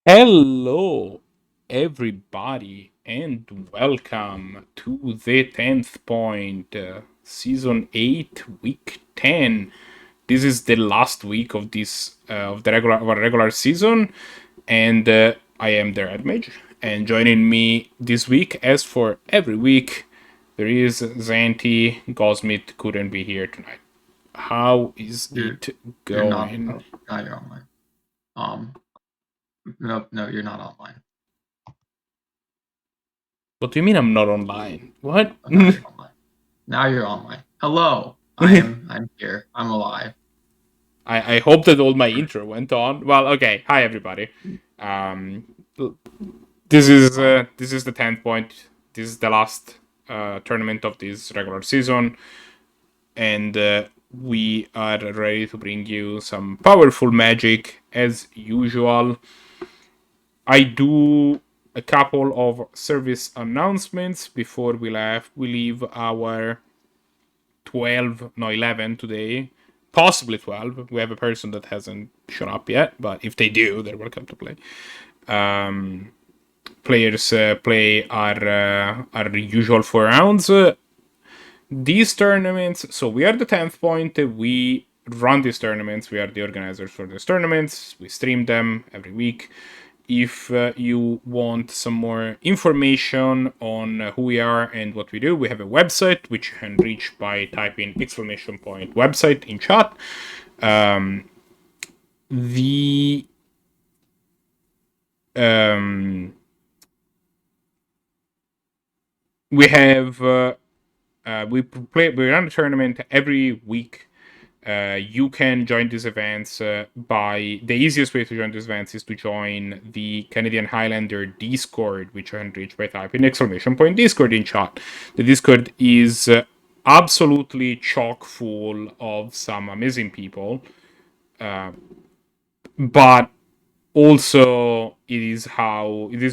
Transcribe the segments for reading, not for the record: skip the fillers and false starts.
Hello, everybody, and welcome to the 10th point, season 8, week 10. This is the last week of this of the regular season, and I am the Red Mage. And joining me this week, as for every week, there is Zanti. Gosmith couldn't be here tonight. How is You're it you're not. going? Oh, now you're online. Um, no, you're not online. What do you mean I'm not online? What? Oh, now you're online. Now you're online. Hello, I'm here. I'm alive. I hope that all my intro went on. Well, okay. Hi everybody. Um, this is the 10th point. This is the last tournament of this regular season, and we are ready to bring you some powerful magic as usual. I do a couple of service announcements before we leave our 12, no 11 today, possibly 12. We have a person that hasn't shown up yet, but if they do, they're welcome to play. Players play our usual 4 rounds. These tournaments, so we are the 10th point. We run these tournaments. We are the organizers for these tournaments. We stream them every week. If you want some more information on who we are and what we do, we have a website which you can reach by typing exclamation point website in chat. The we have we run a tournament every week. You can join these events by the easiest way to join these events is to join the Canadian Highlander Discord, which you can reach by typing exclamation point Discord in chat. The Discord is absolutely chock full of some amazing people, but also it is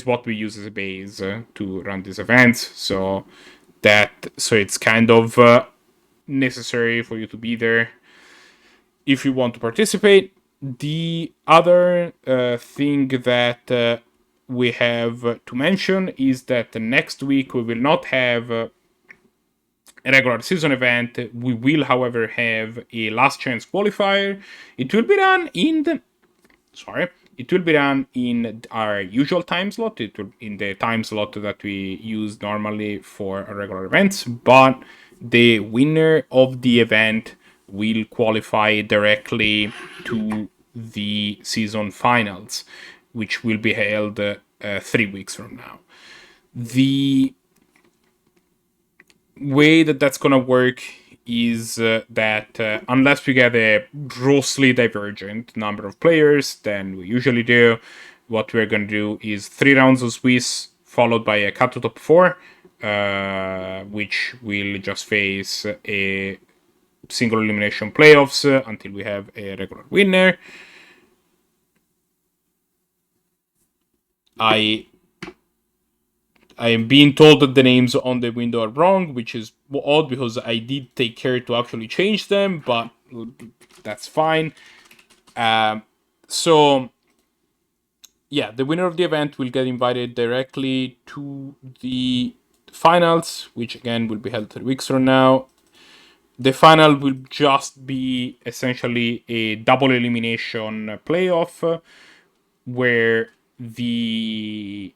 what we use as a base to run these events. So it's kind of necessary for you to be there if you want to participate. The other thing that we have to mention is that next week we will not have a regular season event. We will, however, have a last chance qualifier. It will be done in the it will be done in our usual time slot. It will in the time slot that we use normally for our regular events, but the winner of the event will qualify directly to the season finals, which will be held 3 weeks from now. The way that that's gonna work is that unless we get a grossly divergent number of players than we usually do, what we're gonna do is 3 rounds of Swiss followed by a cut to top 4, which will just face a single elimination playoffs until we have a regular winner. I am being told that the names on the window are wrong, which is odd because I did take care to actually change them, but that's fine. So, yeah, the winner of the event will get invited directly to the finals, which again will be held 3 weeks from now. The final will just be essentially a double elimination playoff where the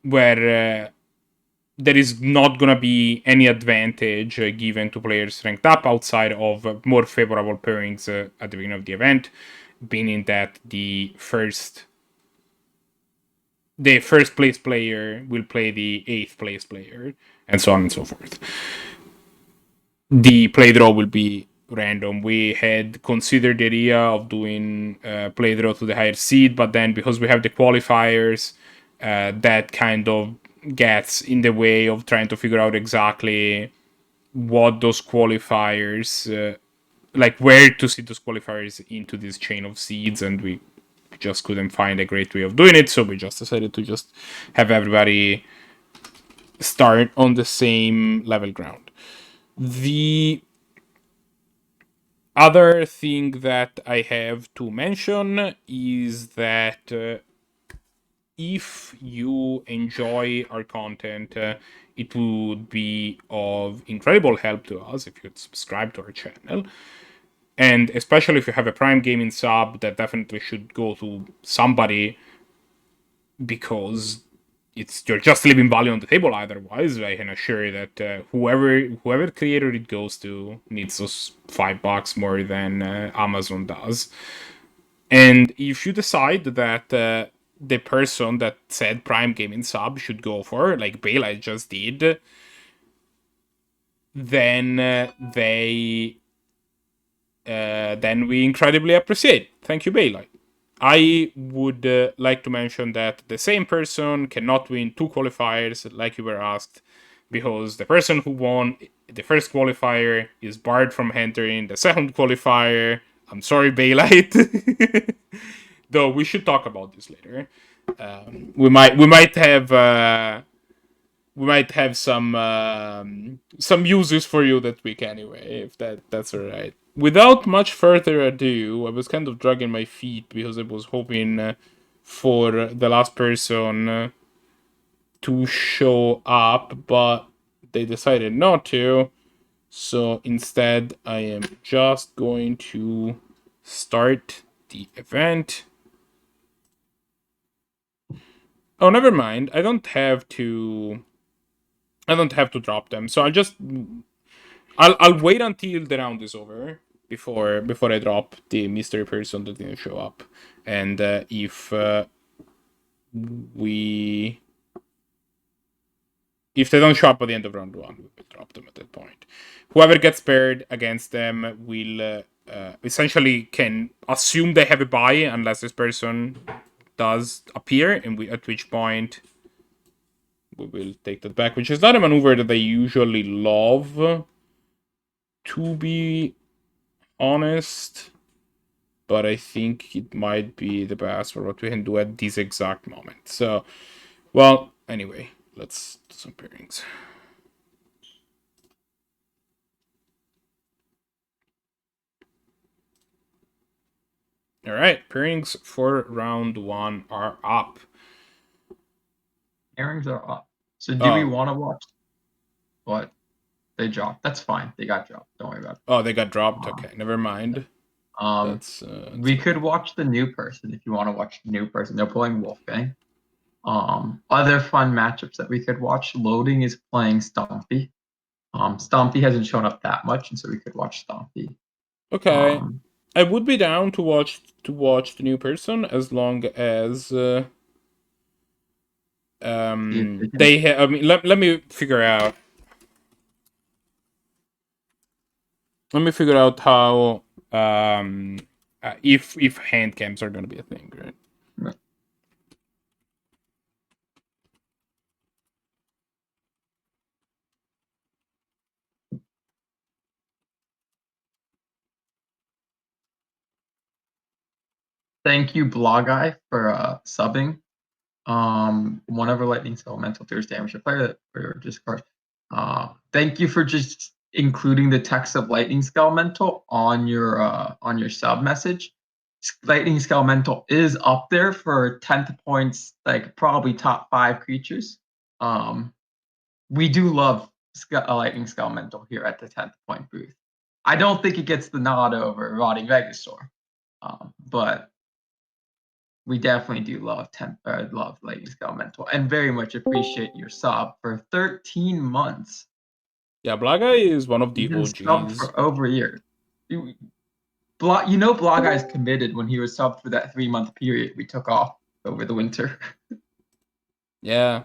where there is not going to be any advantage given to players ranked up outside of more favorable pairings at the beginning of the event, meaning that the first place player will play the 8th place player, and so on and so forth. The play draw will be random. We had considered the idea of doing play draw to the higher seed, but then because we have the qualifiers, that kind of gets in the way of trying to figure out exactly what those qualifiers, like where to see those qualifiers into this chain of seeds, and we just couldn't find a great way of doing it, so we just decided to just have everybody start on the same level ground. The Other thing that I have to mention is that if you enjoy our content, it would be of incredible help to us if you'd subscribe to our channel. And especially if you have a Prime Gaming sub, that definitely should go to somebody, because you're just leaving value on the table. Otherwise, I can assure you that whoever creator it goes to needs those $5 more than Amazon does. And if you decide that the person that said Prime Gaming sub should go for, like Bailite just did, then then we incredibly appreciate. Thank you, Bailite. I would like to mention that the same person cannot win 2 qualifiers, like you were asked, because the person who won the first qualifier is barred from entering the second qualifier. I'm sorry, Bailite. Though we should talk about this later. We might have some uses for you that week anyway, if that's alright. Without much further ado, I was kind of dragging my feet because I was hoping for the last person to show up, but they decided not to. So instead, I am just going to start the event. Oh, never mind. I don't have to drop them. So I'll wait until the round is over before I drop the mystery person that didn't show up. And if they don't show up at the end of round 1, we will drop them at that point. Whoever gets paired against them will essentially can assume they have a buy unless this person does appear, and at which point we will take that back, which is not a maneuver that I usually love, to be honest, but I think it might be the best for what we can do at this exact moment. So, well, anyway, let's do some pairings. All right, pairings for round 1 are up. Pairings are up. So do we want to watch what? They dropped. That's fine. They got dropped. Don't worry about it. Oh, they got dropped? Okay, never mind. That's we could watch the new person if you want to watch the new person. They're playing Wolfgang. Other fun matchups that we could watch. Loading is playing Stompy. Stompy hasn't shown up that much, and so we could watch Stompy. Okay. I would be down to watch the new person as long as they have. I mean, let me figure out. Let me figure out how if hand cams are gonna be a thing, right? Thank you, Blahguy, for subbing. Whenever Lightning Elemental deals damage to player or discard. Thank you for just including the text of Lightning Elemental on your sub message. Lightning Elemental is up there for 10th points, like probably top 5 creatures. We do love Lightning Elemental here at the 10th point booth. I don't think it gets the nod over Rotting Vegasaur, but we definitely do love love Lightning Elemental and very much appreciate your sub for 13 months. Yeah, Blahguy is one of the OGs. For over a year. Blahguy is committed when he was subbed for that 3-month period we took off over the winter. Yeah.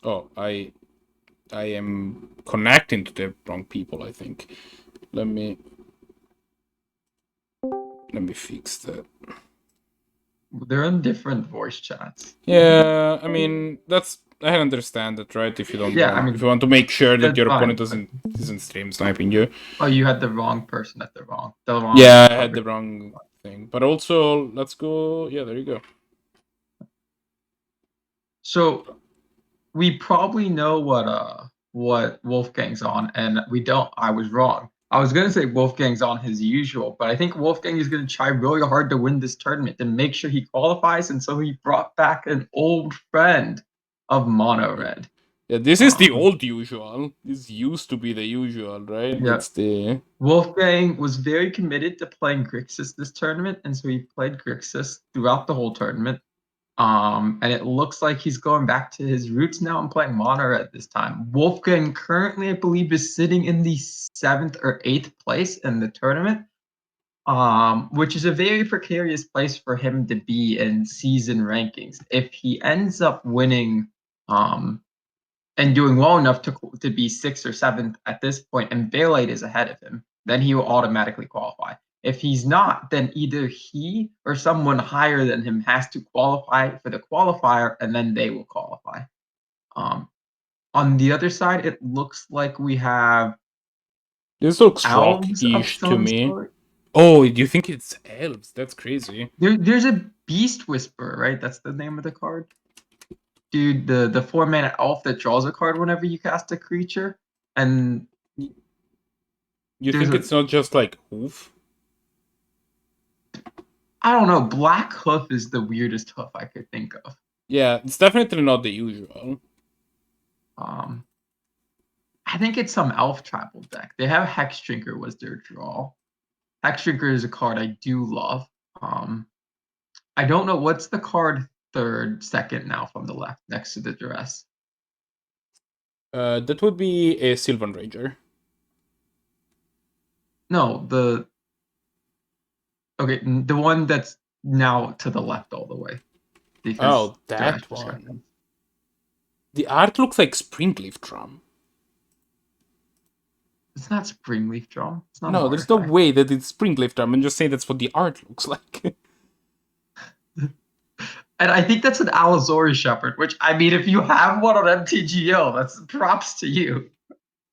Oh, I am connecting to the wrong people, I think. Let me fix that. They're in different voice chats. Yeah, I mean I understand that, right? If you don't if you want to make sure that your opponent isn't stream sniping you. Oh, you had the wrong person at the wrong. Yeah, I had the wrong thing. But also, let's go. Yeah, there you go. So we probably know what Wolfgang's on, and we don't. I was wrong. I was gonna say Wolfgang's on his usual, but I think Wolfgang is gonna try really hard to win this tournament to make sure he qualifies, and so he brought back an old friend of Mono Red. Yeah, this is the old usual. This used to be the usual, right? Yeah. It's the Wolfgang was very committed to playing Grixis this tournament, and so he played Grixis throughout the whole tournament. And it looks like he's going back to his roots now and playing Mono Red this time. Wolfgang currently, I believe, is sitting in the 7th or 8th place in the tournament, which is a very precarious place for him to be in season rankings. If he ends up winning and doing well enough to be 6th or 7th at this point, and Bailite is ahead of him, then he will automatically qualify. If he's not, then either he or someone higher than him has to qualify for the qualifier, and then they will qualify. On the other side, it looks like we have this looks Elves of rock-ish to some me. sort. Oh, do you think it's elves? That's crazy. There's a Beast Whisperer, right? That's the name of the card. Dude, the 4-mana elf that draws a card whenever you cast a creature, and you think it's not just like Hoof? I don't know. Black Hoof is the weirdest hoof I could think of. Yeah, it's definitely not the usual. I think it's some elf tribal deck. They have Hex Drinker was their draw. Hex Drinker is a card I do love. I don't know what's the card second now from the left next to the dress. That would be a Sylvan Ranger. No, the one that's now to the left all the way. Oh, that one. The art looks like Springleaf Drum. It's not Springleaf Drum. It's not. No, there's no way that it's Springleaf Drum. I'm just saying that's what the art looks like. And I think that's an Alazori Shepherd, which, I mean, if you have one on MTGO, that's props to you.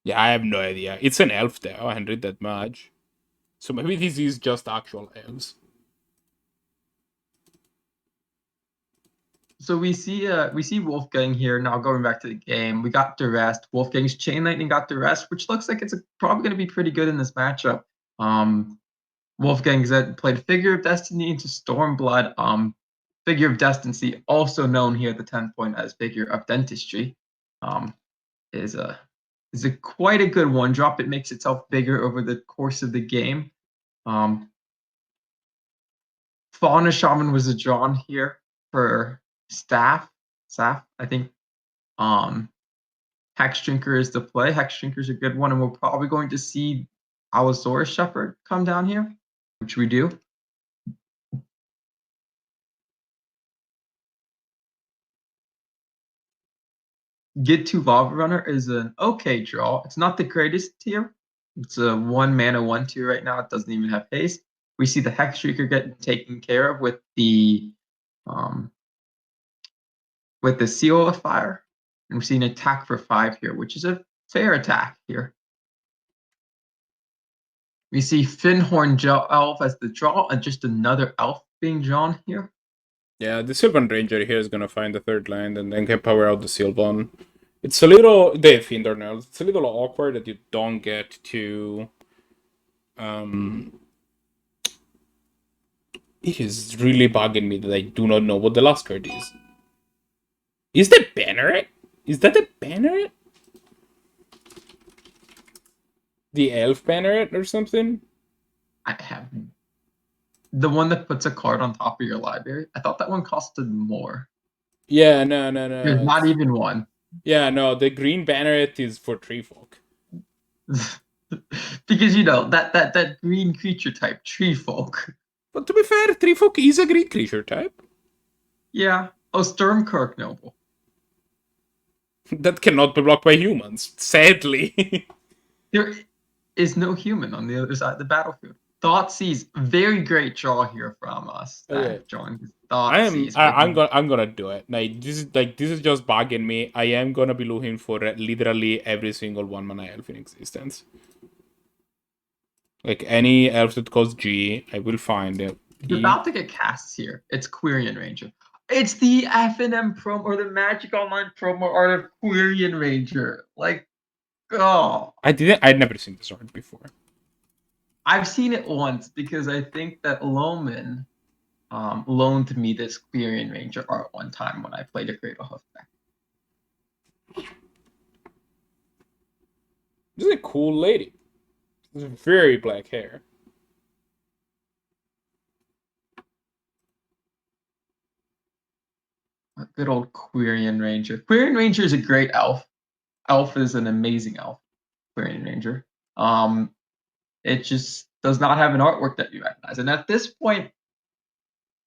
Yeah, I have no idea. It's an elf there. I haven't read that much. So maybe this is just actual elves. So we see Wolfgang here now going back to the game. We got Duress. Wolfgang's Chain Lightning got Duress, which looks like it's probably going to be pretty good in this matchup. Wolfgang's played Figure of Destiny into Stormblood. Figure of Destiny, also known here at the 10th point as Figure of Dentistry, is a quite a good one drop. It makes itself bigger over the course of the game. Fauna Shaman was a drawn here for Saff, I think. Hex Drinker is the play. Hex Drinker is a good one, and we're probably going to see Allosaurus Shepherd come down here, which we do. Get to Lava Runner is an okay draw. It's not the greatest here. It's a 1-mana 1/2 right now. It doesn't even have haste. We see the Hex Shrieker getting taken care of with the Seal of Fire. And we're seeing an attack for 5 here, which is a fair attack here. We see Finhorn Elf as the draw, and just another elf being drawn here. Yeah, the Sylvan Ranger here is gonna find the 3rd land and then can power out the Sylvan. It's a little... the Findornell. It's a little awkward that you don't get to... It is really bugging me that I do not know what the last card is. Is that Banneret? Is that a Banneret? The Elf Banneret or something? I have the one that puts a card on top of your library. I thought that one costed more. Yeah, no. There's not even one. Yeah, no, the green Banneret is for Treefolk. Because, you know, that green creature type, Treefolk. But to be fair, Treefolk is a green creature type. Yeah. Oh, Stormkirk Noble. That cannot be blocked by humans, sadly. There is no human on the other side of the battlefield. Thoughtseize, very great draw here from us. Okay. I'm gonna do it. This is just bugging me. I am gonna be looking for literally every single 1-mana elf in existence. Like any elf that costs G, I will find it. It's about to get cast here. It's Quirion Ranger. It's the FNM promo or the Magic Online promo art of Quirion Ranger. Like, oh, I'd never seen this art before. I've seen it once because I think that Lowman loaned me this Quirion Ranger art one time when I played a Cradle Hoof deck. This is a cool lady. This is very black hair. A good old Quirion Ranger. Quirion Ranger is a great elf. Elf is an amazing elf. Quirion Ranger. It just does not have an artwork that you recognize. And at this point,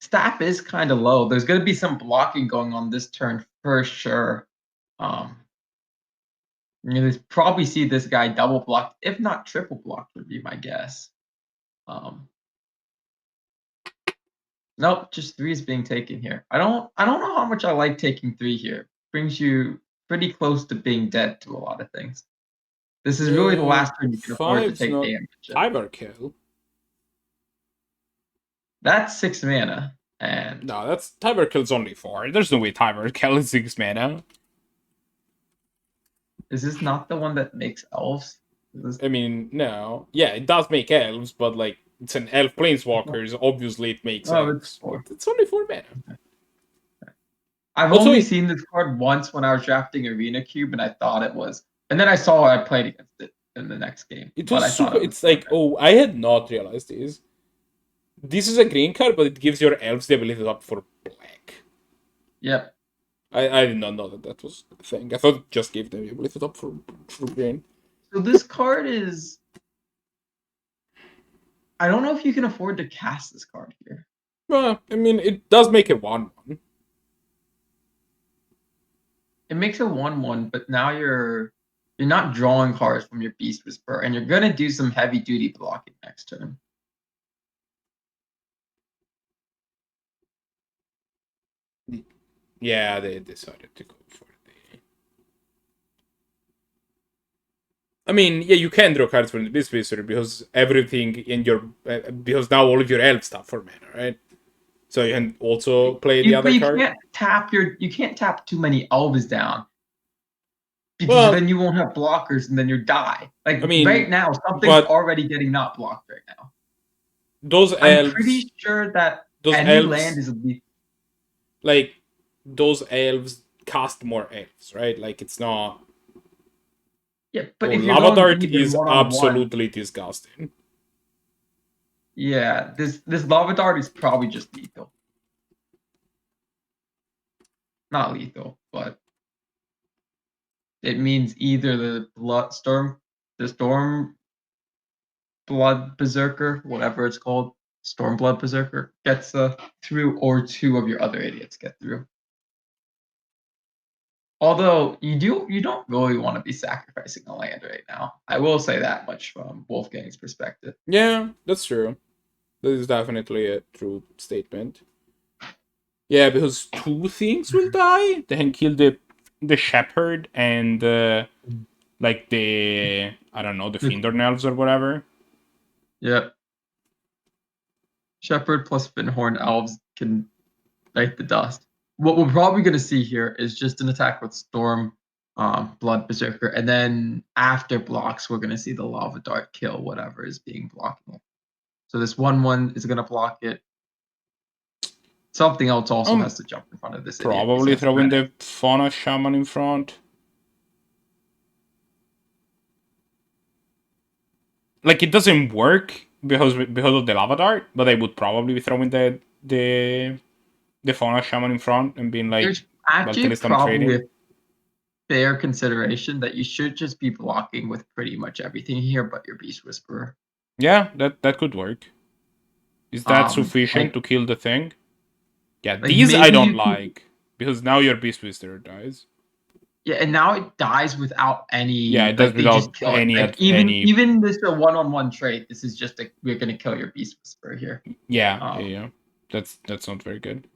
staff is kind of low. There's going to be some blocking going on this turn for sure. You'll probably see this guy double blocked, if not triple blocked, would be my guess. Nope, just 3 is being taken here. I don't know how much I like taking 3 here. Brings you pretty close to being dead to a lot of things. This is really the last turn you can afford to take damage. Timerkill. That's 6 mana. And no, that's Timerkill's only 4. There's no way Timerkill is 6 mana. Is this not the one that makes elves? I mean, no. Yeah, it does make elves, but like it's an elf planeswalker, so obviously it makes elves. It's only 4 mana. I've only seen this card once when I was drafting Arena Cube, and I thought it was. And then I saw I played against it in the next game. It was super. It's like, oh, I had not realized this. This is a green card, but it gives your elves the ability to up for black. Yep. I did not know that was a thing. I thought it just gave them the ability to up for green. So this card is... I don't know if you can afford to cast this card here. Well, I mean, it does make a 1-1. It makes a 1-1, but now you're not drawing cards from your Beast Whisperer, and you're gonna do some heavy duty blocking next turn. Yeah, they decided to go for the... I mean, yeah, you can draw cards from the Beast Whisperer because everything in your... because now all of your elves tap for mana, right? So you can also play the other card. You can't tap too many elves down. Because then you won't have blockers and then you die. Like, I mean, right now, something's already getting not blocked right now. I'm pretty sure that any land is lethal. Like, those elves cast more elves, right? Like, it's not... Yeah, but if Lava Dart is absolutely disgusting. Yeah, this Lava Dart is probably just lethal. Not lethal, but it means either the Storm Blood Berserker, whatever it's called, Storm Blood Berserker, gets through, or 2 of your other idiots get through. Although you don't really want to be sacrificing a land right now. I will say that much from Wolfgang's perspective. Yeah, that's true. That is definitely a true statement. Yeah, because 2 things will die. They can kill the Shepherd and like the I don't know, the Findorn Elves or whatever. Yep. Shepherd plus Finhorn Elves can bite the dust. What we're probably going to see here is just an attack with Storm Blood Berserker, and then after blocks, we're going to see the Lava Dart kill whatever is being blocking it. So this 1/1 is going to block it. Something else also has to jump in front of this. Probably throwing the Fauna Shaman in front. Like, it doesn't work because of the Lava Dart, but I would probably be throwing the Fauna Shaman in front and being like, there's actually probably a fair consideration that you should just be blocking with pretty much everything here but your Beast Whisperer. Yeah, that could work. Is that sufficient to kill the thing? Yeah, these I don't like, because now your Beast Whisperer dies. Yeah, and now it dies without any... Yeah, it does without any... Like, even this a 1-on-1 trait, this is just we're going to kill your Beast Whisperer here. Yeah, yeah. That's not very good.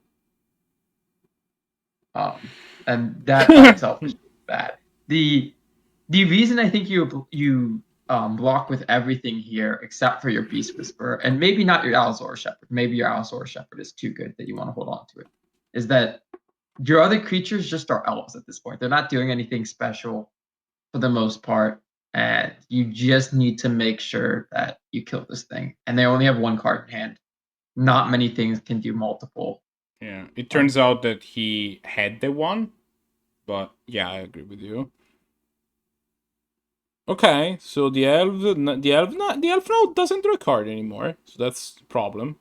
And that by itself is bad. The reason I think you block with everything here except for your Beast Whisperer, and maybe not your Alzor Shepherd. Maybe your Alzor Shepherd is too good that you want to hold on to it. is that your other creatures just are elves at this point. They're not doing anything special for the most part, and you just need to make sure that you kill this thing. And they only have one card in hand. Not many things can do multiple. Yeah, it turns out that he had the one, but yeah, I agree with you. Okay, so the elf now doesn't draw a card anymore, so that's the problem.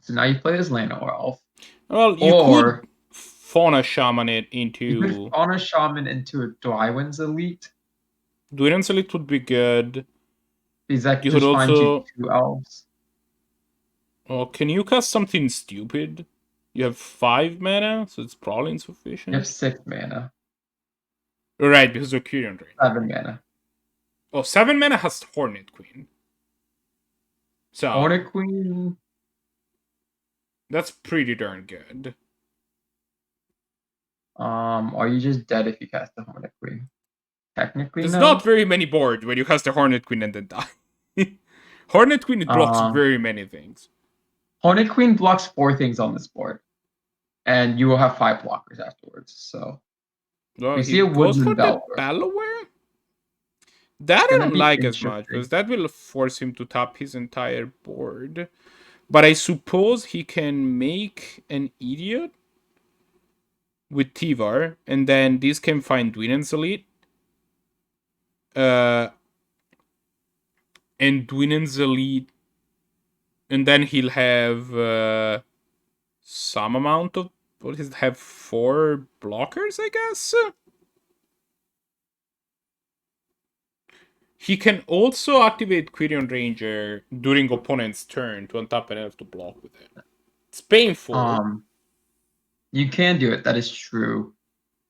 So now you play as Lana or Elf. Well, you could Fauna Shaman it into... You could Fauna Shaman into a Dwywin's Elite. Dwywin's Elite would be good. Because that you just also... find you 2 elves. Oh, can you cast something stupid? You have 5 mana, so it's probably insufficient. You have 6 mana. Right, because of Quirion Drain. 7 mana. Oh, 7 mana has Hornet Queen. So Hornet Queen... That's pretty darn good. Are you just dead if you cast the Hornet Queen? Technically, there's not very many boards when you cast the Hornet Queen and then die. Hornet Queen blocks very many things. Hornet Queen blocks 4 things on this board, and you will have 5 blockers afterwards. So, you see a Woodland Bellower. That I don't like as much because that will force him to tap his entire board. But I suppose he can make an Idiot with Tivar, and then this can find Dwynen's Elite. And Dwynen's Elite. And then he'll have some amount of... What does it have? 4 blockers, I guess? He can also activate Quirion Ranger during opponent's turn to untap an elf to block with it. It's painful. You can do it. That is true.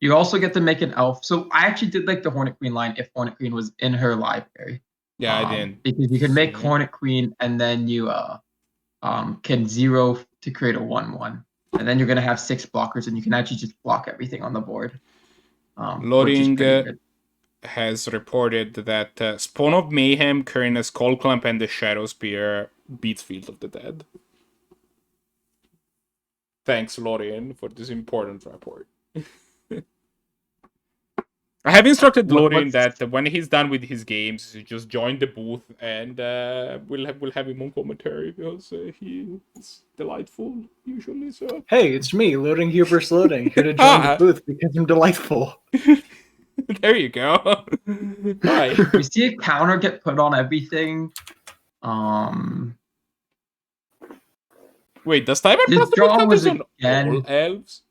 You also get to make an elf. So I actually did like the Hornet Queen line if Hornet Queen was in her library. Yeah, I didn't. Because you can make Hornet Queen and then you can 0 to create a 1/1. And then you're going to have 6 blockers and you can actually just block everything on the board. Loading has reported that Spawn of Mayhem, Kurina's Cold Clamp, and the Shadow Spear beats Field of the Dead. Thanks, Lorien, for this important report. I have instructed Lorien that when he's done with his games, he just join the booth and we'll have him on commentary because he's delightful usually. So hey, it's me, Loading Hubris Loading, here to join the booth because I'm delightful. There you go. Hi. We see a counter get put on everything. Wait, does Timer Plus counters on all elves?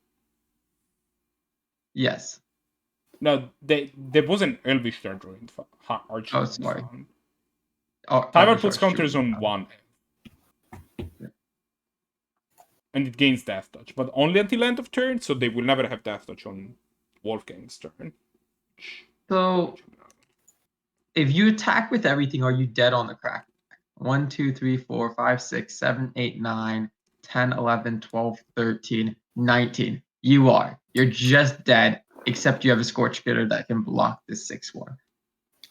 Yes. No, there was an Elvish Archer. Oh, sorry. Timer puts counters on 1 elf. And it gains Death Touch, but only until end of turn, so they will never have Death Touch on Wolfgang's turn. So, if you attack with everything, are you dead on the crack? 1, 2, 3, 4, 5, 6, 7, 8, 9, 10, 11, 12, 13, 19. You are. You're just dead, except you have a Scorch Spitter that can block this 6/1.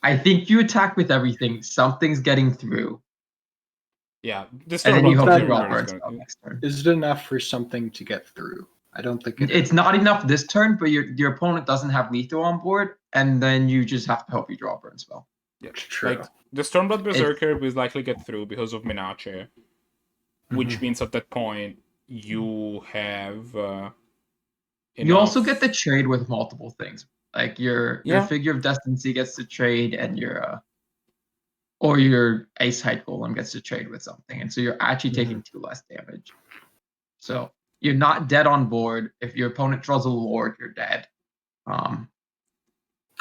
I think you attack with everything. Something's getting through. Yeah. And then you hope you draw burn spell next turn. Is it enough for something to get through? I don't think it's not enough this turn, but your opponent doesn't have lethal on board, and then you just have to hope you draw a burn spell. Yeah, true. Like, the Stormblood Berserker will likely get through because of Menace, which means at that point you have. You also get the trade with multiple things, like your Figure of Destiny gets to trade, and your Ace Height Golem gets to trade with something, and so you're actually taking 2 less damage. So you're not dead on board. If your opponent draws a Lord, you're dead.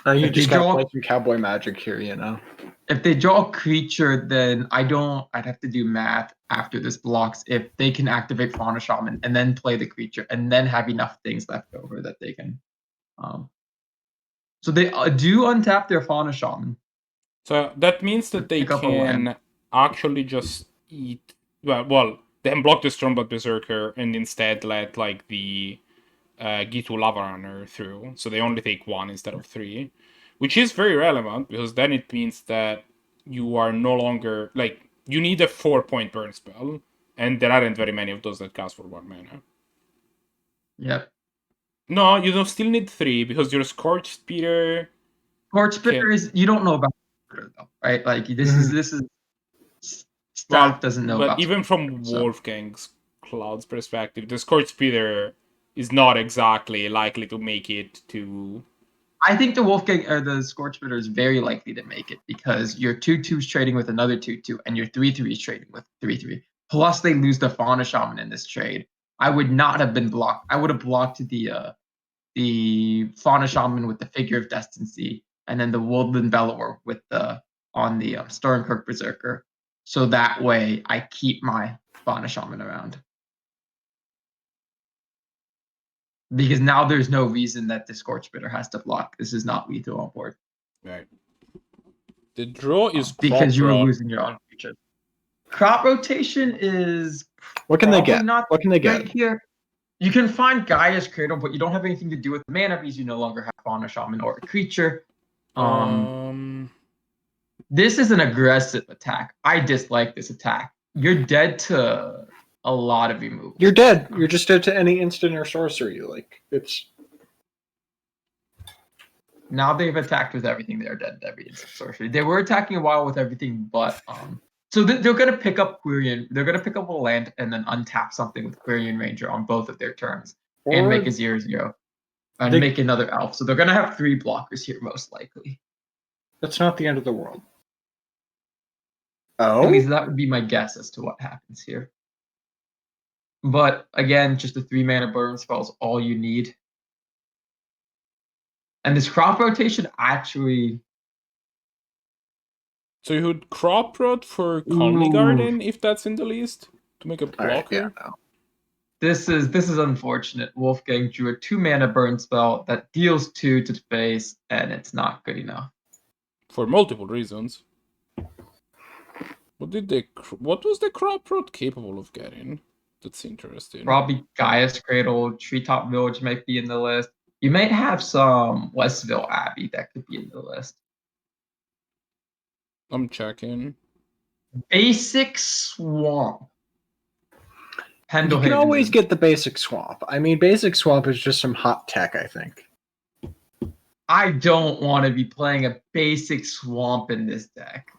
You just got to play some cowboy magic here, you know. If they draw a creature, then I'd have to do math after this blocks if they can activate Fauna Shaman and then play the creature and then have enough things left over that they can. So they do untap their Fauna Shaman. So that means that they can actually just eat. Well, they can block the Stormblood Berserker and instead let like the Gitu Lava Runner through. So they only take 1 instead of 3, which is very relevant because then it means that you are no longer like you need a 4-point burn spell And there aren't very many of those that cast for 1 mana. Yep. No, you don't still need 3 because your Scorched Spear. Scorch Spitter is you don't know about Spitter though, right? Like this is Staff doesn't know but about. even from Wolfgang's Cloud's perspective, the Scorched Spear is not exactly likely to make it to. I think the Wolfgang or the Scorch Spitter is very likely to make it because your 2/2's trading with another 2/2, and your 3/3's trading with 3/3. Plus, they lose the Fauna Shaman in this trade. I would not have been blocked. I would have blocked the Fauna Shaman with the Figure of Destiny, and then the Woodland Bellower with the on the Stormkirk Berserker. So that way, I keep my Fauna Shaman around. Because now there's no reason that the Scorch Spitter has to block. This is not lethal on board. Right. The draw is because you were Crop Rot. losing your own creatures. Crop rotation is What can they get? not What can they great get? here. You can find Gaia's Cradle, but you don't have anything to do with mana because you no longer have Fauna Shaman or a creature. This is an aggressive attack. I dislike this attack. You're dead to a lot of removal. You're dead. You're just dead to any instant or sorcery. Like it's. Now they've attacked with everything. They're dead to every instant sorcery. They were attacking a while with everything, but so they're gonna pick up Quirion. They're gonna pick up a land and then untap something with Quirion Ranger on both of their turns and make a 0/0 and make another elf. So they're gonna have 3 blockers here most likely. That's not the end of the world. Oh, at least that would be my guess as to what happens here. But again, just a 3 mana burn spell is all you need. And this crop rotation actually. So you would Crop Rot for Conley Garden if that's in the list to make a blocker. yeah, no. This is unfortunate. Wolfgang drew a 2 mana burn spell that deals 2 to the face, and it's not good enough. For multiple reasons. What was the Crop Rot capable of getting? That's interesting. Probably Gaia's Cradle, Treetop Village might be in the list. You might have some Westville Abbey that could be in the list. I'm checking. Basic Swamp. You can always get the basic swamp. I mean, basic swamp is just some hot tech, I think. I don't want to be playing a basic swamp in this deck.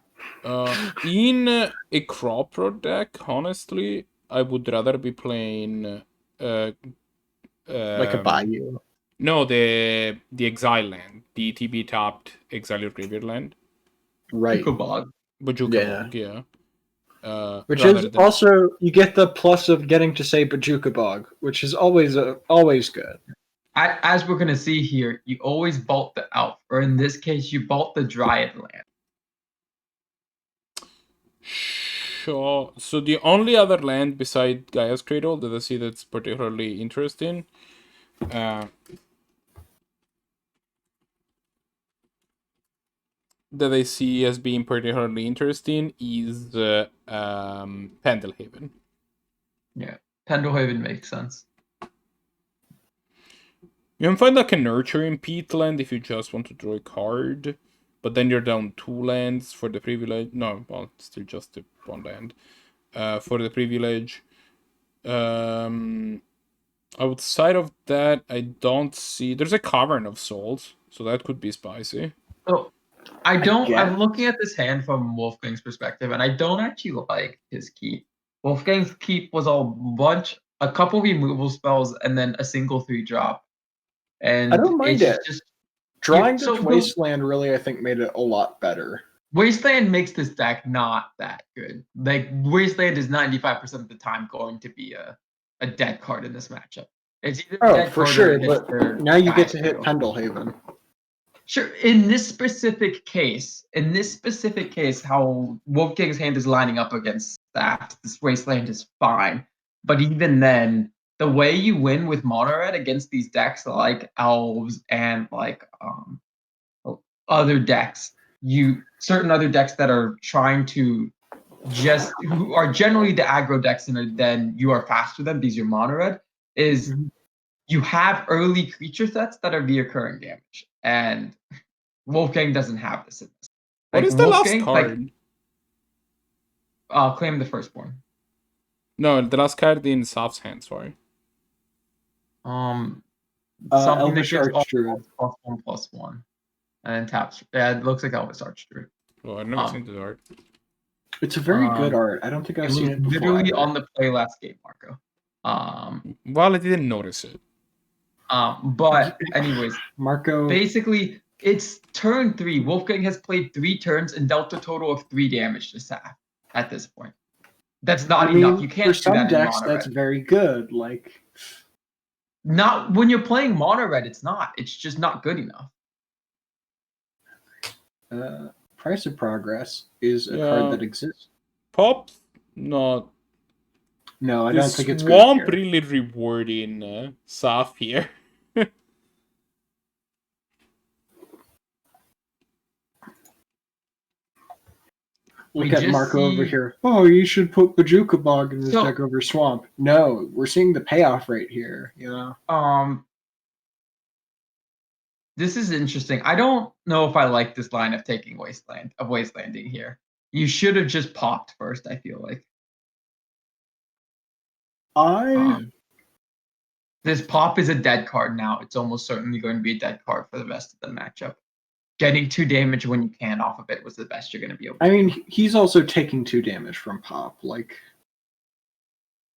In a Crop Rot deck, honestly, I would rather be playing like a Bayou. No, the Exile land, the ETB tapped Exile Your Graveyard land. Right. Bog. Bajuka Bog, yeah. Which is also, you get the plus of getting to say Bajuka Bog, which is always good. As we're going to see here, you always bolt the elf, or in this case, you bolt the Dryad land. Sure. So the only other land beside Gaia's Cradle that I see that's particularly interesting that I see as being particularly interesting is Pendelhaven. Yeah, Pendelhaven makes sense. You can find like a Nurturing Peatland if you just want to draw a card, but then you're down 2 lands for the privilege. No, well, still just the 1 land for the privilege. Outside of that, I don't see. There's a Cavern of Souls, so that could be spicy. Oh, I'm looking at this hand from Wolfgang's perspective, and I don't actually like his keep. Wolfgang's keep was a couple removal spells, and then a single 3-drop. And I don't mind it. Just, Drawing the Wasteland really, I think, made it a lot better. Wasteland makes this deck not that good. Like, Wasteland is 95% of the time going to be a dead card in this matchup. It's either dead for card sure, but now you get to hit Pendelhaven. Sure. In this specific case, how Wolfgang's hand is lining up against that, this Wasteland is fine. But even then, the way you win with Mono Red against these decks like Elves and like other decks, certain other decks that are trying to who are generally the aggro decks and then you are faster than because you're Mono Red, is you have early creature sets that are reoccurring damage. And Wolfgang doesn't have this in this. What is the last card? Claim the Firstborn. No, the last card in Saff's hand, sorry. Something that Elvish gives all Archdruid. +1/+1. And then taps. Yeah, it looks like Elvis Archdruid. Well, I've never seen the art. It's a very good art. I don't think I've seen it before. Literally either. on the play last game, Marco. Well, I didn't notice it. But anyways, Marco. Basically, it's turn 3. Wolfgang has played 3 turns and dealt a total of 3 damage to Saff at this point. That's not enough. You can't for do some that decks. in mono That's red. very good. Like, not when you're playing mono red. It's not. It's just not good enough. Price of Progress is a card that exists. Pop, not. No, I don't think it's good. Swamp really rewarding Saff here. Look at Marco over here. Oh, you should put Bajuka Bog in this deck over Swamp. No, we're seeing the payoff right here. You know. This is interesting. I don't know if I like this line of taking wastelanding here. You should have just popped first. I feel like. This pop is a dead card now. It's almost certainly going to be a dead card for the rest of the matchup. Getting 2 damage when you can off of it was the best you're going to be able to do. I mean, he's also taking 2 damage from pop. Like,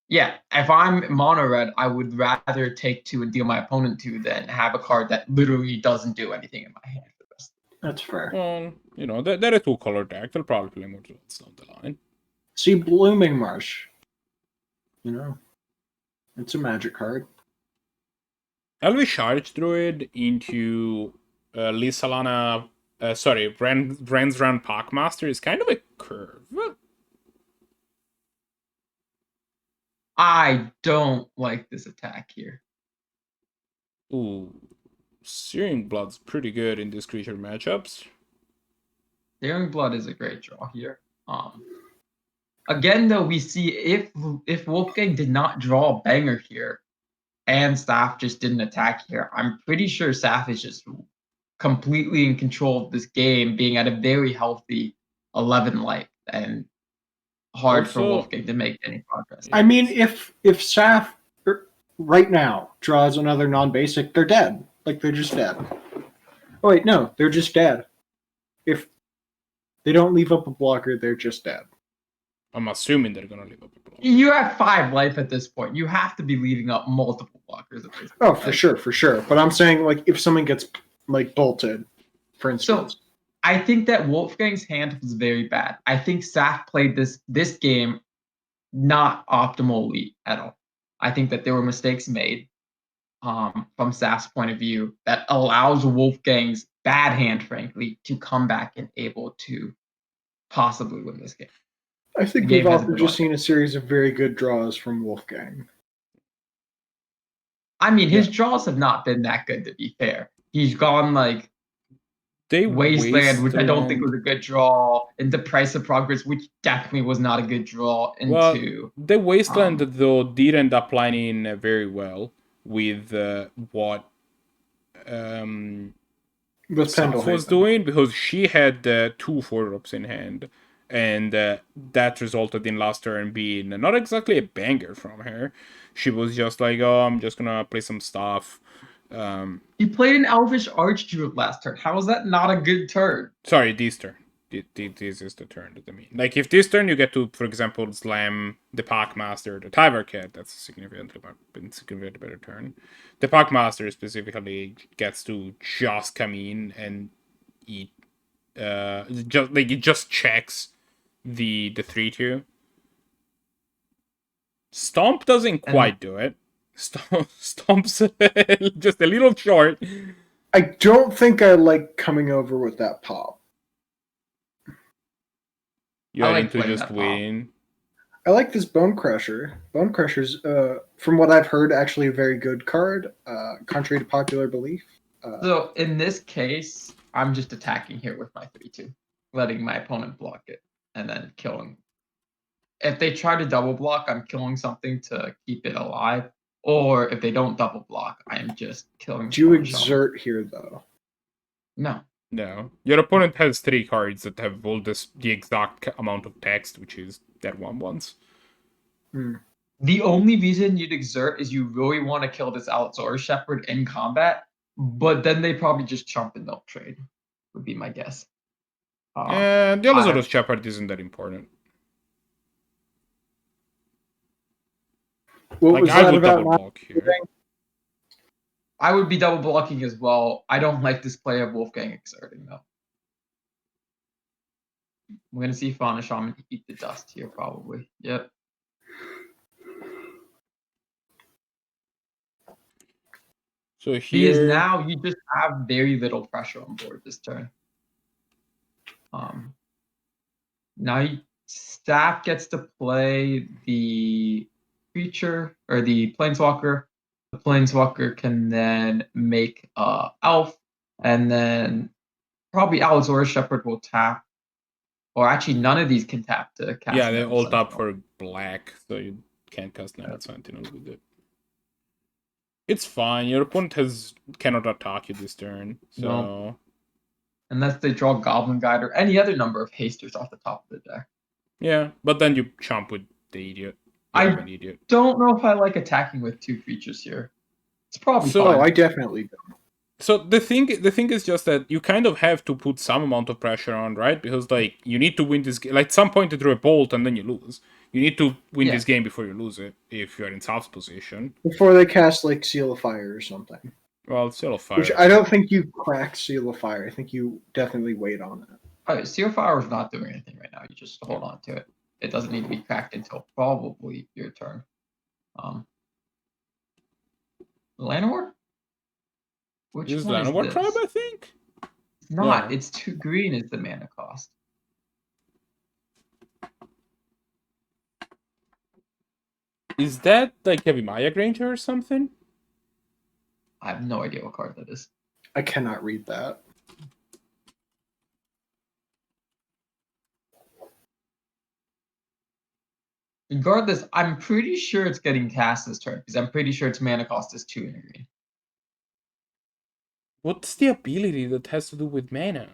yeah, if I'm mono red, I would rather take 2 and deal my opponent 2 than have a card that literally doesn't do anything in my hand for the rest. That's fair. You know, they're a 2-color deck. They'll probably play more drones down the line. See, Blooming Marsh. You know, it's a magic card. Elvish Archdruid into Lysalana, Rensran Packmaster is kind of a curve. I don't like this attack here. Ooh, Searing Blood's pretty good in these creature matchups. Searing Blood is a great draw here. Again, though, we see if Wolfgang did not draw a banger here, and Saff just didn't attack here, I'm pretty sure Saff is just completely in control of this game, being at a very healthy 11 life and hard for Wolfgang to make any progress. I mean, if Saff right now draws another non-basic, they're dead. Like, they're just dead. Oh wait, no, they're just dead. If they don't leave up a blocker, they're just dead. I'm assuming they're gonna leave up a blocker. You have 5 life at this point. You have to be leaving up multiple blockers at this point. Oh, for sure. But I'm saying, like, if someone gets like bolted, for instance. So I think that Wolfgang's hand was very bad. I think Saff played this game not optimally at all. I think that there were mistakes made from Saff's point of view that allows Wolfgang's bad hand, frankly, to come back and able to possibly win this game. I think we've also just seen a series of very good draws from Wolfgang. I mean, his draws have not been that good, to be fair. He's gone like Wasteland, which I don't think was a good draw, into Price of Progress, which definitely was not a good draw. The Wasteland, though, did end up lining very well with what Saff was doing, because she had 2 4-drops in hand, and that resulted in last turn being not exactly a banger from her. She was just like, oh, I'm just gonna play some stuff. He played an Elvish Archdruid last turn. How is that not a good turn? Sorry, this turn. This is the turn that I mean. Like, if this turn you get to, for example, slam the Packmaster, the Tyvercat, that's a significantly better turn. The Packmaster specifically gets to just come in and eat. It just checks the 3/2. Stomp doesn't quite do it. Stomp's just a little short. I don't think I like coming over with that pop. You are into just waiting. I like this Bone Crusher. Bone Crusher's, from what I've heard, actually a very good card, contrary to popular belief. So in this case, I'm just attacking here with my 3/2, letting my opponent block it, and then killing. If they try to double block, I'm killing something to keep it alive. Or if they don't double block, I'm just killing. Do you exert here, though? No. Your opponent has 3 cards that have all the exact amount of text, which is their 1/1s. The only reason you'd exert is you really want to kill this Allosaurus Shepherd in combat, but then they probably just chump and they'll trade, would be my guess. And the Allosaurus Shepherd isn't that important. What Like, was I that would about double not block here. I would be double blocking as well. I don't like this play of Wolfgang exerting though. We're gonna see Fauna Shaman eat the dust here probably. Yep. So Because here, now you just have very little pressure on board this turn. Now Saff gets to play the creature or the planeswalker. The planeswalker can then make elf, and then probably Allosaurus Shepherd will tap. Or actually, none of these can tap to cast. yeah, they Nettle all tap Sentinel. for black, so you can't cast Nettle Sentinel with it. It's fine. Your opponent cannot attack you this turn, so No. Unless they draw Goblin Guide or any other number of hasters off the top of the deck. yeah. But then you chomp with the idiot. I An idiot. don't know if I like attacking with 2 creatures here. It's probably So- Oh, fine. I definitely don't. So the thing is just that you kind of have to put some amount of pressure on, right? Because like you need to win this game. Like at some point you throw a bolt and then you lose. You need to win Yeah. this game before you lose it. If you're in Saff's position, Before they cast like Seal of Fire or something. well, it's still a fire. Which I don't think you crack Seal of Fire. I think you definitely wait on it. Alright, Seal Fire is not doing anything right now. You just hold on to it. It doesn't need to be cracked until probably your turn. Llanowar? Which This is one Llanowar this? tribe, I think. It's not. Yeah. It's 2 green is the mana cost. Is that like Heavy Maya Granger or something? I have no idea what card that is. I cannot read that. Regardless, I'm pretty sure it's getting cast this turn because I'm pretty sure its mana cost is 2 in a green. What's the ability that has to do with mana?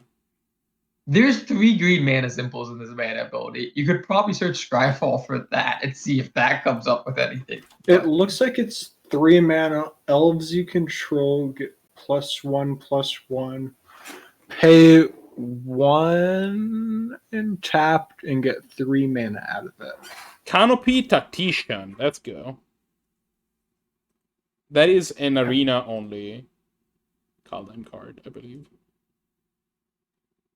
There's 3 green mana symbols in this mana ability. You could probably search Scryfall for that and see if that comes up with anything. It looks like it's 3 mana. Elves you control get +1/+1. Pay 1 and tapped and get 3 mana out of it. Canopy Tactician. Let's go. That is an arena only Kaldheim card, I believe.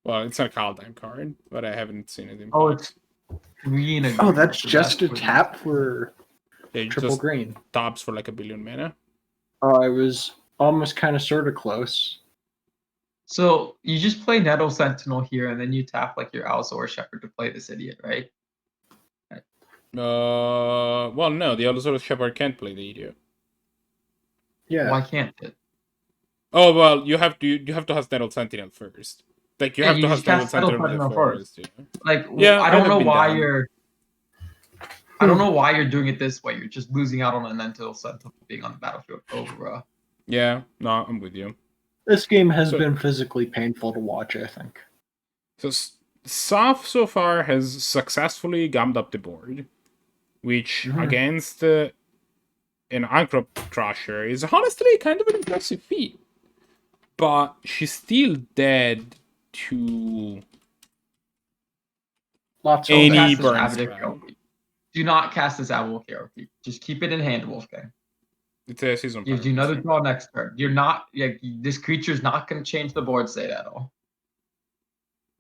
Well, it's not a Kaldheim card, but I haven't seen it in it's 3 in a green. Oh, that's so just a what it tap for it triple just green. tops for like 1 billion mana. Oh, I was almost kind of sort of close. So you just play Nettle Sentinel here, and then you tap like your Allosaurus Shepherd to play this idiot, right? Well, no, the Allosaurus Shepherd can't play the idiot. Yeah. Why can't it? Oh well, you have to have Nettle Sentinel first. Like you Yeah, have you to have just Nettle cast Nettle Sentinel with the Sentinel forest. Yeah. Like, Yeah, I I don't have know been why down. you're. I don't know why you're doing it this way. You're just losing out on an Nettle Sentinel being on the battlefield over. Yeah, no, I'm with you. This game has So- been physically painful to watch, I think. So Saff so far has successfully gummed up the board, which Mhm. against an Aggro Crusher is honestly kind of an impressive feat. But she's still dead to Lots of Any Cast this burn Avid spell. Karaoke. Do not cast this Avid Karaoke. Just keep it in hand, Wolfgang. it's a season. Gives you another draw next turn. You're not. This creature's not going to change the board state at all.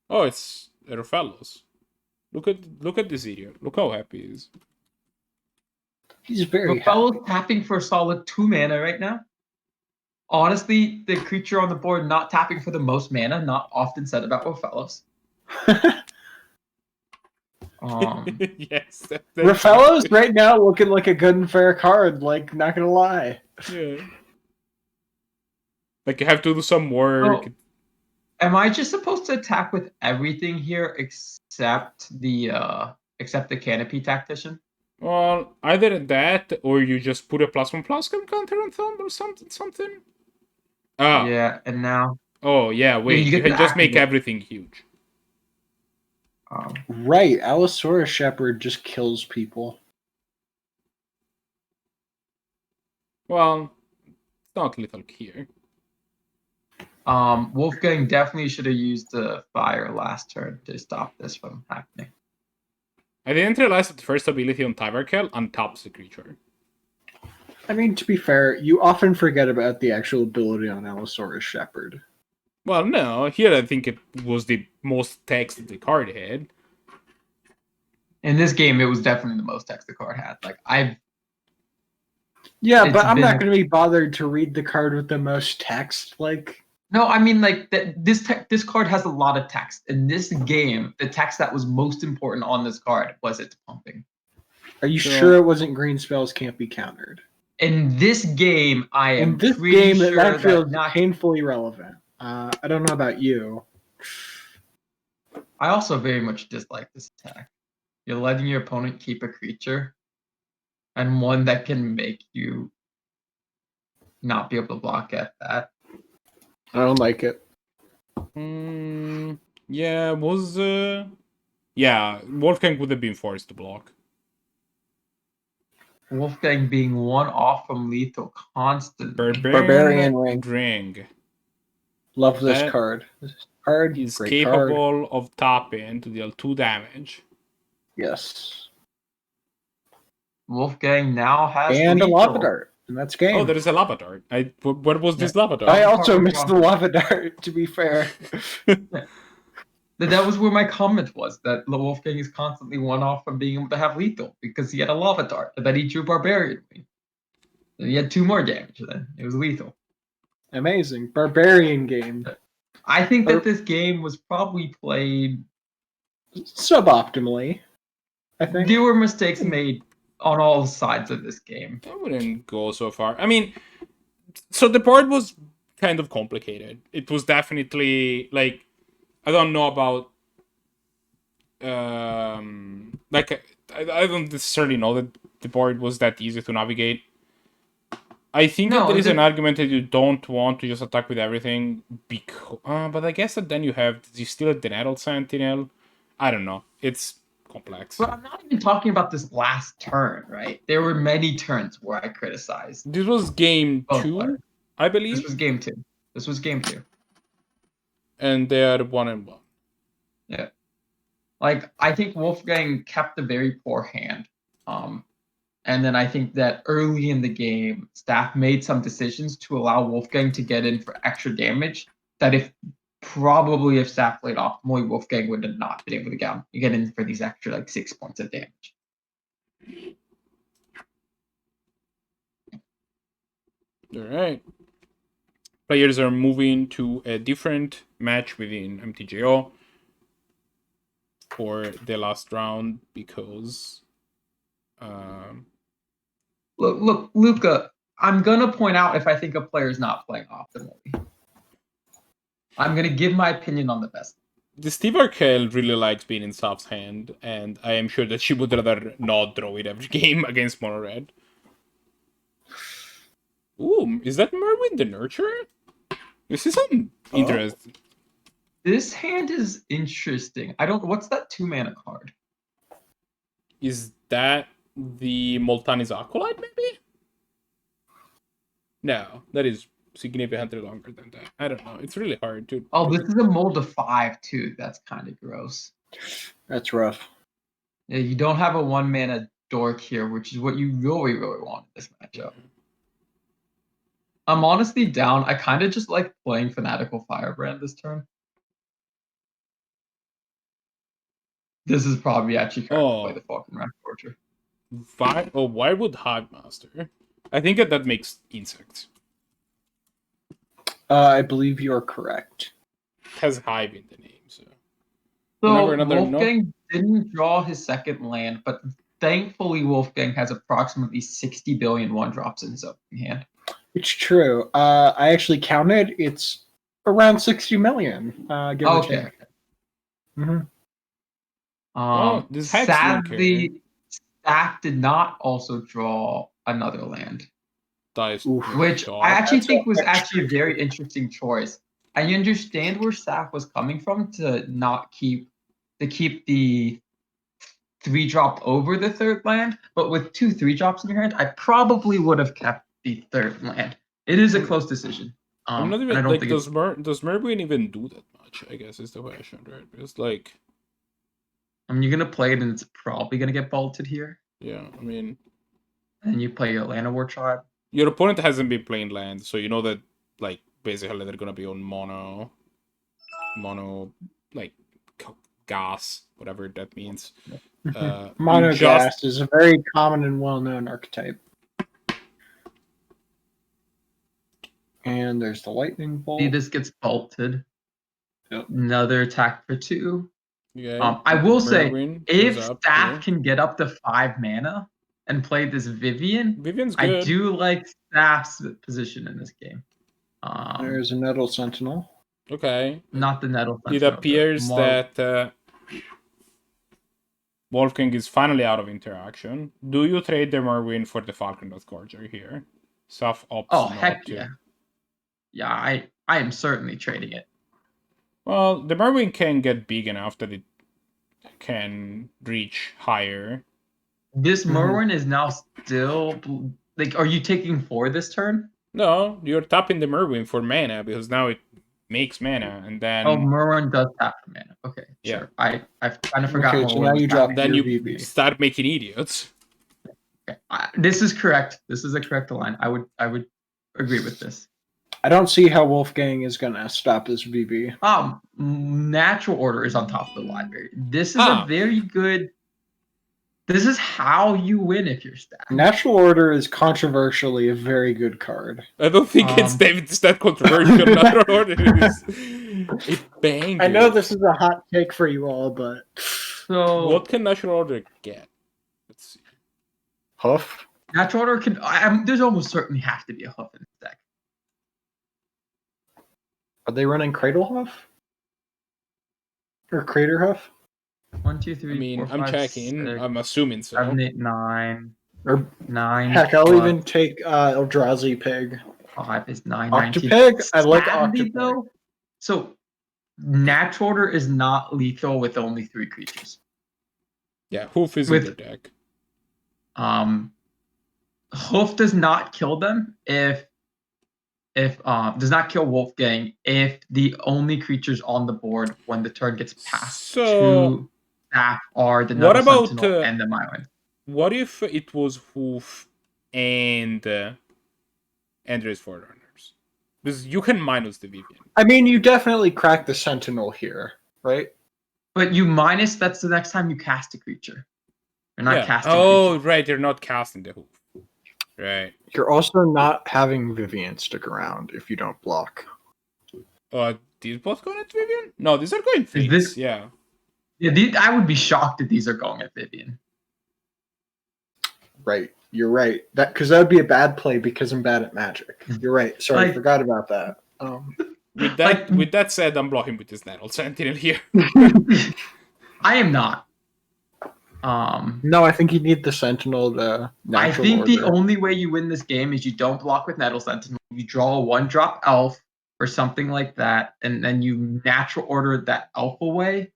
Oh, it's Erofellos. Look at this idiot. Look how happy he is. He's very happy. Raphael's tapping for a solid 2 mana right now. Honestly, the creature on the board not tapping for the most mana, not often said about Raphael's. Yes. That's Raphael's right now looking like a good and fair card, like, not gonna lie. Yeah. Like you have to do some work. Oh. Am I just supposed to attack with everything here except the Canopy Tactician? Well, either that or you just put a +1/+1 counter on Thumb or something. Ah. Yeah, and now Oh yeah, wait. you You get can to just make activate. everything huge. Right, Allosaurus Shepherd just kills people. Well, it's not lethal here. Wolfgang definitely should have used the fire last turn to stop this from happening. I didn't realize that the first ability on Tyvarkel untaps the creature. I mean, to be fair, you often forget about the actual ability on Allosaurus Shepherd. Well, no, here I think it was the most text that the card had. In this game, it was definitely the most text the card had. Yeah, It's but I'm not been- going to be bothered to read the card with the most text. No, I mean this card has a lot of text. In this game, the text that was most important on this card was its pumping. Are you So- sure it wasn't green spells can't be countered? In this game, I am In this pretty game, sure that feels not. painfully relevant. I don't know about you. I also very much dislike this attack. You're letting your opponent keep a creature, and one that can make you not be able to block at that. I don't like it. Yeah, was Wolfgang would have been forced to block. Wolfgang being one off from lethal constantly. Barbarian Ring. Ring Love this That card. This card is great card. capable of tapping to deal 2 damage. Yes. Wolfgang now has And a lethal. lava dart. And that's game. Oh, there is a lava dart. What was this lava dart? I also missed the lava dart, to be fair. That was where my comment was, that Wolfgang is constantly one off from being able to have lethal because he had a lava dart that he drew barbarian. And he had 2 more damage then. It was lethal. Amazing. Barbarian game. I think that this game was probably played. Suboptimally, I think. There were mistakes made on all sides of this game. I wouldn't go so far. I mean, so the board was kind of complicated. It was definitely like, I don't know about I don't necessarily know that the board was that easy to navigate. I think that there is an argument that you don't want to just attack with everything because, but I guess that then you still have the Nettle Sentinel. I don't know. It's complex. But I'm not even talking about this last turn, right? There were many turns where I criticized. This was game 2, I believe. This was game 2. And they are 1-1. Yeah. I think Wolfgang kept a very poor hand. And then I think that early in the game, Saff made some decisions to allow Wolfgang to get in for extra damage that if Saff played optimally, Wolfgang would have not been able to get in for these extra 6 points of damage. All right. Players are moving to a different match within MTGO for the last round because Look, Luca, I'm gonna point out if I think a player is not playing optimally. I'm gonna give my opinion on the best. the Steve Arkell really likes being in Saff's hand, and I am sure that she would rather not draw it every game against Mono Red. Ooh, is that Merwin the Nurturer? This is some interesting. This hand is interesting. What's that 2-mana card? Is that the Moltani's Acolyte, maybe? No, that is significantly longer than that. I don't know. It's really hard to. Oh, this is a mold of 5 too. That's kind of gross. That's rough. Yeah, you don't have a 1-mana dork here, which is what you really, really want in this matchup. I'm honestly down. I kind of just like playing Fanatical Firebrand this turn. This is probably actually correct to play the Falcon Rack Torture. Why would Hive Master? I think that makes insects. I believe you are correct. It has Hive in the name, so. So Wolfgang didn't draw his second land, but thankfully Wolfgang has approximately 60 billion 1-drops in his opening hand. It's true. I actually counted. It's around 60 million. Give or take. Mm-hmm. Sadly, Saff did not also draw another land, which I actually think was actually a very interesting choice. I understand where Saff was coming from to keep the 3-drop over the third land, but with 2 3-drops in your hand, I probably would have kept the third land. It is a close decision. I'm not and I even don't like, think does Merwin even do that much? I guess is the question, right? It's like, I mean, you're gonna play it, and it's probably gonna get bolted here. yeah, I mean, And you play your Land of War Tribe. your opponent hasn't been playing land, so you know that like basically they're gonna be on mono, like gas, whatever that means. Monogas is a very common and well-known archetype. And there's the lightning bolt. See, this gets bolted. Yep. Another attack for 2. Yeah, I will Merwin say, if shows up Saff here. can get up to 5 mana and play this Vivian, Vivian's I good. do like Saff's position in this game. There's a Nettle Sentinel. Okay. Not the Nettle It Sentinel, appears more- that Wolfgang is finally out of interaction. Do you trade the Merwin for the Falcon Gorger here? Saff opts Oh, not heck to. yeah. Yeah, I am certainly trading it. Well, the Merwin can get big enough that it can reach higher. This Merwin is now still... Like, are you taking 4 this turn? No, you're tapping the Merwin for mana because now it makes mana, and then Oh, Merwin does tap for mana. Okay, Yeah. sure. I've kind of forgotten. Okay, so now you drop then your you VV. start making idiots. Okay. This is correct. This is a correct line. I would agree with this. I don't see how Wolfgang is gonna stop this VV. Natural order is on top of the library. This is Ah. a very good. This is how you win if you're stacked. Natural Order is controversially a very good card. I don't think it's that controversial. Natural order is it banged. I know this is a hot take for you all, but So What can natural order get? Let's see. Hoof. natural order can. There's almost certainly have to be a hoof in this deck. Are they running Cradle Hoof? Or Crater Hoof? 1, 2, 3. I mean, 4, I'm 5, checking. 6, I'm assuming so. 7, 8, 9. Or 9. heck, I'll 12, even take Eldrazi Pig. 5 is 9. 19. Octopig? I like Sadly, Octopig. though, so natural order is not lethal with only 3 creatures. Yeah, Hoof is With- in the deck. Hoof does not kill them if does not kill Wolfgang if the only creatures on the board when the turn gets passed So, to Saff are the what Nettle about, Sentinel and the Mywin. What if it was Hoof and Andres Forerunners? Because you can minus the Vivian. I mean, you definitely crack the Sentinel here, right? But you minus that's the next time you cast a creature. You're not casting. Oh, right. You're not casting the Hoof. Right. You're also not having Vivian stick around if you don't block. These both going at Vivian? No, these are going Fates. this- Yeah. Yeah, I would be shocked if these are going at Vivian. Right. You're right. Because that would be a bad play because I'm bad at Magic. You're right. Sorry, I Like- forgot about that. With that said, I'm blocking with this Nettle Sentinel here. I am not. No, I think you need the Sentinel. I think the only way you win this game is you don't block with Nettle Sentinel. You draw a 1-drop elf or something like that, and then you natural order that elf away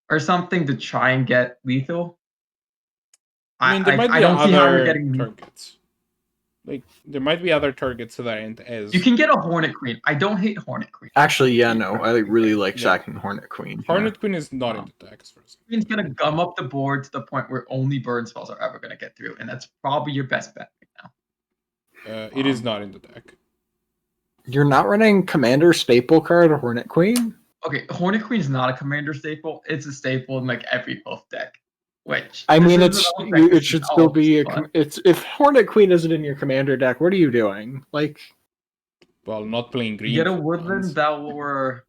or something to try and get lethal. I mean, there might be don't see how you're other getting. targets. Like, there might be other targets that aren't as... You can get a Hornet Queen. I don't hate Hornet Queen. Actually, yeah, no. I really like Yeah. sacking Hornet Queen. Hornet Queen is not in the deck, as far as Queen's gonna gum up the board to the point where only burn spells are ever gonna get through, and that's probably your best bet right now. It is not in the deck. You're not running Commander staple card or Hornet Queen? Okay, Hornet Queen is not a commander staple. It's a staple in like every Hoof deck. Which I mean, this is an elf deck, it this should is still elves, be but- it's if Hornet Queen isn't in your commander deck, what are you doing? Like, Well, not playing green. You get a for Woodland once. Bellower.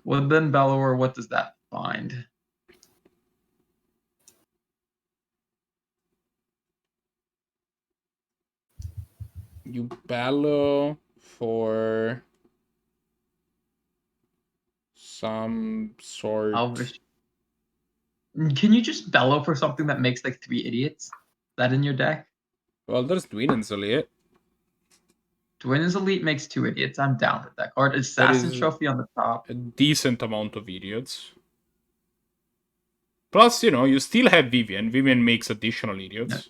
Woodland Bellower, what does that find? You bellow for some sort. Elvish. Can you just bellow for something that makes like 3 idiots? Is that in your deck? Well, there's Dwynen's Elite. Dwynen's Elite makes 2 idiots. I'm down with that card. That Assassin is- Trophy on the top. A decent amount of idiots. Plus, you still have Vivian. Vivian makes additional idiots.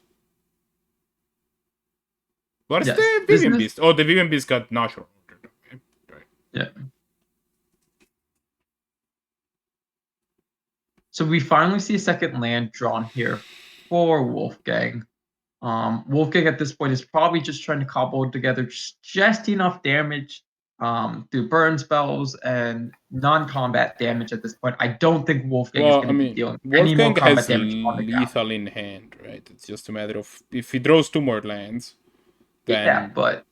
What's Yes, the this Vivian is- Beast? Oh, the Vivian Beast got natural order. Okay. Right. Yeah. So we finally see a second land drawn here for Wolfgang. Wolfgang at this point is probably just trying to cobble together just enough damage through burn spells and non-combat damage at this point. I don't think Wolfgang is Well, going I to be mean, dealing any more Wolfgang combat has damage on the ground. lethal in hand, right? It's just a matter of if he draws 2 more lands, then Yeah, but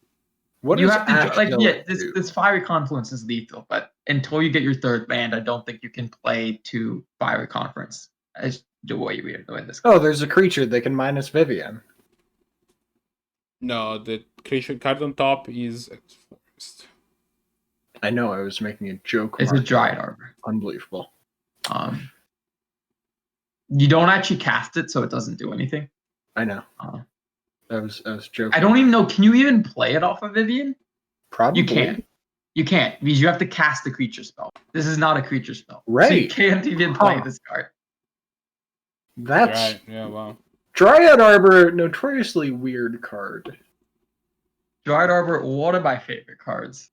What you does have to Ash like Zealot this do? this Fiery Confluence is lethal, but until you get your third land, I don't think you can play 2 Fiery Conference as the way we are doing this. Oh, there's a creature that can minus Vivian. no, the creature card on top is forest. I know, I was making a joke. It's a Mark. Dryad Arbor. Unbelievable. You don't actually cast it, so it doesn't do anything. I know. Uh, I was joking. I don't even know. Can you even play it off of Vivian? Probably. You can't. You can't because you have to cast the creature spell. This is not a creature spell. So you Right. can't even play Huh. this card. That's Right, yeah, wow. Dryad Arbor, notoriously weird card. Dryad Arbor, one of my favorite cards.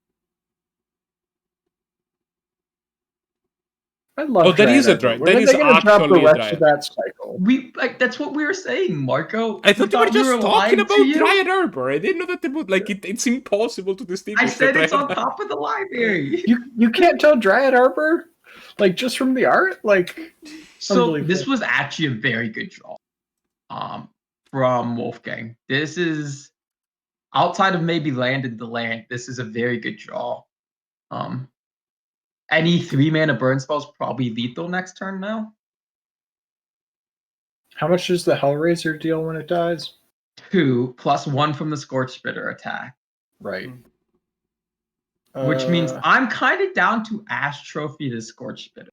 I love. Oh, that Dryad is a Arbor. Dryad. When That are is they gonna drop actually the a rest of Dryad. that cycle? We like that's what we were saying, Marco. I thought you were just talking lying about to you. Dryad Arbor. I didn't know that they would like it. It's impossible to distinguish. I said the it's on Dryad top of the library. You can't tell Dryad Arbor, like just from the art, like. So Unbelievable. this was actually a very good draw from Wolfgang. This is outside of maybe landed the land. This is a very good draw. Any 3-mana burn spells probably lethal next turn now. How much does the Hellraiser deal when it dies? 2 plus 1 from the Scorch Bitter attack. Right. Which means I'm kind of down to Ash Trophy to Scorch Bitter.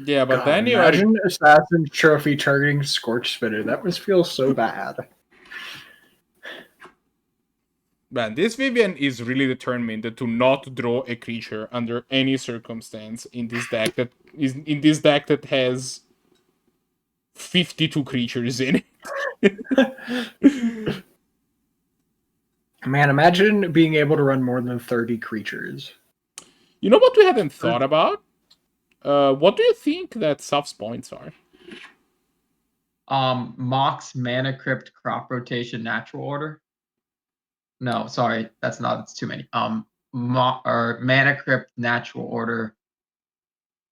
Yeah, but God, then you are. imagine Assassin's Trophy targeting Scorch Spitter. That must feel so bad. Man, this Vivian is really determined to not draw a creature under any circumstance in this deck that has 52 creatures in it. Man, imagine being able to run more than 30 creatures. You know what we haven't thought about? What do you think that Saff's points are? Mox, Mana Crypt, Crop Rotation, Natural Order. No, sorry, that's not. It's too many. Mana Crypt, Natural Order,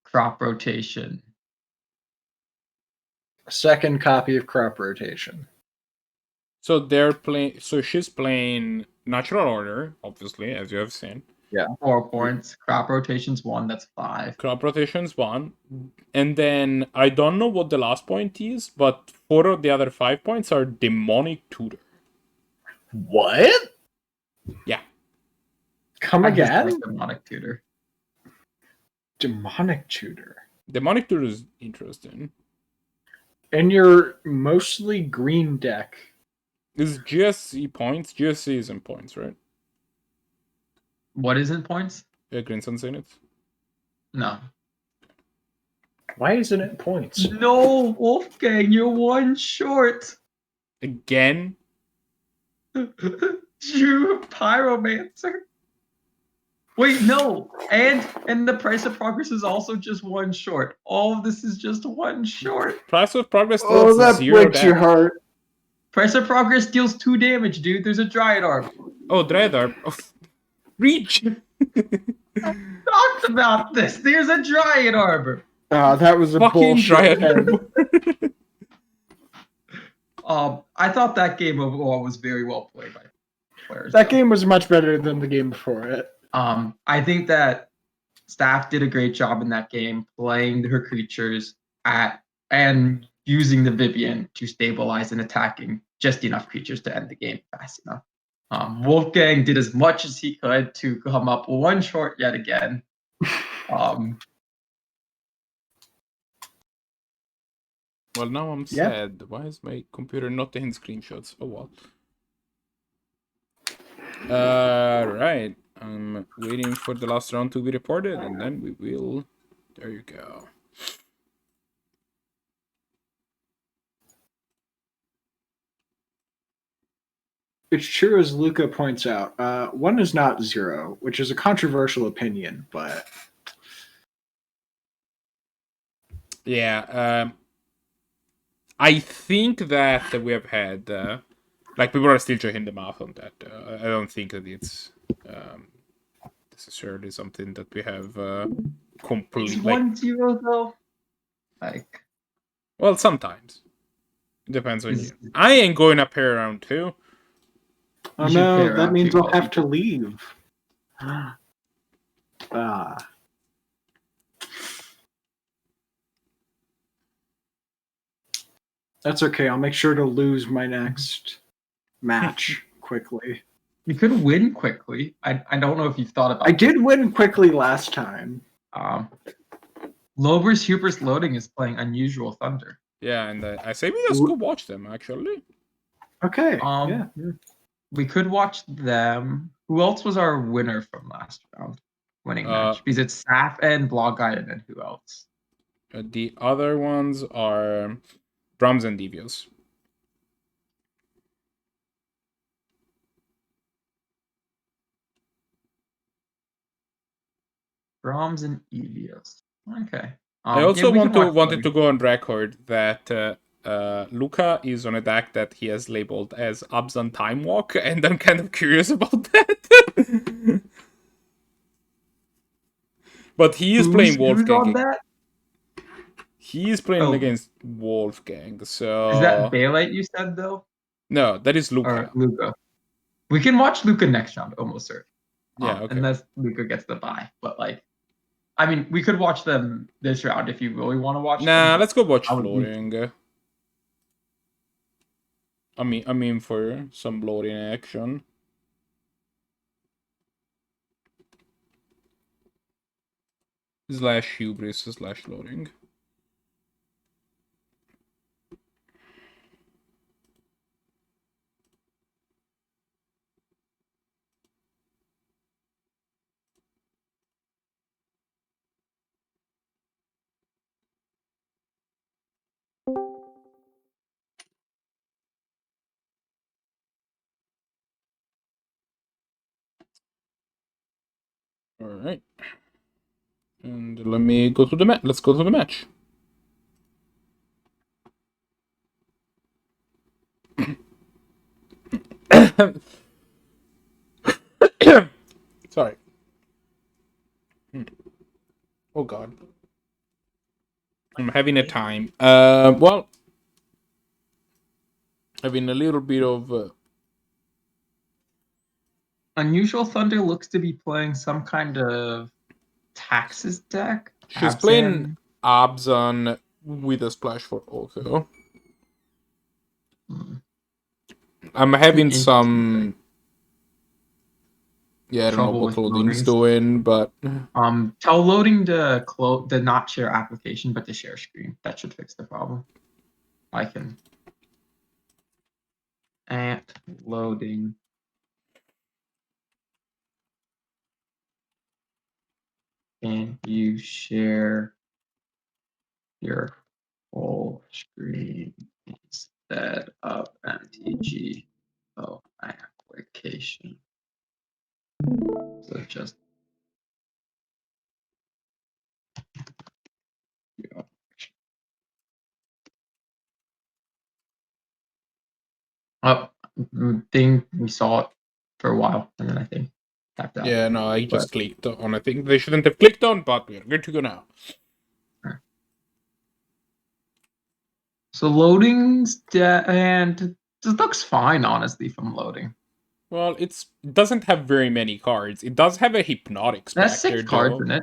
Crop Rotation. Second copy of Crop Rotation. So they're playing. So she's playing Natural Order, obviously, as you have seen. Yeah. 4 points. Crop Rotation's 1. That's 5. Crop Rotation's 1. And then I don't know what the last point is, but 4 of the other 5 points are Demonic Tutor. What? Yeah. Come I just again? like Demonic Tutor. Demonic Tutor. Demonic Tutor is interesting. In your mostly green deck. Is GSC points? GSC isn't points, right? What is in points? Green Sun's in it. No. Why isn't it points? No, Wolfgang, you're 1 short. Again? You Pyromancer. Wait, no. And the Price of Progress is also just 1 short. All of this is just 1 short. Price of Progress still Oh, that 0 breaks your damage. heart. Price of Progress deals 2 damage, dude. There's a Dryad Arbor. Oh, Dryad Arbor. Oh, reach! Talked about this. There's a Dryad Arbor. That was a Fucking bullshit. Dryad Arbor. I thought that game overall was very well played by players. That game was much better than the game before it. I think that Saff did a great job in that game playing her creatures and using the Vivian to stabilize and attacking just enough creatures to end the game fast enough. Wolfgang did as much as he could to come up 1 short yet again. Well, now I'm sad. Why is my computer not taking screenshots? Oh, well. Right. I'm waiting for the last round to be reported, and then we will... There you go. it's true as Luca points out. 1 is not 0, which is a controversial opinion, but Yeah, I think that we have had like people are still joking the mouth on that. I don't think that it's necessarily something that we have complete. Is Like, 1-0 though? Like, well, sometimes it depends on Is- you. I ain't going up here around 2. oh You should no, play that around means too, I'll have to people. leave. Ah. That's okay. I'll make sure to lose my next match quickly. You could win quickly. I don't know if you've thought about I did win quickly last time. Lover's Hubris Loading is playing Unusual Thunder. Yeah, and I say we just go watch them actually. Okay. Yeah. Yeah. We could watch them. Who else was our winner from last round? Winning match. Because it's Saff and Blahguy, and then who else? The other ones are Brahms and Devious. Brahms and Evios. Okay. I also we could watch wanted to go on record that Luca is on a deck that he has labeled as Abzan Timewalk, and I'm kind of curious about that. But he is playing Who's on Wolfgang. that? He is playing against Wolfgang, so... Is that Bailite you said, though? No, that is Luca. Or Luca. We can watch Luca next round, almost certain. Yeah, okay. Unless Luca gets the bye. But, like, I mean, we could watch them this round if you really want to watch them. Nah, let's go watch I would Floating. I mean for some loading action. Slash hubris slash loading. All right. And let me go to the match. Let's go to the match. Sorry. Oh God. I'm having a time. Well, having a little bit of. Unusual Thunder looks to be playing some kind of taxes deck. She's playing Abzan with a splash for Oko. I'm having some. Yeah, I don't know what loading's doing, but tell loading to not share application, but to share screen. That should fix the problem. I can at loading. Can you share your full screen instead of MTG application? So just thing we saw it for a while, and then I think tapped out. Yeah, no, I just clicked on a thing they shouldn't have clicked on, but we're good to go now. So loading's and this looks fine, honestly, from loading. Well, it doesn't have very many cards. It does have a Hypnotic Spectre, That's 6 cards in it.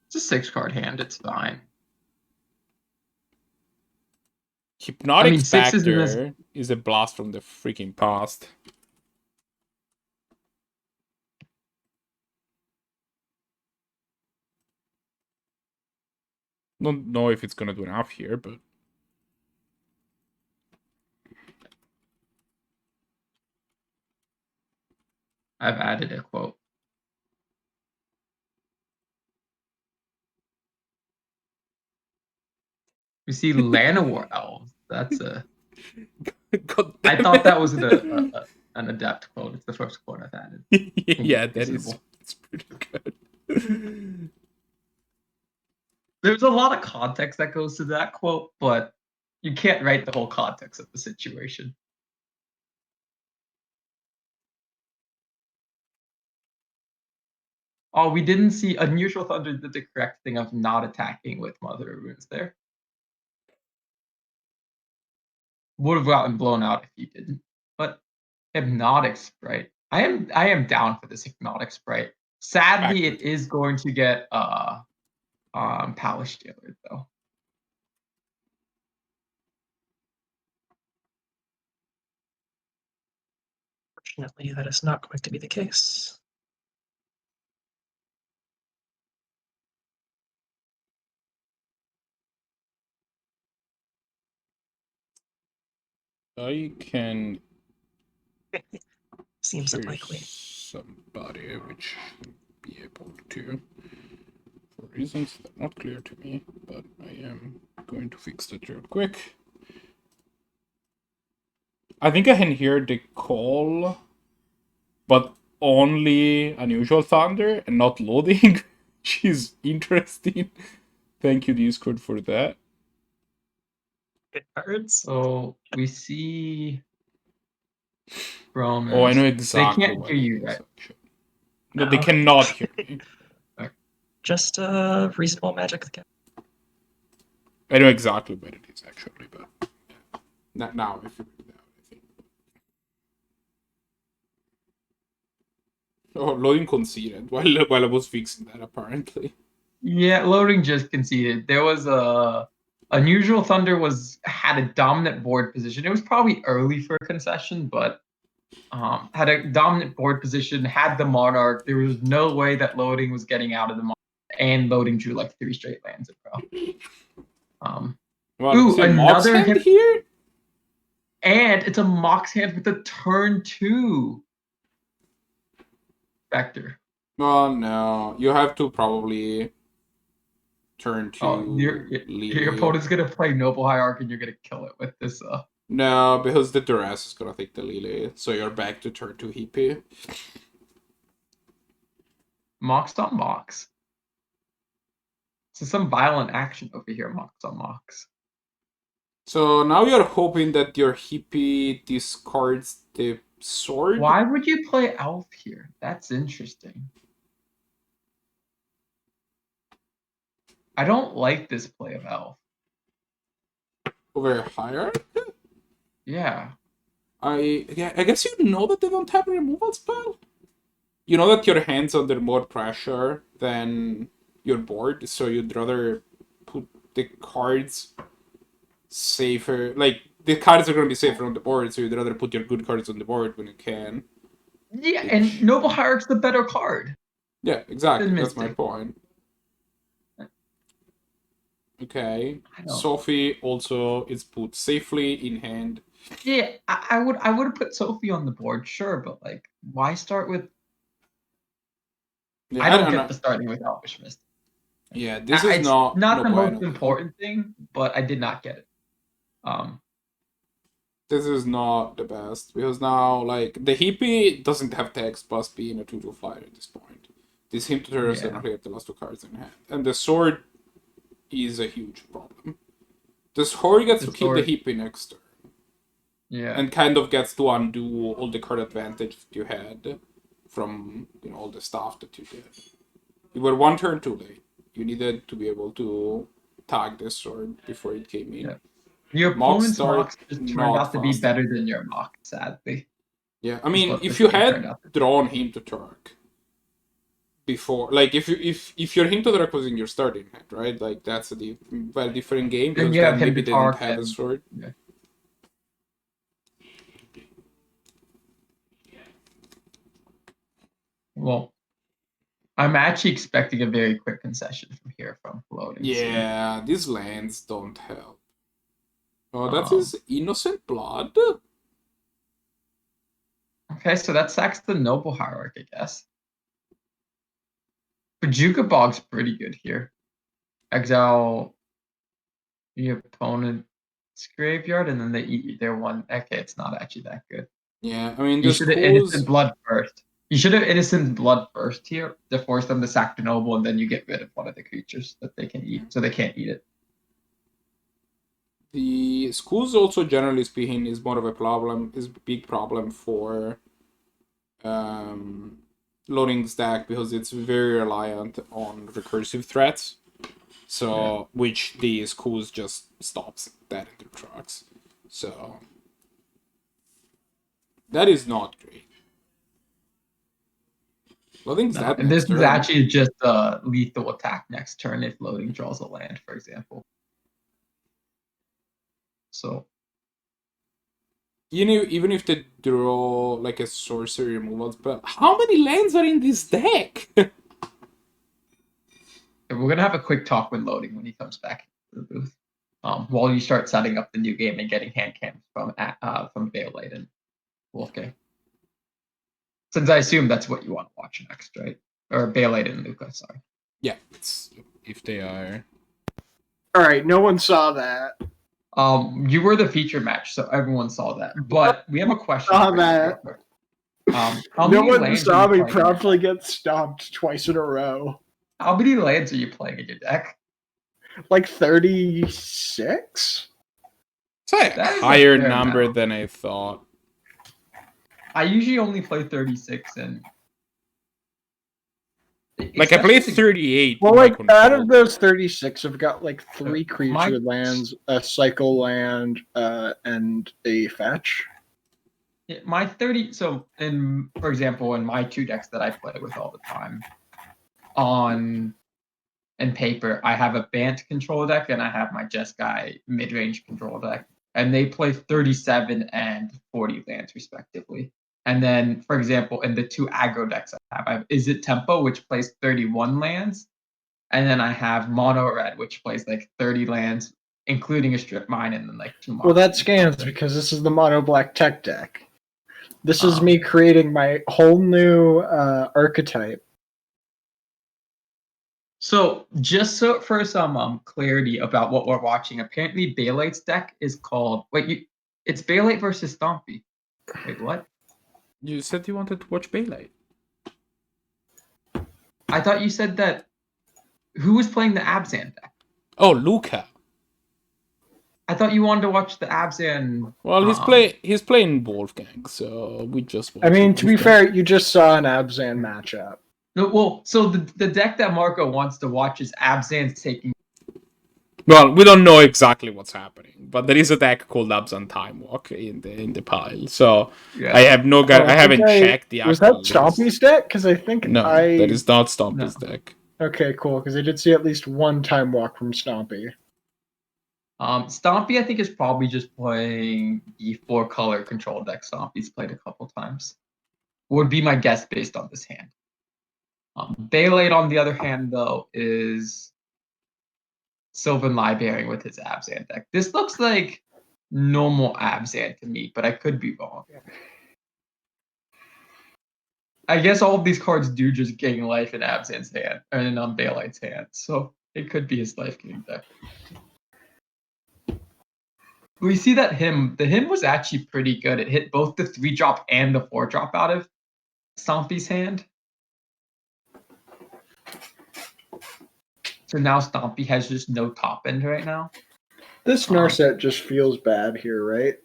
It's a 6-card hand. It's fine. Hypnotic Spectre is a blast from the freaking past. Don't know if it's gonna do enough here, but I've added a quote. We see Llanowar Elves. That's a God I damn thought it. that was an adept quote. It's the first quote I've added. Yeah, that is Reasonable. it's pretty good. There's a lot of context that goes to that quote, but you can't write the whole context of the situation. Oh, we didn't see UnusualThunder did the correct thing of not attacking with Mother of Runes there. Would have gotten blown out if he didn't. But Hypnotic Sprite. I am down for this Hypnotic Sprite. Sadly, it is going to get Palace Jailer though. Fortunately, that is not going to be the case. I can Seems hear unlikely. somebody which should be able to, for reasons that are not clear to me, but I am going to fix that real quick. I think I can hear the call, but only UnusualThunder and not loading, which is interesting. Thank you, Discord, for that. Good cards. So we see Brahms. Oh, I know exactly They can't what hear it you, is, right? actually. No, they cannot hear me. Just reasonable magic. I know exactly what it is, actually, but not now. I figured it out, I think. Oh, loading conceded while I was fixing that, apparently. Yeah, loading just conceded. There was UnusualThunder had a dominant board position. It was probably early for a concession, but had a dominant board position, had the Monarch. There was no way that loading was getting out of the Monarch, and loading drew like 3 straight lands in a row. Well, Another hand hit here? And it's a Mox hand with a turn 2 Vector. Oh, no. You have to probably turn to Your opponent's gonna play Noble Hierarch and you're gonna kill it with this. No, because the Duress is gonna take the Lily, so you're back to turn 2 hippie. Mox on Mox. So some violent action over here, Mox on Mox. So now you're hoping that your hippie discards the sword? Why would you play Elf here? That's interesting. I don't like this play of Elf. Over higher? Yeah. I guess you know that they don't have a removal spell? You know that your hand's under more pressure than your board, so you'd rather put the cards safer. Like, the cards are going to be safer on the board, so you'd rather put your good cards on the board when you can. Yeah, and Noble Hierarch's the better card. Yeah, exactly. That's my point. Okay. Sophie also is put safely in hand. Yeah, I would have put Sophie on the board, sure, but like, why start with? Yeah, I don't get the starting with Elvish Mystic. Yeah, this is not the most important thing, but I did not get it. This is not the best, because now, like, the hippie doesn't have text plus being a 2/2 flyer at this point. This him to turn and have the last 2 cards in hand. And the sword is a huge problem. The sword gets to keep the hippie next turn. Yeah. And kind of gets to undo all the card advantage that you had from, you know, all the stuff that you did. You were 1 turn too late. You needed to be able to tag this sword before it came in. Yeah. Your opponent's Mox just turned out to be better than your Mox, sadly. Yeah, I mean, if you had drawn him to Turk before, like, if your him to Turk was in your starting hand, right? Like, that's a very different game, because then maybe they don't have a sword. Yeah. Well, I'm actually expecting a very quick concession from here from loading. Yeah, these lands don't help. Oh, that is Innocent Blood? Okay, so that sacks the Noble Hierarch, I guess. Bajuka Bog's pretty good here. Exile the opponent's graveyard, and then they eat their one. Okay, it's not actually that good. Yeah, I mean, You the should have schools. innocent blood first. You should have innocent blood first here to force them to sack the noble, and then you get rid of one of the creatures that they can eat, so they can't eat it. The schools also, generally speaking, is more of a problem. Is a big problem for loading stack because it's very reliant on recursive threats. So, which the schools just stops that in their tracks. So, that is not great. Loading No, that and this next is turn. actually just a lethal attack next turn if loading draws a land, for example. So Even if they draw like a sorcery removal spell, how many lands are in this deck? we're gonna have a quick talk with loading when he comes back to the booth. While you start setting up the new game and getting hand cams from Bailite and Wolfgang. Since I assume that's what you want to watch next, right? Or Bailite and Luca, sorry. Yeah, it's if they are. All right, no one saw that. You were the feature match, so everyone saw that. But we have a question. Saw for that. You. How No many one lands saw are you me playing? promptly get stomped twice in a row. How many lands are you playing in your deck? Like 36? It's a That is a higher fair number amount. than I thought. I usually only play 36, and Like I played especially 38. Well, in my like out control. of those 36, I've got like 3 My- creature lands, a cycle land, and a fetch. my 30. So, for example, in my 2 decks that I play with all the time, on paper, I have a Bant control deck and I have my Jeskai mid-range control deck, and they play 37 and 40 lands respectively. And then, for example, in the 2 aggro decks I have Is It Tempo, which plays 31 lands, and then I have Mono Red, which plays like 30 lands, including a strip mine, and then like 2 Well, that monsters. scans because this is the mono black tech deck. This is Um, me creating my whole new archetype. So, for some clarity about what we're watching, apparently Bailite's deck is called. It's Bailite versus Stompy. Wait, what? You said you wanted to watch Bailite. I thought you said that. Who was playing the Abzan deck? Oh, Luca. I thought you wanted to watch the Abzan. Well, he's playing Wolfgang, so we just. I mean, to be Wolfgang. fair, you just saw an Abzan matchup. No, well, so the deck that Marco wants to watch is Abzan's taking. Well, we don't know exactly what's happening, but there is a deck called Abzan Timewalk in the pile. So Yeah. I have no I haven't checked the. Was that actual list. Stompy's deck? Because I think No, that is not Stompy's deck. Okay, cool. Because I did see at least one time walk from Stompy. Stompy, I think, is probably just playing the 4-color control deck Stompy's played a couple times. Would be my guess based on this hand. Bailite, on the other hand, though, is Sylvan Library with his Abzan deck. This looks like normal Abzan to me, but I could be wrong. I guess all of these cards do just gain life in Abzan's hand, and on Bailite's hand, so it could be his life-giving deck. We see that the hymn was actually pretty good. It hit both the 3-drop and the 4-drop out of Stompy's hand. So now Stompy has just no top end right now. This Narset just feels bad here, right?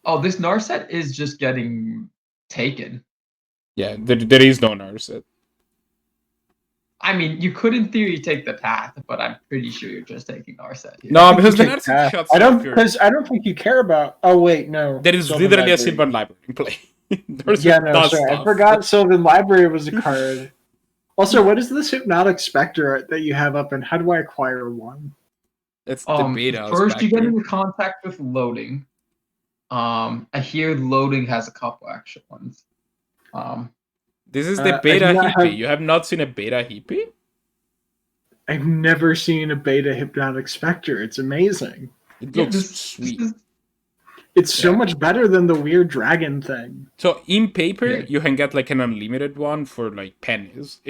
Oh, this Narset is just getting taken. Yeah, there is no Narset. I mean, you could in theory take the path, but I'm pretty sure you're just taking Narset here. No, because the You take Narset path. shuts I don't off your. because I don't think you care about. Oh wait, no. There is Sylvan literally a Library. Sylvan Library in play. Narset Yeah, no, does sorry, I stuff. forgot Sylvan Library was a card. Also, what is this Hypnotic Spectre that you have up, and how do I acquire one? It's the beta. First, you get Spectre. into contact with loading. I hear loading has a couple extra ones. This is the I beta do not hippie. have- You have not seen a beta hippie? I've never seen a beta Hypnotic Spectre. It's amazing. It Yeah, looks sweet. It's so much better than the weird dragon thing. So in paper, Yeah. you can get like an unlimited one for like pennies.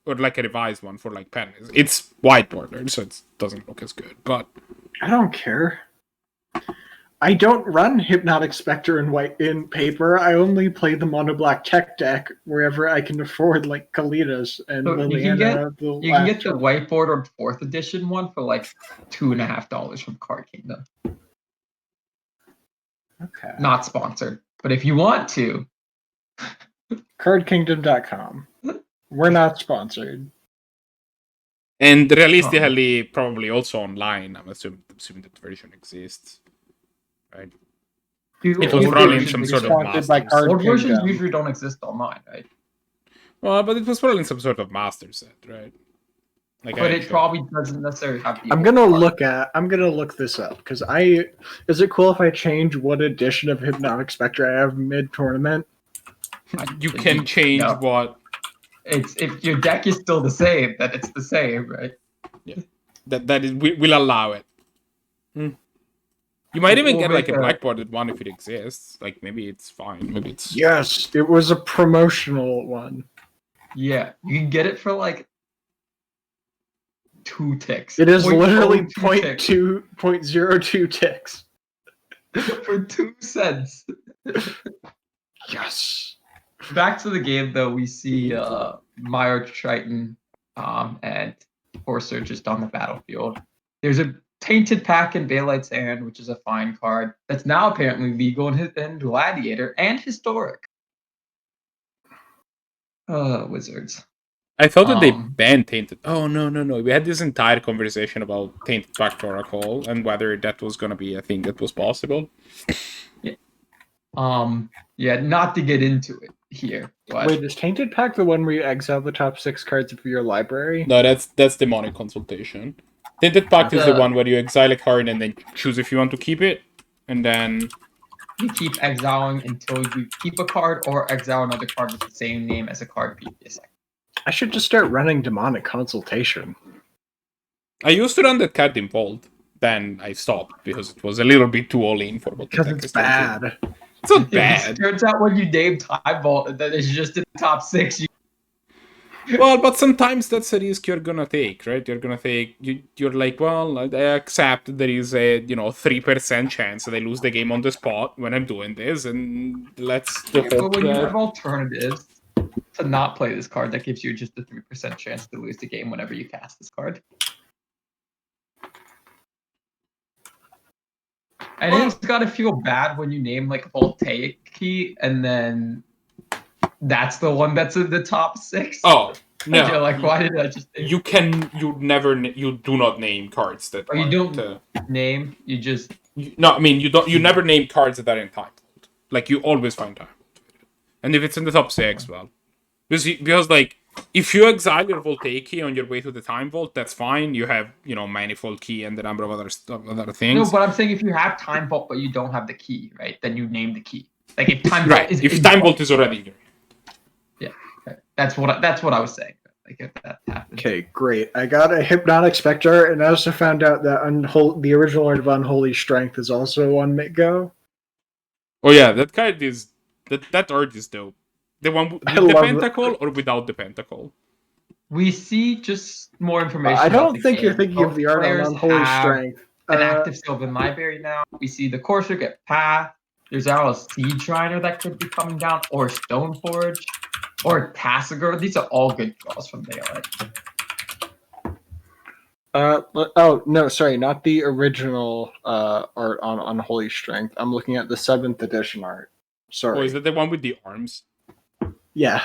Or like a revised one for like pennies. It's white bordered, so it doesn't look as good. But I don't care. I don't run Hypnotic Spectre in paper. I only play them on a black tech deck wherever I can afford, like Kalidas and So you can Liliana. You can get the whiteboard or 4th edition one for like $2.50 from Card Kingdom. Okay. Not sponsored, but if you want to, CardKingdom.com. We're not sponsored. And realistically, probably also online. I'm assuming that version exists, right? It was probably in some sort of Sponsored by masters. Card Old versions Kingdom. usually don't exist online, right? Well, but it was probably in some sort of master set, right? Like, But it probably doesn't necessarily have the. I'm gonna look this up because is it cool if I change what edition of Hypnotic Spectre I have mid tournament? You can change what. It's if your deck is still the same, then it's the same, right? Yeah, that is we'll allow it. You might even get like a blackboarded one if it exists. Like maybe it's fine. Maybe it's Yes, it was a promotional one. Yeah, you can get it for like 2 ticks. It is literally 0.02 ticks. for 2 cents. Yes. Back to the game though, we see Meyer Triton and Horser just on the battlefield. There's a Tainted Pack in Bailite's hand, which is a fine card that's now apparently legal in Gladiator and Historic. Wizards. I thought that they banned Tainted. Oh no. We had this entire conversation about Tainted Pack Protocol and whether that was gonna be a thing that was possible. Yeah, not to get into it here. But Wait, is Tainted Pack the one where you exile the top 6 cards of your library? No, that's Demonic Consultation. Tainted Pact is the one where you exile a card and then choose if you want to keep it, and then you keep exiling until you keep a card or exile another card with the same name as a card previous. I should just start running Demonic Consultation. I used to run that card in Vault. Then I stopped because it was a little bit too all-in for what the Because deck it's is trying to do. bad. It's not bad. It turns out when you name Time Vault that it's just in the top 6. Well, but sometimes that's a risk you're gonna take, right? You're gonna take. You're like, well, I accept there is a 3% chance that I lose the game on the spot when I'm doing this, and let's hope But when you have alternatives to not play this card, that gives you just a 3% chance to lose the game whenever you cast this card. And it's gotta feel bad when you name like Voltaic Key and then that's the one that's in the top 6. Oh no! You're like, why did I just? You do not name cards that. Or you don't name. You just. No, I mean you don't. You never name cards that are in Time Vault. Like you always find Time Vault. And if it's in the top 6, well, because like if you exile your Voltaic Key on your way to the Time Vault, that's fine. You have Manifold Key and a number of other things. No, but I'm saying if you have Time Vault but you don't have the key, right? Then you name the key. Like if Time Vault is if Time Vault is already in your hand. Okay. That's what I was saying. Like if that happens. Okay, great. I got a Hypnotic Spectre, and I also found out that the original art of Unholy Strength is also on Mitgo. Oh yeah, that card is that art is dope. The one with the pentacle or without the pentacle? We see just more information. I don't think you're thinking of the art of Unholy Strength. An active Sylvan Library now. We see the Courser get Path. There's now a Siege Shriner that could be coming down, or Stoneforge, or Tassiger. These are all good draws from Bailite. Oh no, sorry, not the original art on Unholy Strength. I'm looking at the 7th edition art. Sorry. Oh, is that the one with the arms? Yeah.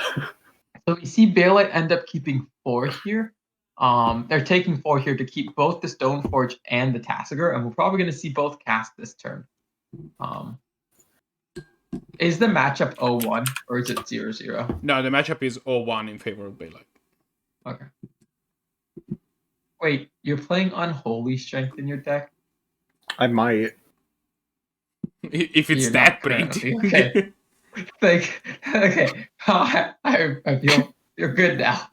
So we see Bailite end up keeping 4 here. They're taking 4 here to keep both the Stoneforge and the Tassiger, and we're probably going to see both cast this turn. Is the matchup 0-1 or is it 0-0? No, the matchup is 0-1 in favor of Bailite. Okay. Wait, you're playing Unholy Strength in your deck? I might. If it's that pretty. Okay. Okay. I feel you're good now.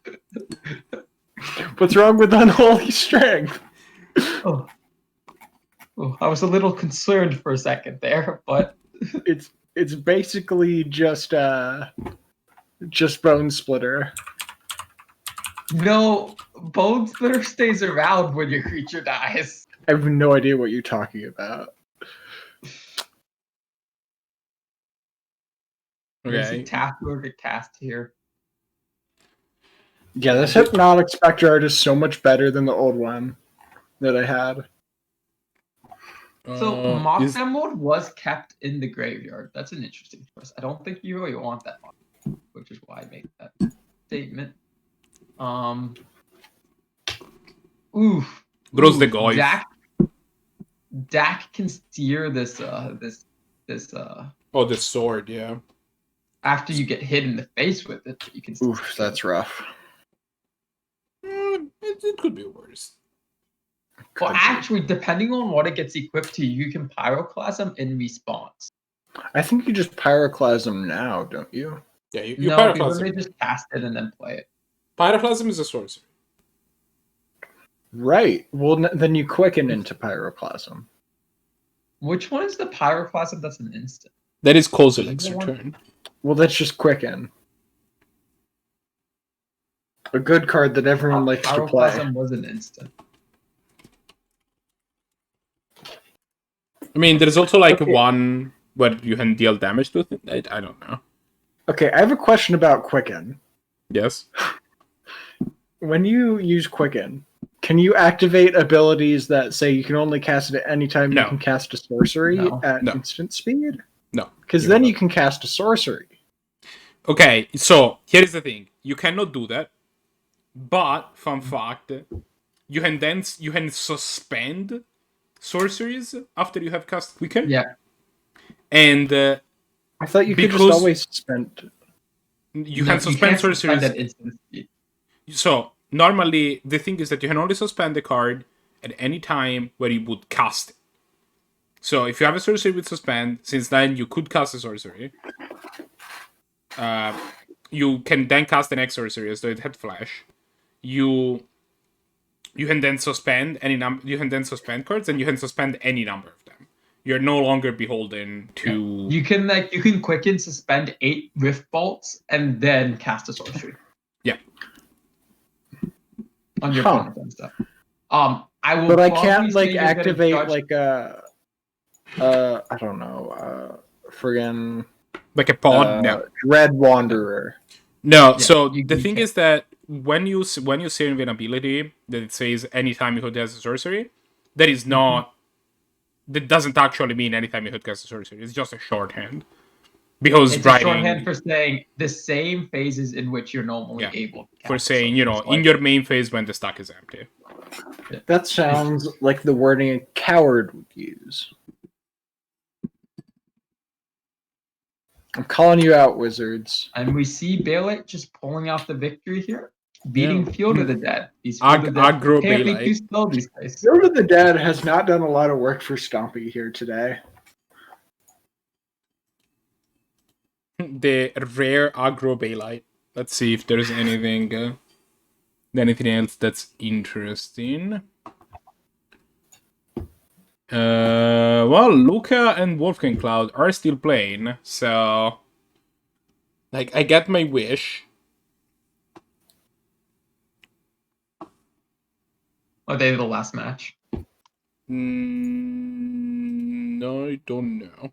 What's wrong with Unholy Strength? Oh, I was a little concerned for a second there, but it's basically just Bone Splitter. No, Bone Splitter stays around when your creature dies. I have no idea what you're talking about. There's a Okay. tap or get cast here. Yeah, this Hypnotic Spectre art is so much better than the old one that I had. So Uh, is- Moxam mode was kept in the graveyard. That's an interesting choice. I don't think you really want that one, which is why I make that statement. Oof. Grows the guys. Dak can steer this Oh, the sword, yeah. after you get hit in the face with it. You can still Oof, that's rough. It could be worse. Well, actually, depending on what it gets equipped to, you can Pyroclasm in response. I think you just Pyroclasm now, don't you? Yeah, you No, people Pyroclasm. they just cast it and then play it. Pyroclasm is a sorcery. Right. Well, then you quicken into Pyroclasm. Which one is the Pyroclasm that's an instant? That is Kozilek's Is it the one- return. Well, that's just quicken. A good card that everyone likes to play. Pyroclasm was an instant. I mean, there's also like Okay. one where you can deal damage to it. I don't know. Okay, I have a question about Quicken. Yes. When you use Quicken, can you activate abilities that say you can only cast it at any time No. you can cast a sorcery No. at No. instant speed? No. Because You're then not. you can cast a sorcery. Okay, so here's the thing: you cannot do that. But fun fact, you can suspend sorceries after you have cast Quicken. Yeah. And I thought you could just Because- always suspend. you No, can suspend can't suspend sorceries. at instant speed. So normally the thing is that you can only suspend the card at any time where you would cast it. So if you have a sorcery with suspend, since then you could cast a sorcery. You can then cast the next sorcery as though it had flash. You can then suspend any number. You can then suspend cards, and you can suspend any number of them. You're no longer beholden to. You can quicken suspend 8 Rift Bolts and then cast a sorcery. Yeah. On your Huh. opponent and stuff. I will. But I probably can't say like you're gonna activate judge- like I don't know, friggin' Like a pod. No. Dread Wanderer. No. Yeah, So you- the you thing can. is that when you say invulnerability, that it says anytime you could cast a sorcery, that is not. That doesn't actually mean anytime you could cast a sorcery. It's just a shorthand. Because It's a writing shorthand for saying the same phases in which you're normally Yeah. able to cast for a saying, sorcery. So in your main phase when the stack is empty. That sounds like the wording a coward would use. I'm calling you out, wizards. And we see Bailite just pulling out the victory here, beating Yeah. Field of the Dead. These Field of the Dead Aggro can't be too Bailite. slow these days. Field of the Dead has not done a lot of work for Stompy here today. The rare aggro Bailite. Let's see if there's anything else that's interesting. Well, Luca and WolfgangCloud are still playing, so like I get my wish. Are they the last match? No, I don't know.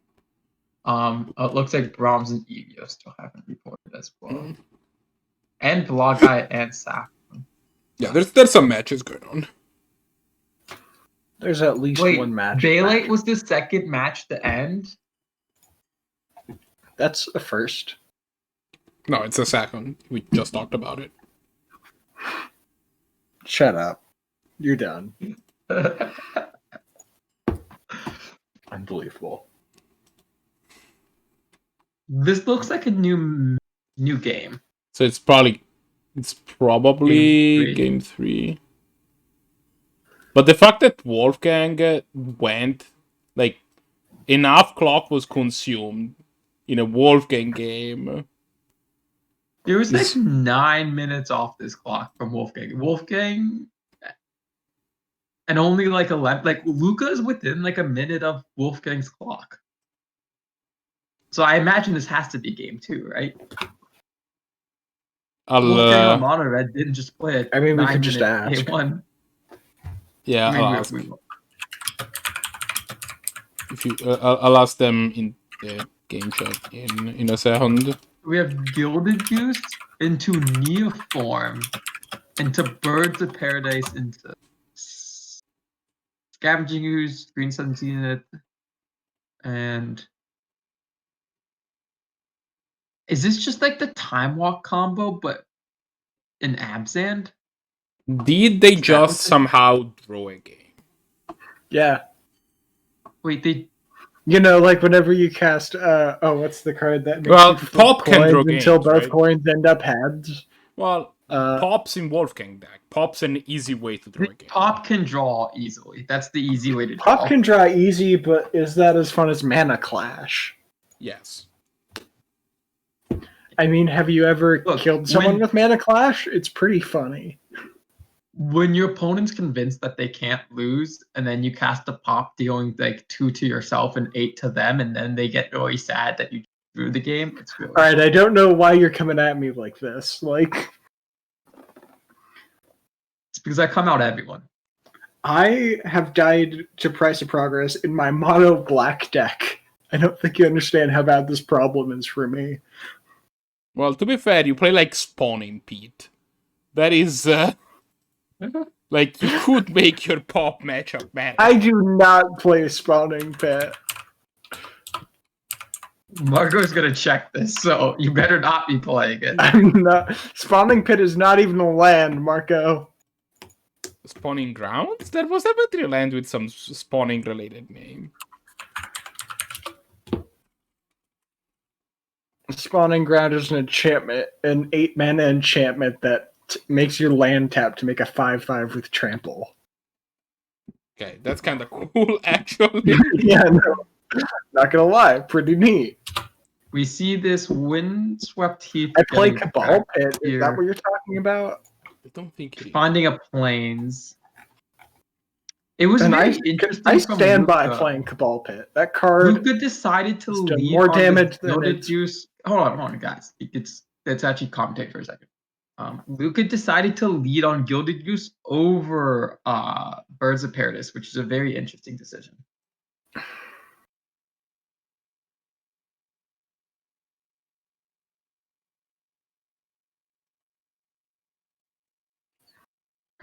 It looks like Brahms and Evio still haven't reported as well. Mm. And Blahguy and Saff. Yeah, there's some matches going on. There's at least Wait, one match. Bailite was the second match to end? That's a first. No, it's a second. We just talked about it. Shut up. You're done. Unbelievable. This looks like a new game. So it's probably Game game three. But the fact that Wolfgang went, like, enough clock was consumed in a Wolfgang game. There was like 9 minutes off this clock from Wolfgang. Wolfgang, and only like 11. Like Luca is within like a minute of Wolfgang's clock. So I imagine this has to be game 2, right? Wolfgang on mono red didn't just play it. I mean, we could just ask. A1. Yeah, I mean, I'll ask. we will. If you, I'll ask them in the game chat in a second. We have Gilded Goose into Neoform, into Birds of Paradise, into Scavenging Ooze, Green Sun Zenith, and is this just like the Timewalk combo, but in Abzan? Did they Is that just what somehow draw a game? Yeah. Wait, they You know, like whenever you cast, what's the card that makes Well, you flip Pop can draw coins until games, both right? coins end up heads? Well, Pop's in Wolfgang deck. Pop's an easy way to draw a game. Pop can draw easily. That's the easy way to draw. Pop can draw easy, but is that as fun as Mana Clash? Yes. I mean, have you ever Look, killed someone when- with Mana Clash? It's pretty funny. When your opponent's convinced that they can't lose, and then you cast a pop dealing like 2 to yourself and 8 to them, and then they get really sad that you drew the game, it's really Alright, I don't know why you're coming at me like this. Like, it's because I come out everyone. I have died to Price of Progress in my mono black deck. I don't think you understand how bad this problem is for me. Well, to be fair, you play like Spawning Pete. That is, like, you could make your Pop matchup better. I do not play Spawning Pit. Marco's gonna check this, so you better not be playing it. I'm not. Spawning Pit is not even a land, Marco. Spawning Grounds? There was definitely a land with some spawning-related name. Spawning Ground is an enchantment, an 8-mana enchantment that makes your land tap to make a 5/5 with trample. Okay, that's kind of cool, actually. Yeah, no. Not gonna lie, pretty neat. We see this Windswept Heath. I play getting Cabal back Pit. Is here, that what you're talking about? I don't think it is. finding a plains. It was And very interesting. I from stand by Luka. playing Cabal Pit. That card. Luka decided to has done lead more on damage this than Gilded it's- Goose. Hold on, guys. Let's actually commentate for a second. Luka decided to lead on Gilded Goose over Birds of Paradise, which is a very interesting decision.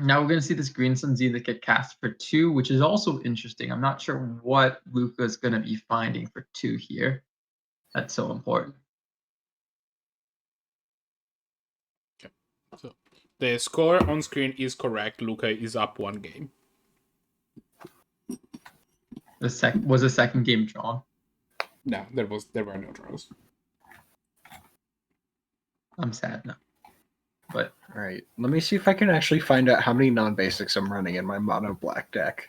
Now we're going to see this Green Sun Zenith get cast for 2, which is also interesting. I'm not sure what Luka is going to be finding for 2 here. That's so important. So, the score on screen is correct. Luka is up 1 game. Was the second game drawn? No, there were no draws. I'm sad now. But Alright, let me see if I can actually find out how many non-basics I'm running in my mono black deck.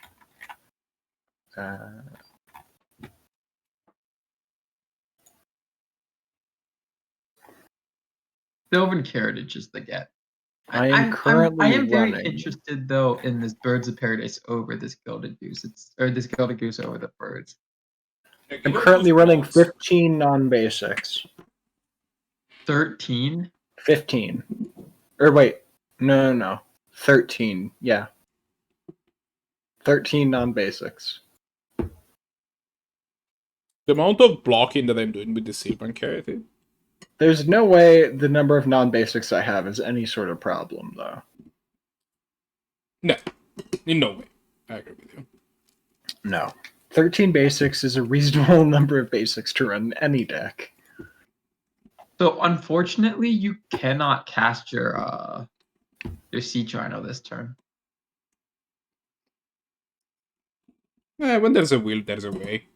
Sylvan Heritage is the get. I am currently I am very running. interested though in this Birds of Paradise over this Gilded Goose. This Gilded Goose over the Birds. I'm currently running 15 non-basics. 13. 15. Or wait, no. 13, yeah. 13 non-basics. The amount of blocking that I'm doing with the Sylvan Carrot. There's no way the number of non-basics I have is any sort of problem, though. No, in no way. I agree with you. No. 13 basics is a reasonable number of basics to run any deck. So unfortunately, you cannot cast your Sea Trino this turn. When there's a will, there's a way.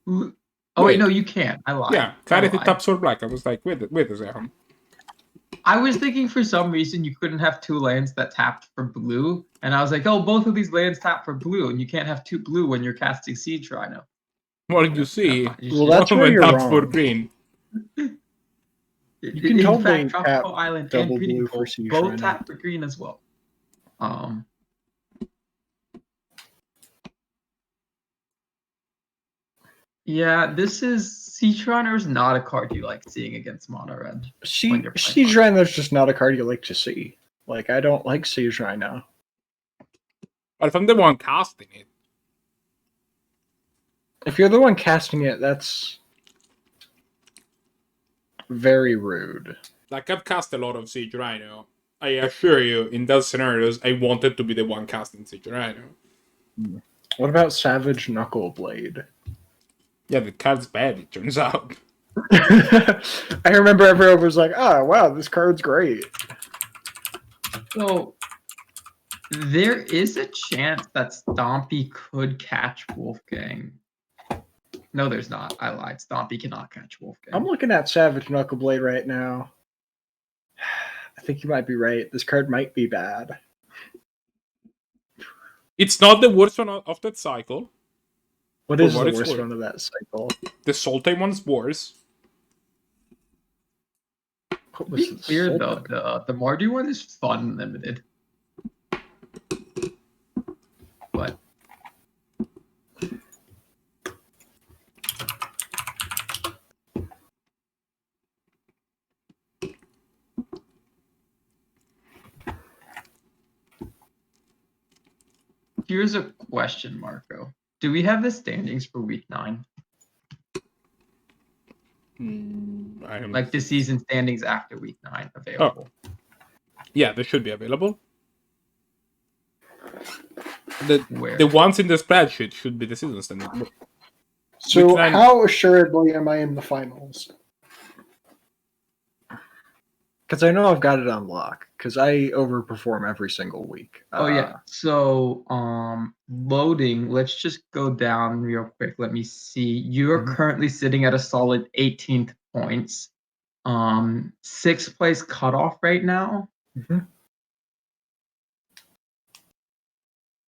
Oh wait, Wait. no, you can. I lied. Yeah, I Clarity lied. taps for black. I was like, wait a second. I was thinking for some reason you couldn't have 2 lands that tapped for blue, and I was like, oh, both of these lands tap for blue, and you can't have 2 blue when you're casting Sea Trino. Well, you see, Well, that's where Lowman you're taps for wrong. green. You can In totally fact, tap Tropical Island and double Breeding blue for Pool Sea both Trino. tap for green as well. Yeah, this is Siege Runner is not a card you like seeing against mono red. when you're playing Siege Rhino's just not a card you like to see. Like, I don't like Siege Rhino. But if I'm the one casting it, If you're the one casting it, that's very rude. like I've cast a lot of Siege Rhino. I assure you, in those scenarios, I wanted to be the one casting Siege Rhino. What about Savage Knuckleblade? Yeah, the card's bad, it turns out. I remember everyone was like, "Oh, wow, this card's great." So there is a chance that Stompy could catch Wolfgang. No, there's not. I lied. Stompy cannot catch Wolfgang. I'm looking at Savage Knuckleblade right now. I think you might be right. This card might be bad. It's not the worst one of that cycle. What is what the it's worst worth. one of that cycle? The Sultai one's worse. What To was be the clear Soul though, Card? the Mardu one is fun limited. But here's a question, Marco. Do we have the standings for week 9? Like the season standings after week 9 available? Yeah, they should be available. The Where? the ones in the spreadsheet should be the season standing. So, Which how assuredly am I in the finals? Because I know I've got it on lock. Because I overperform every single week. Oh yeah. So loading, let's just go down real quick. Let me see. You're Mhm. currently sitting at a solid 18th points. 6th place cutoff right now. Mhm.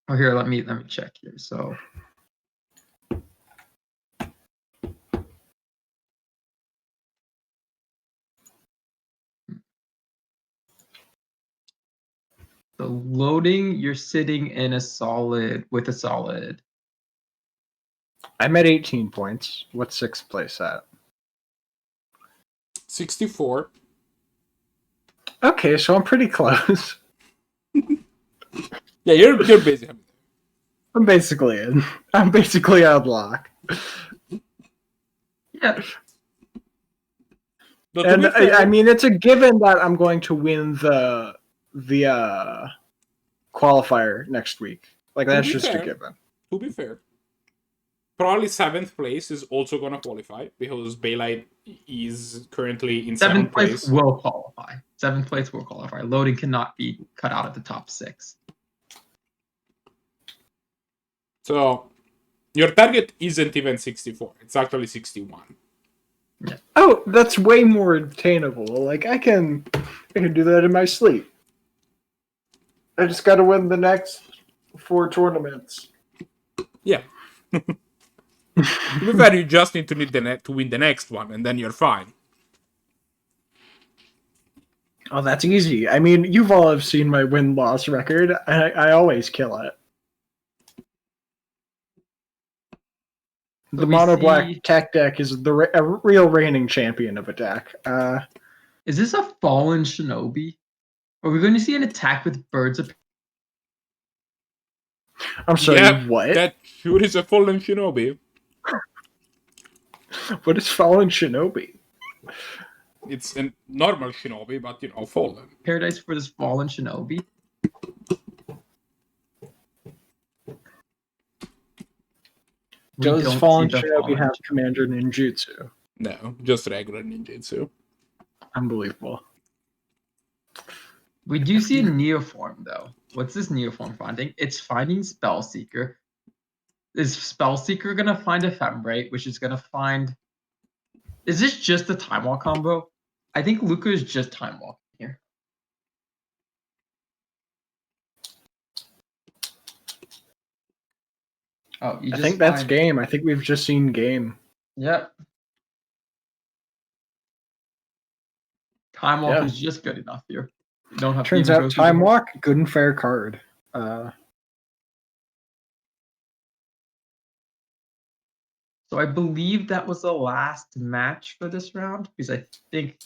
Oh here, let me check here. So the loading, you're sitting in a solid with a solid. I'm at 18 points. What's 6th place at? 64. Okay, so I'm pretty close. Yeah, you're busy. I'm basically in. I'm basically on lock. Yeah. But to And be fair, I mean, it's a given that I'm going to win the qualifier next week. Like, that's be just fair. a given. to be fair, probably 7th place is also gonna qualify because Bailite is currently in 7th 7th place place. will qualify. 7th place will qualify. Loading cannot be cut out of the top 6. So your target isn't even 64. It's actually 61. Oh, that's way more attainable. Like, I can do that in my sleep. I just got to win the next 4 tournaments. Yeah. To be fair, you just need to win the next one, and then you're fine. Oh, that's easy. I mean, you've all have seen my win-loss record. I always kill it. The we mono black see- tech deck is a real reigning champion of a deck. Is this a fallen shinobi? Are we going to see an attack with birds of I'm sorry, Yeah, what? that sure is a fallen shinobi. What is Fallen Shinobi? It's a normal shinobi, but fallen. paradise for this fallen shinobi? We Does don't Fallen see the Shinobi fallen have Commander Ninjutsu? No, just regular ninjutsu. Unbelievable. We do see a neoform though. What's this neoform finding? It's finding Spellseeker. Is Spellseeker gonna find Ephemerate, which is gonna find? Is this just the Timewalk combo? I think Luca is just Timewalk here. Oh, you I just think that's find- game. I think we've just seen game. Yep. Timewalk Yeah. is just good enough here. You don't have to Turns even out go through the whole- Timewalk, good and fair card. So I believe that was the last match for this round because I think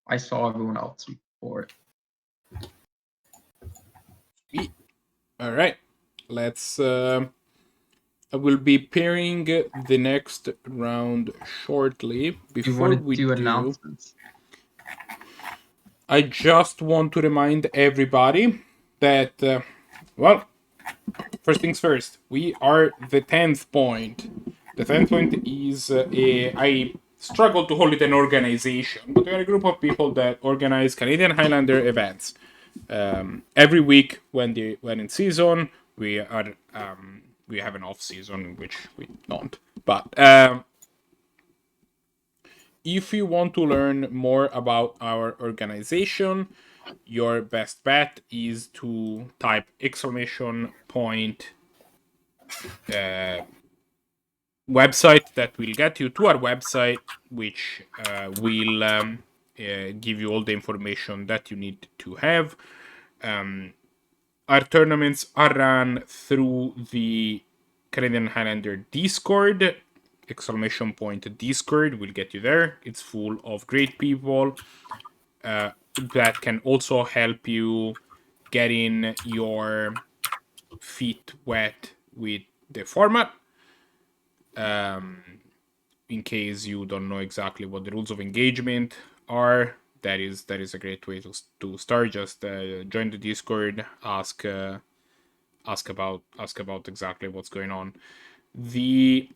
I saw everyone else before it. All right, let's. I will be pairing the next round shortly. Do you Before want to we do do, announcements? I just want to remind everybody that, well, first things first, we are the 10th point. The 10th point is I struggle to hold it an organization, but we are a group of people that organize Canadian Highlander events. Every week when in season, we have an off season in which we don't. But if you want to learn more about our organization, your best bet is to type exclamation point website that will get you to our website, which will give you all the information that you need to have. Our tournaments are run through the Canadian Highlander Discord. Exclamation point Discord will get you there. It's full of great people that can also help you getting your feet wet with the format. In case you don't know exactly what the rules of engagement are, that is a great way to start. Just join the Discord, ask about exactly what's going on. The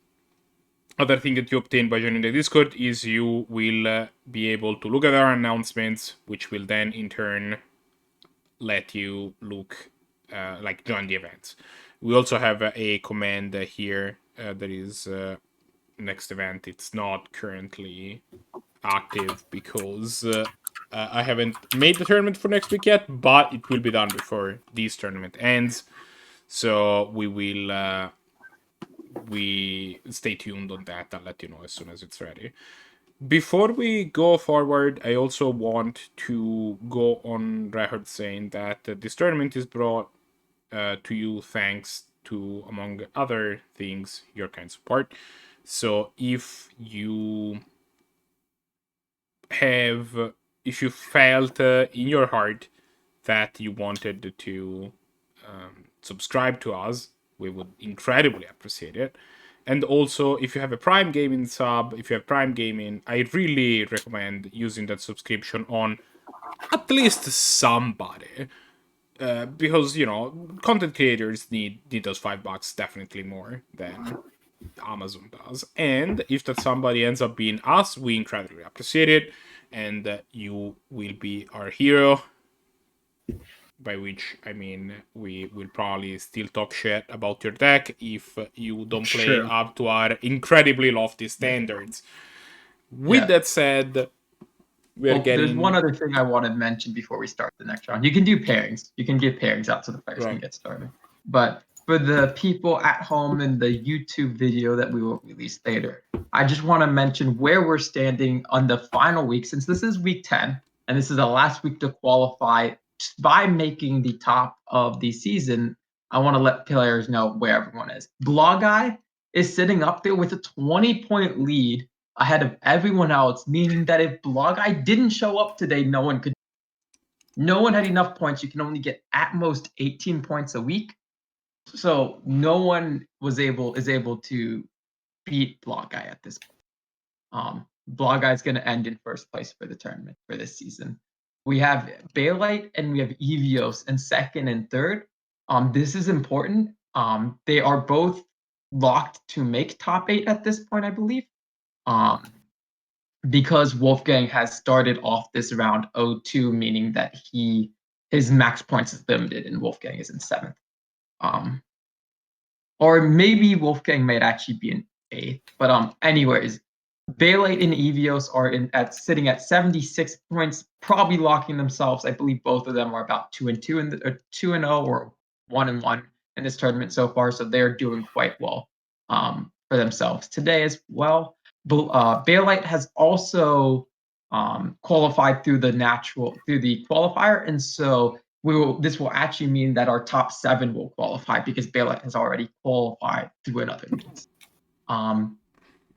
other thing that you obtain by joining the Discord is you will be able to look at our announcements, which will then in turn let you look join the events. We also have a command here that is next event. It's not currently active because I haven't made the tournament for next week yet, but it will be done before this tournament ends. So we will we stay tuned on that. I'll let you know as soon as it's ready. Before we go forward, I also want to go on record saying that this tournament is brought to you thanks to, among other things, your kind support. So if you felt in your heart that you wanted to subscribe to us, we would incredibly appreciate it. And also, if you have a Prime Gaming sub, if you have Prime Gaming, I really recommend using that subscription on at least somebody. Because, content creators need those $5 definitely more than Amazon does. And if that somebody ends up being us, we incredibly appreciate it. And you will be our hero. By which I mean we will probably still talk shit about your deck if you don't play True. up to our incredibly lofty standards. With that said, There's one other thing I want to mention before we start the next round. You can do pairings. You can give pairings out so the players can get started. But for the people at home in the YouTube video that we will release later, I just want to mention where we're standing on the final week, since this is week 10, and this is the last week to qualify. By making the top of the season, I want to let players know where everyone is. Blahguy is sitting up there with a 20-point lead ahead of everyone else, meaning that if Blahguy didn't show up today, no one had enough points. You can only get at most 18 points a week. So no one is able to beat Blahguy at this point. Blahguy is going to end in first place for the tournament for this season. We have Bailite and we have Evios in second and third. This is important. They are both locked to make top 8 at this point, I believe. Because Wolfgang has started off this round 0-2, meaning that his max points is limited and Wolfgang is in 7th. Or maybe Wolfgang might actually be in 8th. But anyways, Bailite and Evios are sitting at 76 points, probably locking themselves. I believe both of them are about 2-2 or 2-0 or 1-1 in this tournament so far, so they're doing quite well for themselves today as well. Bailite has also qualified through the qualifier, and so this will actually mean that our top 7 will qualify because Bailite has already qualified through another means.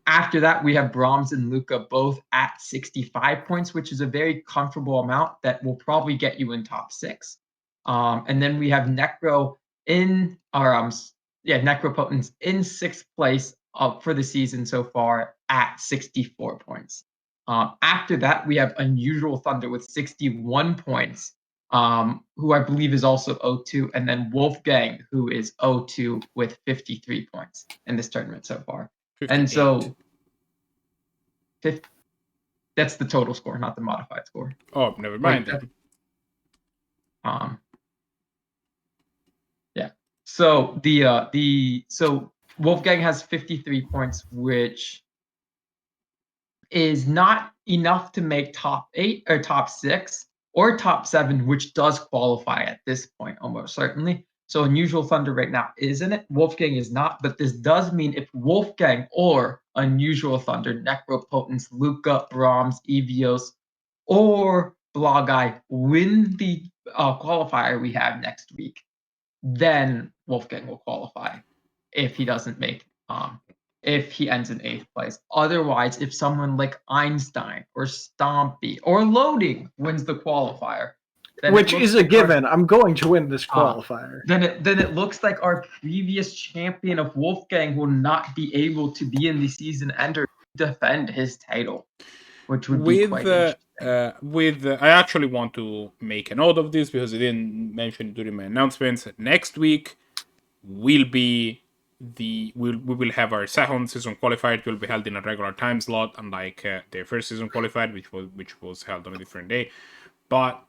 After that, we have Brahms and Luca both at 65 points, which is a very comfortable amount that will probably get you in top 6. And then we have Necro in, Necropotence in 6th place for the season so far at 64 points. After that, we have UnusualThunder with 61 points, who I believe is also O2, and then Wolfgang, who is O2 with 53 points in this tournament so far. 58. And so, that's the total score, not the modified score. Oh, never mind then. Yeah. So so Wolfgang has 53 points, which is not enough to make top 8 or top 6 or top 7, which does qualify at this point almost certainly. So UnusualThunder right now is in it. Wolfgang is not, but this does mean if Wolfgang or UnusualThunder, Necropotence, Luca, Brahms, Evios, or Blahguy win the qualifier we have next week, then Wolfgang will qualify. If he doesn't make, if he ends in 8th place. Otherwise, if someone like Einstein or Stompy or Loading wins the qualifier, which is a given. I'm going to win this qualifier. Then it looks like our previous champion of Wolfgang will not be able to be in the season ender to defend his title, which would be quite interesting. I actually want to make a note of this because I didn't mention it during my announcements. Next week will be we will have our second season qualifier. It will be held in a regular time slot, unlike the first season qualifier, which was held on a different day. But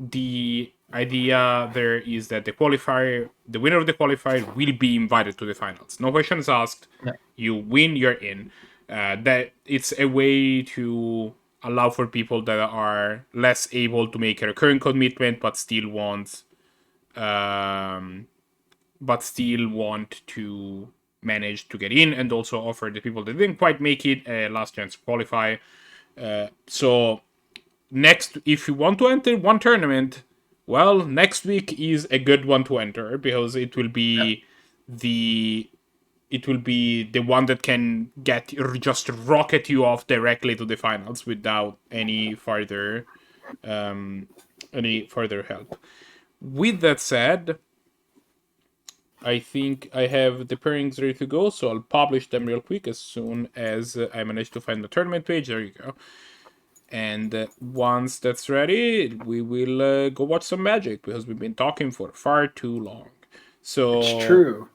the idea there is that the winner of the qualifier will be invited to the finals. No questions asked. Yeah. You win, you're in. That it's a way to allow for people that are less able to make a recurring commitment, but still want to manage to get in, and also offer the people that didn't quite make it a last chance to qualify. So next, if you want to enter one tournament, well, next week is a good one to enter because it will be the one that can just rocket you off directly to the finals without any further help. With that said, I think I have the pairings ready to go, so I'll publish them real quick as soon as I manage to find the tournament page. There you go. And once that's ready, we will go watch some Magic, because we've been talking for far too long. So it's true.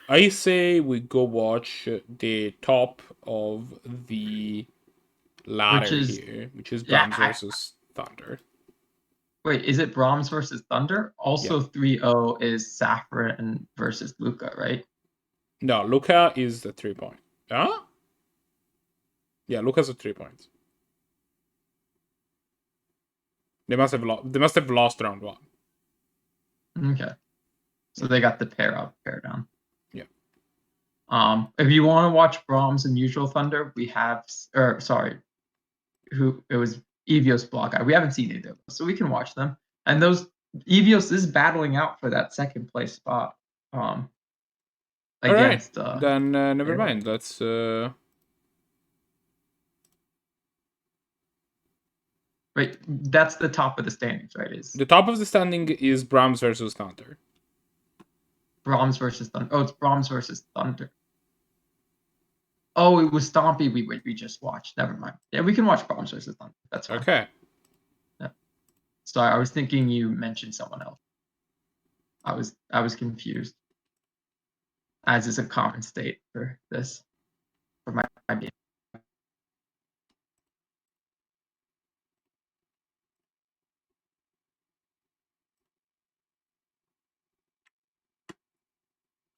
I say we go watch the top of the ladder here, which is Brahms versus Thunder. Wait, is it Brahms versus Thunder? Also, 3-0 is Saffron versus Luca, right? No, Luca is the 3 point. Huh? Yeah, Luca's at 3 points. They must have lost round 1. Okay. So they got the pair down. Yeah. If you want to watch Brahms and UnusualThunder, we have, it was Evios Blahguy. We haven't seen either of those, so we can watch them. And Evios is battling out for that second place spot. Against. All right. Then never mind. Let's. Wait, that's the top of the standings, right? The top of the standing is Brahms versus Thunder. Brahms versus Thunder. Oh, it's Brahms versus Thunder. Oh, it was Stompy we just watched. Never mind. Yeah, we can watch Brahms versus Thunder. That's fine. Okay. Yeah. Sorry, I was thinking you mentioned someone else. I was confused. As is a common state for this, for my game.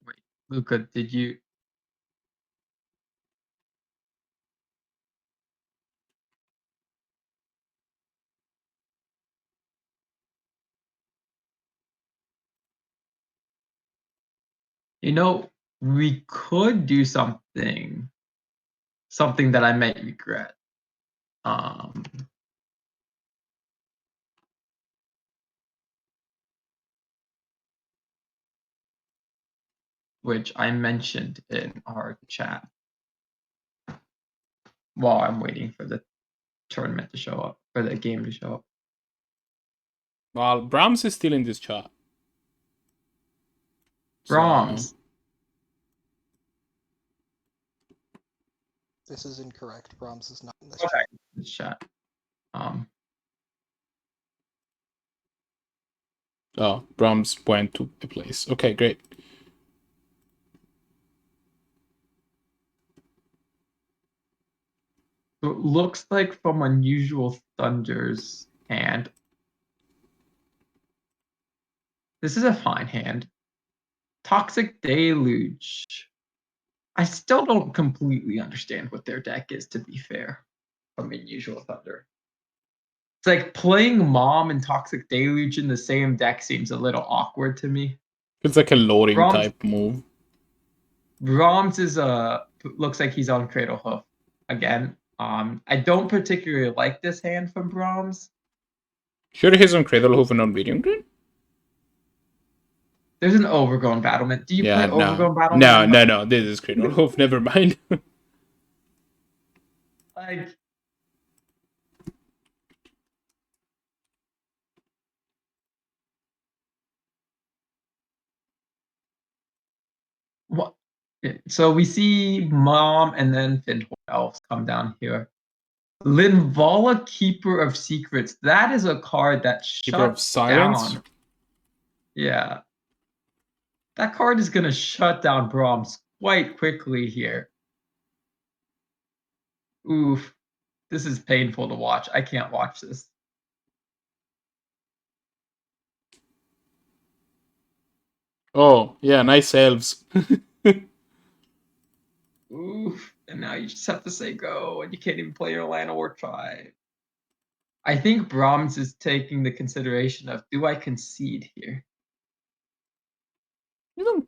Wait, Luca, did you? You know, we could do something that I might regret. Which I mentioned in our chat. while I'm waiting for the tournament to show up, for the game to show up. Well, Brahms is still in this chat. Brahms. This is incorrect. Brahms is not in this Okay. chat. This chat. Oh, Brahms went to the place. Okay, great. So it looks like from Unusual Thunder's hand. This is a fine hand. Toxic Deluge. I still don't completely understand what their deck is, to be fair, from Unusual Thunder. It's like playing Mom and Toxic Deluge in the same deck seems a little awkward to me. It's like a loading Brahms- type move. Brahms is looks like he's on Cradle Hoof again. I don't particularly like this hand from Brahms. Sure, he's on Cradle Hoof and on Medium Green? There's an Overgrown Battlement. Do you play Overgrown Battlement? No. This is Cradle Hoof. Never mind. Like, what? So we see Mom and then Finhorn Elves come down here. Linvala, Keeper of Secrets. That is a card that Keeper of shuts Silence? down. Yeah. That card is going to shut down Brahms quite quickly here. Oof. This is painful to watch. I can't watch this. Oh, yeah, nice Elves. Oof. And now you just have to say go, and you can't even play your land or try. I think Brahms is taking the consideration of, do I concede here?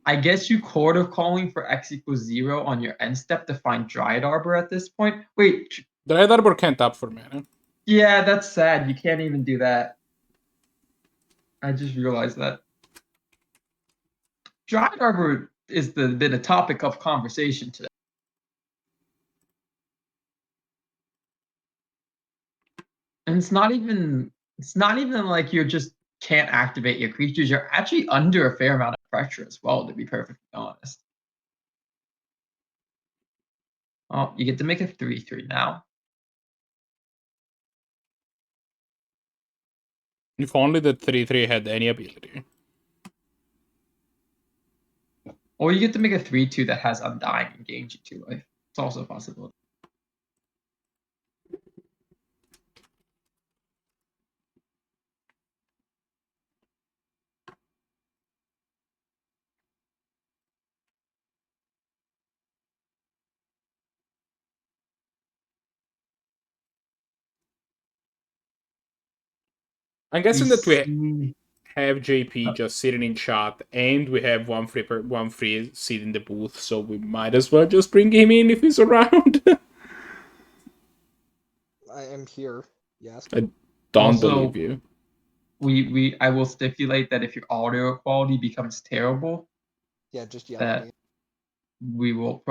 I guess you quarter calling for X equals 0 on your end step to find Dryad Arbor at this point. Wait. Dryad Arbor can't tap for mana. Yeah, that's sad. You can't even do that. I just realized that. Dryad Arbor is been a topic of conversation today. And it's not even like you're just can't activate your creatures. You're actually under a fair amount of pressure as well, to be perfectly honest. Oh, you get to make a 3/3 now. If only the 3/3 had any ability. Or you get to make a 3/2 that has Undying and gains you 2 life. It's also a possibility. I'm guessing that we have JP just sitting in chat, and we have one free seat in the booth, so we might as well just bring him in if he's around. I am here. Yes. I don't Also, believe you. I will stipulate that if your audio quality becomes terrible, Yeah, just yell at me. we will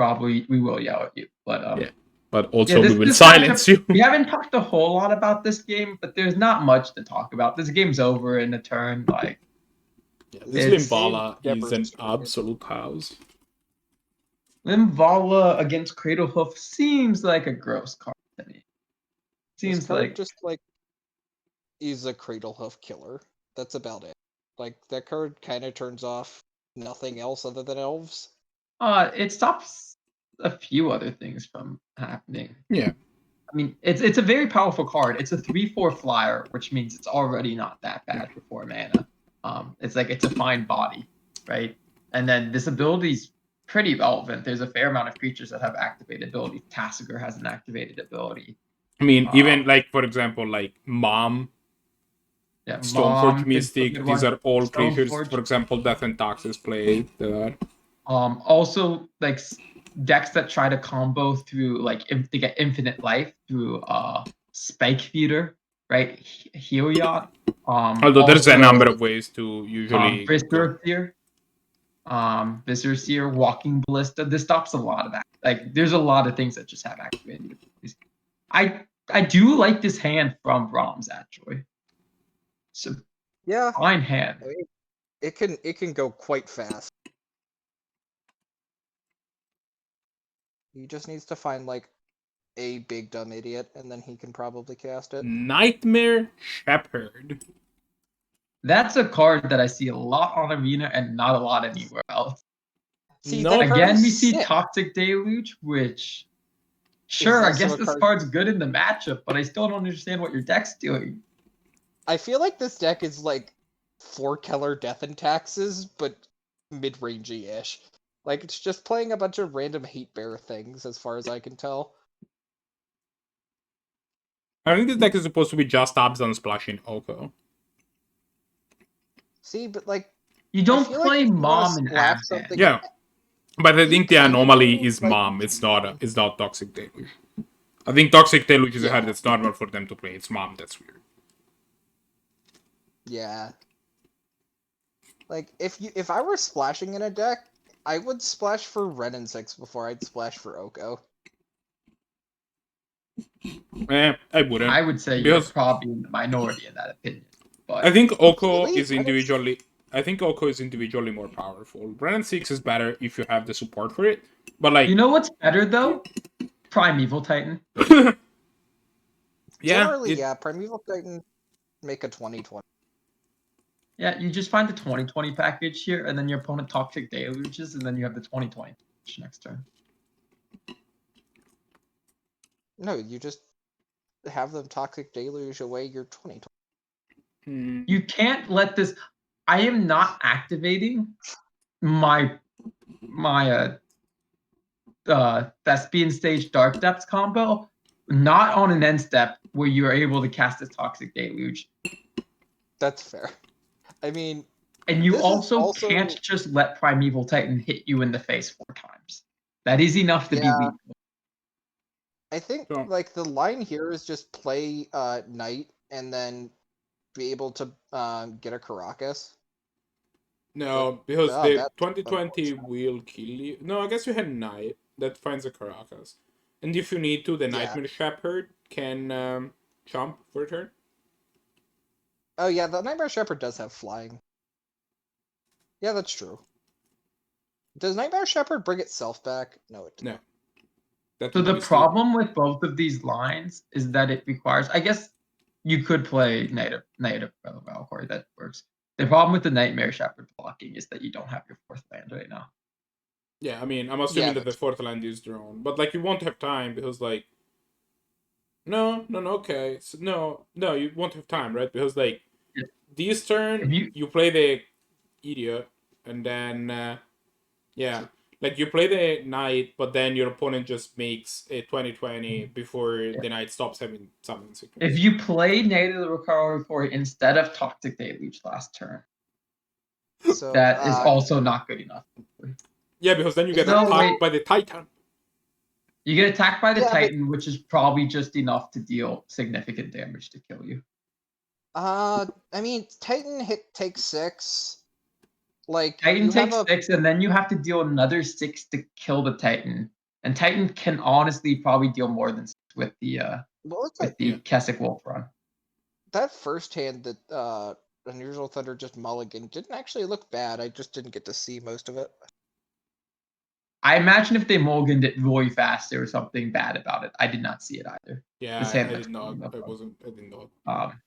yell at you. But Yeah. But also yeah, we will silence you. We haven't talked a whole lot about this game, but there's not much to talk about. This game's over in a turn. Like, yeah, this Linvala is an absolute house. Linvala against Cradle Hoof seems like a gross card to me. Seems This card like just like is a Cradle Hoof killer. That's about it. Like that card kind of turns off nothing else other than elves. it stops a few other things from happening. Yeah. I mean, it's a very powerful card. It's a 3/4 flyer, which means it's already not that bad for 4 mana. It's like it's a fine body, right? And then this ability's pretty relevant. There's a fair amount of creatures that have activated ability. Tassiger has an activated ability. I mean, even like, for example, like Mom, Yeah, Stoneforge Mystic, these are all creatures. Stoneforge. For example, Death and Taxes play. Also, like decks that try to combo through to get infinite life through Spike Feeder, right? Heliod. Although there's a number of ways to usually Viscer Seer. Viscer Seer, Walking Ballista. This stops a lot of that. Like, there's a lot of things that just have activated abilities. I do like this hand from Brahms actually. It's a Yeah, fine hand. I mean, it can go quite fast. He just needs to find like a big dumb idiot, and then he can probably cast it. Nightmare Shepherd. That's a card that I see a lot on Arena and not a lot anywhere else. See, No. that card Again, is we see sick. Toxic Deluge, which sure, I also guess a this card- card's good in the matchup, but I still don't understand what your deck's doing. I feel like this deck is like 4 Keller Death and Taxes, but mid-rangey-ish. Like, it's just playing a bunch of random hate bear things, as far as I can tell. I think this deck is supposed to be just Abzan splashing Oko. See, but like, You don't feel like play if you wanna Mom and splash Abzan. something- Yeah. But I You think the kinda anomaly do, is like- Mom. It's not Toxic Deluge. I think Toxic Deluge is a Yeah. card that's normal for them to play. It's Mom that's weird. Yeah. Like, if I were splashing in a deck, I would splash for Ren and 6 before I'd splash for Oko. I wouldn't. I would say Because- you're probably in the minority in that opinion. But I think Oko Really? is individually. I think Oko is individually more powerful. Brand 6 is better if you have the support for it. But like, you know what's better though? Primeval Titan. Generally, yeah, Primeval Titan make a 20/20. Yeah, you just find the 20/20 package here, and then your opponent Toxic Deluges, and then you have the 20/20 package next turn. No, you just have them Toxic Deluge away your 20/20. You can't let this. I am not activating my Thespian Stage Dark Depths combo, not on an end step where you are able to cast this Toxic Deluge. That's fair. I mean, And you This is also also- can't just let Primeval Titan hit you in the face 4 times. That is enough to be Yeah. lethal. I think So- like the line here is just play Knight and then be able to get a Caracas. no, because Oh, the that's 2020 unfortunate. will kill you. No, I guess you had Knight that finds a Caracas, and if you need to, the Yeah. Nightmare Shepherd can jump for a turn. Oh yeah, the Nightmare Shepherd does have flying. Yeah, that's true. Does Nightmare Shepherd bring itself back? No, it doesn't. No. That So would the be stupid. problem with both of these lines is that it requires. I guess you could play native Valkyrie. That works. The problem with the Nightmare Shepherd blocking is that you don't have your 4th land right now. Yeah, I mean, I'm assuming Yeah, that the 4th land is drawn, but like you won't have time because like. No, okay, so, no, you won't have time, right? Because like, Yeah. this turn If you- play the idiot, and then yeah, like you play the knight, but then your opponent just makes a 20/20 before the knight stops having summon sequence. If you play native Valkyrie instead of Toxic Deluge last turn, So that is also not good enough. Yeah, because then you get No, attacked wait. by the Titan. You get attacked by the Yeah, but- Titan, which is probably just enough to deal significant damage to kill you. I mean, Titan takes 6. Like Titan you have takes a 6, and then you have to deal another 6 to kill the Titan. And Titan can honestly probably deal more than 6 with the what was with that? the Yeah. Keswick Wolf run. That first hand that Unusual Thunder just mulliganed didn't actually look bad. I just didn't get to see most of it. I imagine if they mulliganed it really fast, there was something bad about it. I did not see it either. Yeah, This I hand did looks not. pretty I rough. wasn't. I did not Um,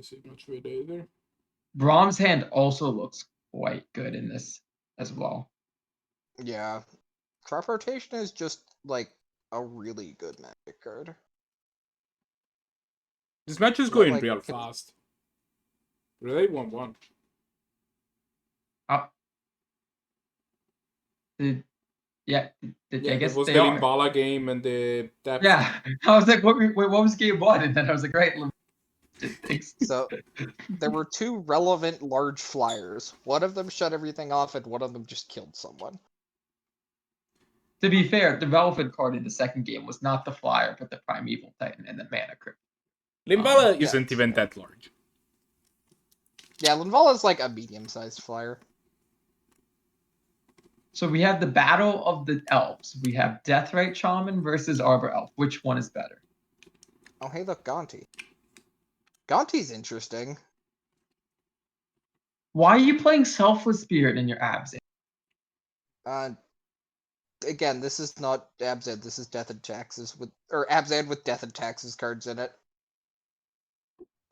see much of it either. Brahms' hand also looks quite good in this as well. Yeah, Crop Rotation is just like a really good Magic card. This match is Yeah, going like, real can- fast. Really, 1-1. Yeah, Yeah, I guess it was they the are. Limbala game and the depth. Yeah, I was like, what was game 1? And then I was like, right. Thanks. So there were 2 relevant large flyers. One of them shut everything off, and one of them just killed someone. To be fair, the relevant card in the second game was not the flyer, but the Primeval Titan and the Mana Crypt. Limbala yeah, isn't even that large. Yeah, Linvala is like a medium-sized flyer. So we have the Battle of the Elves. We have Deathrite Shaman versus Arbor Elf. Which one is better? Oh, hey, look, Gonti. Gonti's interesting. Why are you playing Selfless Spirit in your Abzan? Again, this is not Abzan. This is Death and Taxes or Abzan with Death and Taxes cards in it.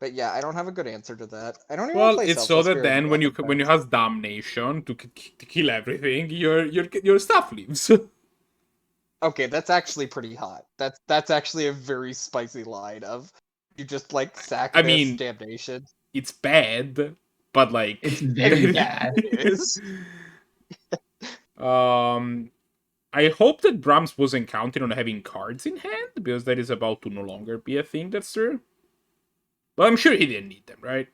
But yeah, I don't have a good answer to that. I don't even want to Well, play it's so Selfless that Spirit then in when you Death and when you Taxes. have damnation to kill everything, your stuff leaves. Okay, that's actually pretty hot. That's actually a very spicy line of you just like sack I this mean, damnation. it's bad, but like It's very bad. It is. I hope that Brahms wasn't counting on having cards in hand, because that is about to no longer be a thing that's true. But I'm sure he didn't need them, right?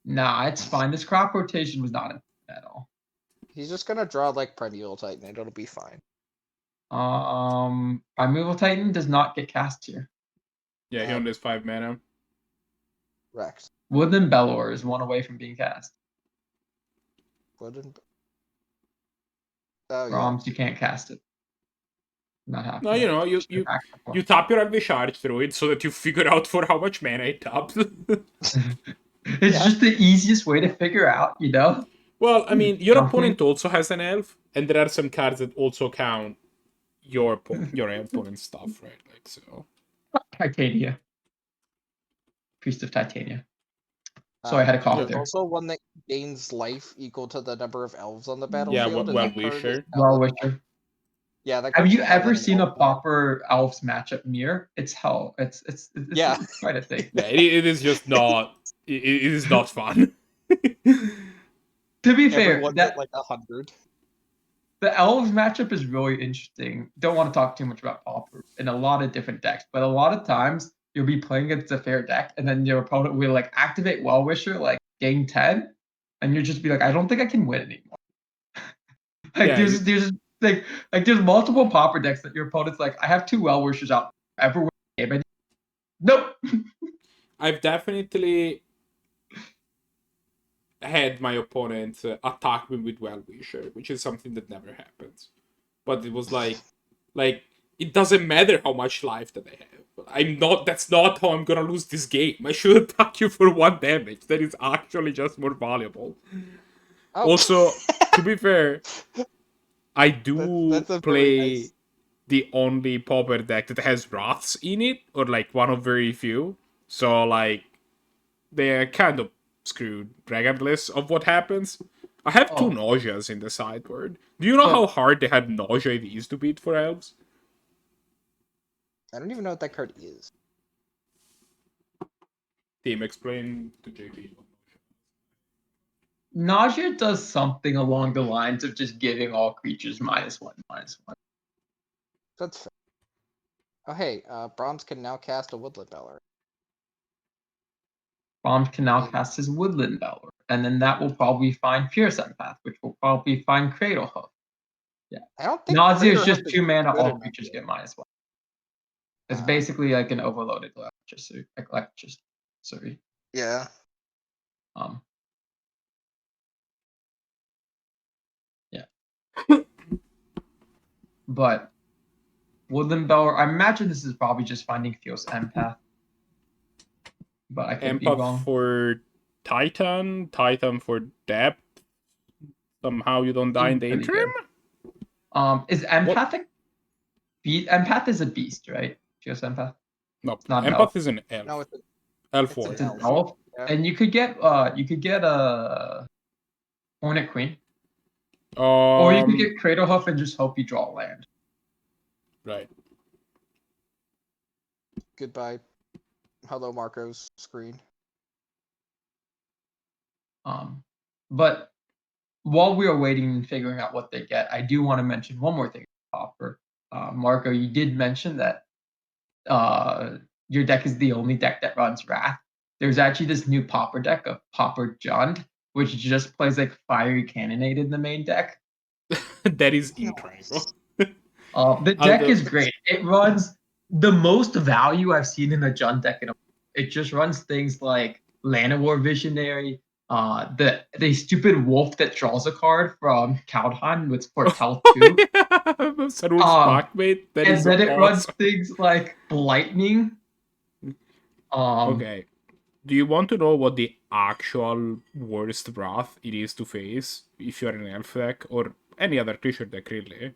Nah, it's fine. This crop rotation was not at all. He's just gonna draw like Primeval Titan and it'll be fine. Primeval Titan does not get cast here. Yeah, he only has 5 mana. Rex. Woodland Bellower is one away from being cast. Wouldn't. Oh yeah. Brahms, you can't cast it. Not happening. No, you know, you tap your Advishard through it so that you figure out for how much mana it taps. It's just the easiest way to figure out, you know? Well, I mean, your Something. opponent also has an elf, and there are some cards that also count your opponent's stuff, right? Like so. Titania. Priest of Titania. So I had a cough There's there. also one that gains life equal to the number of elves on the Yeah, battlefield. and that card is Well-Wisher. Well-Wisher. Yeah, that Have card's you ever valid in seen a Elf. Pauper Elves matchup mirror? It's hell. It's Yeah. quite a thing. Yeah, it is just not. It is not fun. To be fair, Everyone's at like 100. the Elves matchup is really interesting. Don't want to talk too much about Pauper in a lot of different decks, but a lot of times you'll be playing against a fair deck, and then your opponent will like activate Well-Wisher like game 10, and you'll just be like, I don't think I can win anymore. Like Yeah, there's there's multiple Pauper decks that your opponent's like, I have 2 Well-Wishers out. Ever win a game? Nope. I've definitely had my opponent attack me with Well-Wisher, which is something that never happens. But it was like it doesn't matter how much life that I have. That's not how I'm gonna lose this game. I should attack you for 1 damage. That is actually just more valuable. Oh. Also, to be fair, I do That's a very play nice- the only Pauper deck that has Wraths in it, or like one of very few. So like they're kind of screwed regardless of what happens. I have 2 Nauseas in the sideboard. Do you know how hard they had Nausea is to beat for Elves? I don't even know what that card is. Team, explain to JP. Nausea does something along the lines of just giving all creatures -1/-1. That's fair. Oh hey, Brahms can now cast a Woodland Beller. Brahms can now cast his Woodland Beller, and then that will probably find Fierce Empath, which will probably find Cradle Hoof. Yeah. I don't think Nausea is Crater just Hoof 2 mana, good all enough creatures yet. get -1. It's basically like an overloaded electricity. Yeah. Yeah. But Woodland Beller, I imagine this is probably just finding Fierce Empath. But I could be Empath wrong. for Titan for depth. Somehow you don't die in the Really interim? good. Is Empathic Empath is a beast, right? Fierce Empath? No, not an Empath elf. is an elf. No, Elf it's an warrior. It's an elf. elf. Yeah. And you could get a Hornet Queen. Or you could get Cradle Hoof and just hope you draw land. Right. Goodbye. Hello, Marco's screen. But while we are waiting and figuring out what they get, I do want to mention one more thing. Pauper. Marco, you did mention that your deck is the only deck that runs Wrath. There's actually this new Pauper deck of Pauper Jund, which just plays like Fiery Cannonade in the main deck. That is incredible. The deck is great. It runs the most value I've seen in a Jund deck. It just runs things like Llanowar Visionary, the stupid wolf that draws a card from Kaldheim with Foretell Oh, 2. yeah. Sarul's Um, Blackmate. That and is then it runs awesome. things like Lightning. Okay. Do you want to know what the actual worst wrath it is to face if you're an elf deck or any other creature deck, really?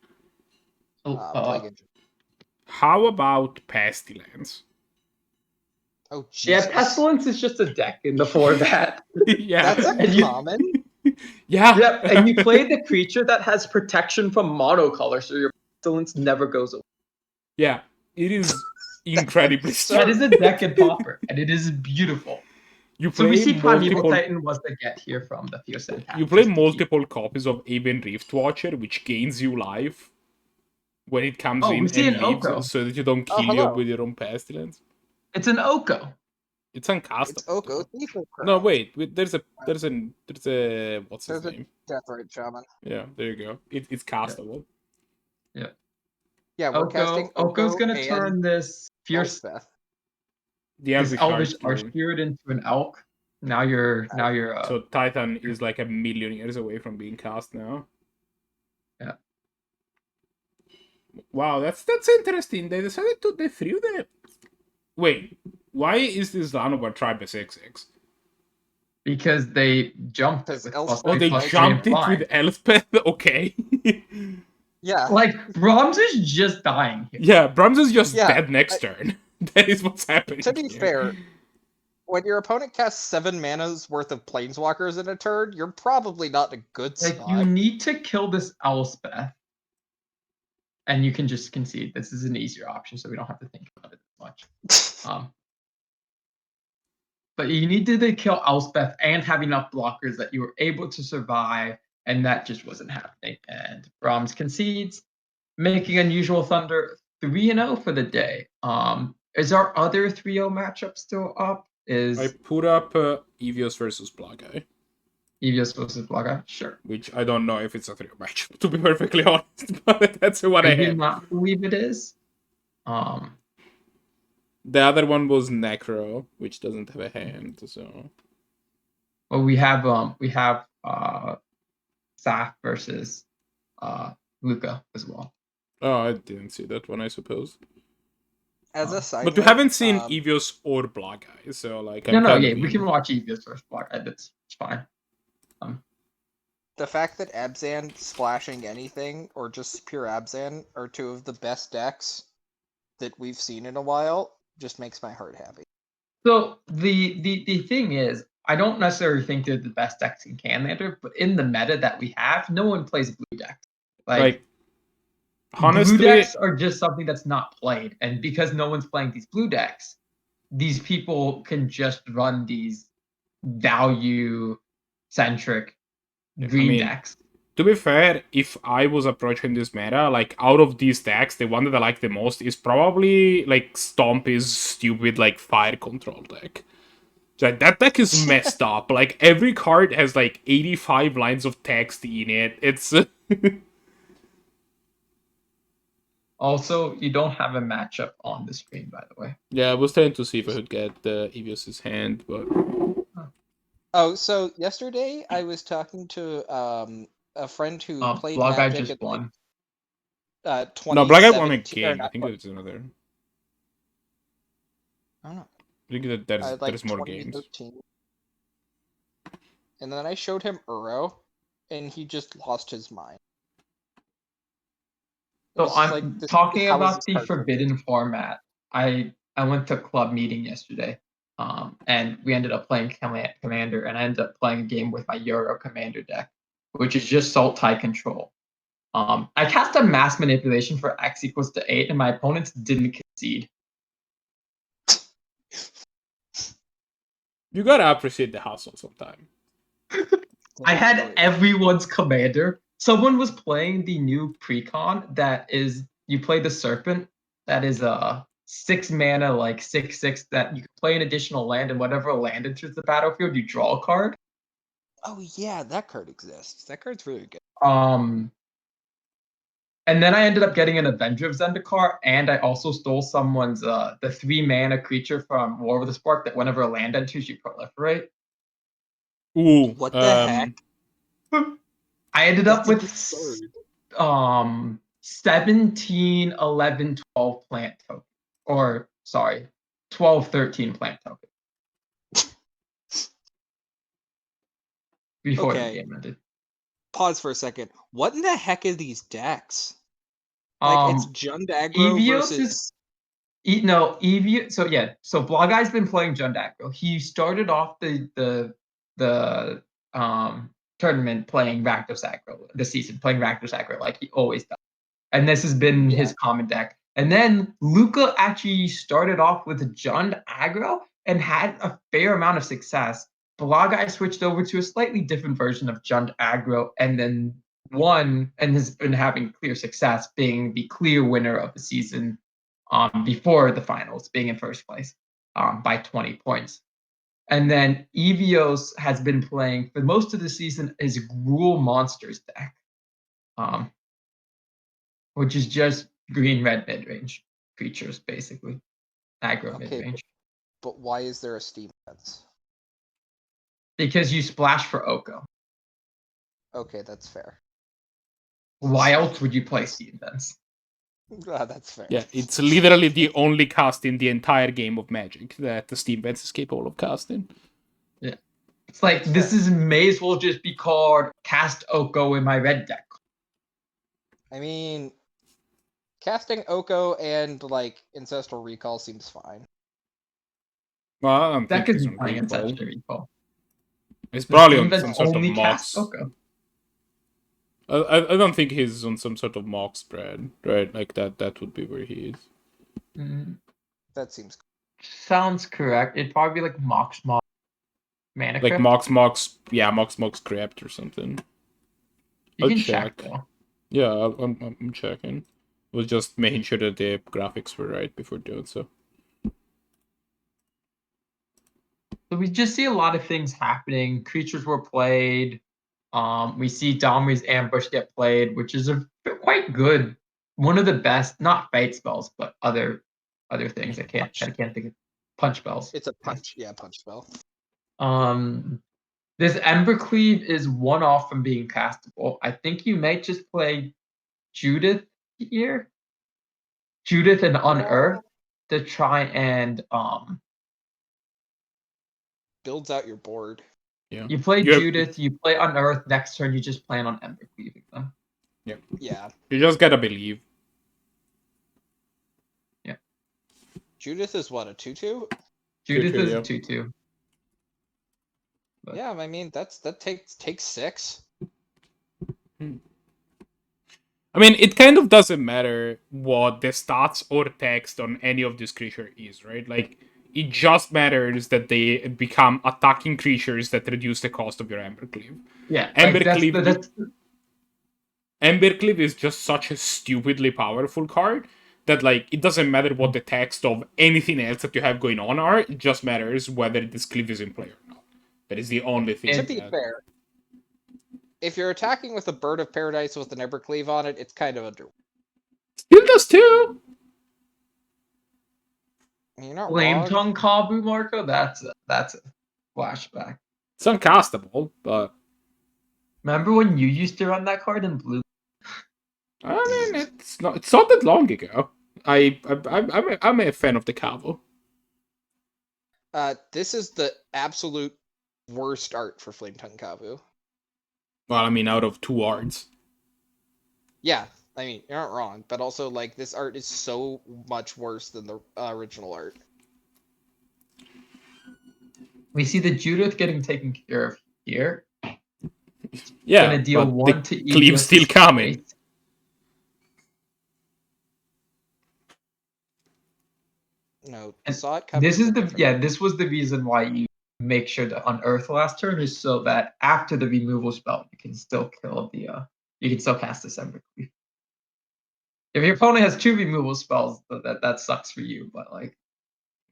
Plague Engine. How about Pestilence? Oh, Yeah, Jesus. Pestilence is just a deck in the format. Yeah. That's a And you- common. Yeah. Yep, and you play the creature that has protection from monocolor, so your Pestilence never goes away. Yeah. It is incredibly So- That strong. is a deck in Pauper, and it is beautiful. You So we play see Primeval multiple. Titan was the get here from the Fierce Impact. You play just to keep- multiple copies of Aven Rift Watcher, which gains you life when it comes Oh, in we see and an leaves, Oko. so that you don't Oh, kill you hello. with your own Pestilence. It's an Oko. It's uncastable. It's Oko though. Thieful Crow. No, wait. There's a what's his There's a name? Deathrite Shaman. Yeah, there you go. It's castable. Yeah, we're casting Oko's gonna and turn this fierce, Elspeth. The this Elvish Archspirit. Archspirit into an elk. Now you're So Titan is like a million years away from being cast now. Yeah. Wow, that's interesting. They decided they threw the. Wait, why is this Lanobar tribe a 6/6? because they jumped it Because with Elspeth- Oh, they Like, jumped it flying. with Elspeth. Okay. Yeah. Like Brahms is just dying here. Yeah, Brahms is just Yeah, dead next turn. That is what's happening. To be here. fair, when your opponent casts 7 mana's worth of planeswalkers in a turn, you're probably not in a good Like spot. you need to kill this Elspeth, and you can just concede. This is an easier option, so we don't have to think about it as much. But you need to kill Elspeth and have enough blockers that you were able to survive, and that just wasn't happening. And Brahms concedes, making Unusual Thunder 3-0 for the day. Is our other 3-0 matchup still up? I Is put up Evios versus Blahguy, Evios versus Blahguy? Sure. which I don't know if it's a 3 match, to be perfectly honest, but that's what I I do have. not believe it is. The other one was Necro, which doesn't have a hand, so Well, we have Saff versus Luca as well. oh, I didn't see that one, I suppose. As a side But we note, haven't seen Evios or Blahguy, so like I'm kind of We in. can watch Evios versus Blahguy. That's fine. the fact that Abzan splashing anything or just pure Abzan are two of the best decks that we've seen in a while just makes my heart happy. So the thing is, I don't necessarily think they're the best decks in Canlander, but in the meta that we have, no one plays blue decks. Like, honestly, blue decks are just something that's not played, and because no one's playing these blue decks, these people can just run these value-centric green decks. to be fair, if I was approaching this meta, like out of these decks, the one that I like the most is probably like Stompy's stupid like fire control deck. So that deck is messed up. Like every card has like 85 lines of text in it. It's Also, you don't have a matchup on the screen, by the way. yeah. I was trying to see if I could get Evios' hand, but Oh, so yesterday I was talking to a friend who played Blahguy Magic just in won. like, no, Blahguy won a 2017 or game. I not think 20 it's another. I don't know. I think that there's like more games. 2013. And then I showed him Uro, and he just lost his mind. So It's I'm like, this- talking how is about this the card so forbidden format. I went to club meeting yesterday, and we ended up playing Commander, and I ended up playing a game with my Euro Commander deck, which is just Salt Tide Control. I cast a mass manipulation for X equals to 8, and my opponents didn't concede. You gotta appreciate the hustle sometime. I had everyone's commander. Someone was playing the new precon that is you play the serpent that is a 6 mana like 6/6 that you can play an additional land, and whenever a land enters the battlefield, you draw a card. Oh yeah, that card exists. That card's really good. And then I ended up getting an Avenger of Zendikar, and I also stole someone's the 3 mana creature from War of the Spark that whenever a land enters, you proliferate. Ooh, What the heck? I ended up That's with absurd. 17, 11, 12 plant token. Or sorry, 12, 13 plant token. Before the Okay. game ended. Pause for a second. What in the heck are these decks? Like it's Jund aggro Evios versus Evios. So Blahguy's been playing Jund aggro. He started off the tournament playing Rakdos aggro, the season playing Rakdos aggro like he always does. And this has been his common deck. And then Luca actually started off with Jund aggro and had a fair amount of success. Blahguy switched over to a slightly different version of Jund aggro and then won and has been having clear success, being the clear winner of the season before the finals, being in first place by 20 points. And then Evios has been playing for most of the season his Gruul Monsters deck, which is just green-red mid-range creatures, basically. Aggro mid-range. But why is there a Steam fence? Because you splash for Oko. Okay, that's fair. Why else would you play Steam Fence? That's fair. Yeah, it's literally the only cast in the entire game of Magic that the Steam Vents is capable of casting. Yeah. It's like, this is may as well just be called Cast Oko in my red deck. I mean, casting Oko and like Ancestral Recall seems fine. Well, I don't Deck think he's isn't on playing recall. Ancestral Recall. He's The probably Steam on Vents some sort of only mocks. cast Oko. I don't think he's on some sort of mock spread, right? Like that would be where he is. That seems Sounds correct. It'd probably be like Mox Mana Like Crypt. Mox Crypt or something. You I'll can check. though. Yeah, I'm checking. Was just making sure that the graphics were right before doing so. So we just see a lot of things happening. Creatures were played. We see Domri's Ambush get played, which is a quite good, one of the best, not fight spells, but other things. I can't think of punch spells. It's a punch, punch spell. This Embercleave is one off from being castable. I think you might just play Judith here. Judith and Unearth to try and builds out your board. Yeah. You play Judith, you play Unearth, next turn you just plan on Embercleaving them. Yeah. Yeah. You just gotta believe. Yeah. Judith is what, a 2/2? Judith is a 2/2. But... yeah, I mean that takes 6. I mean, it kind of doesn't matter what the stats or text on any of this creature is, right? Like, it just matters that they become attacking creatures that reduce the cost of your Embercleave. Yeah, Embercleave is just such a stupidly powerful card that, like, it doesn't matter what the text of anything else that you have going on are, it just matters whether this cleave is in play or not. That is the only thing. To be fair, if you're attacking with a Bird of Paradise with an Embercleave on it, it's kind of under. Still does too. You're not Flame wrong. Tongue Kabu, Marco. That's a flashback. It's uncastable, but remember when you used to run that card in blue? I mean, it's not that long ago. I'm a fan of the Cavo. This is the absolute worst art for Flame Tongue Kavu. Well, I mean, out of 2 arts. Yeah, I mean, you're not wrong, but also, like, this art is so much worse than the original art. We see the Judith getting taken care of here. Yeah, gonna deal but 1 the to Cleave's still coming. No, saw it coming. This was the reason why you make sure to unearth last turn, is so that after the removal spell you can still kill you can still cast December Cleave. If your opponent has 2 removal spells, that sucks for you, but like,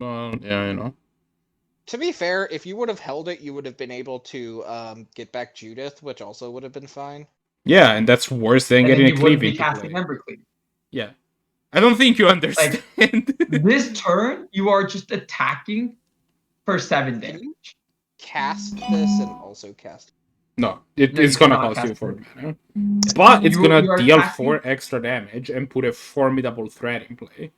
yeah, you know. To be fair, if you would have held it, you would have been able to get back Judith, which also would have been fine. Yeah, and that's worse than getting a Cleave into casting play. Embercleave. Yeah. I don't think you understand. Like, this turn, you are just attacking for 7 damage. cast this and also cast. No, No, it's you gonna cannot cost you cast 4 it. mana. But it's You gonna are deal casting- 4 extra damage and put a formidable threat in play.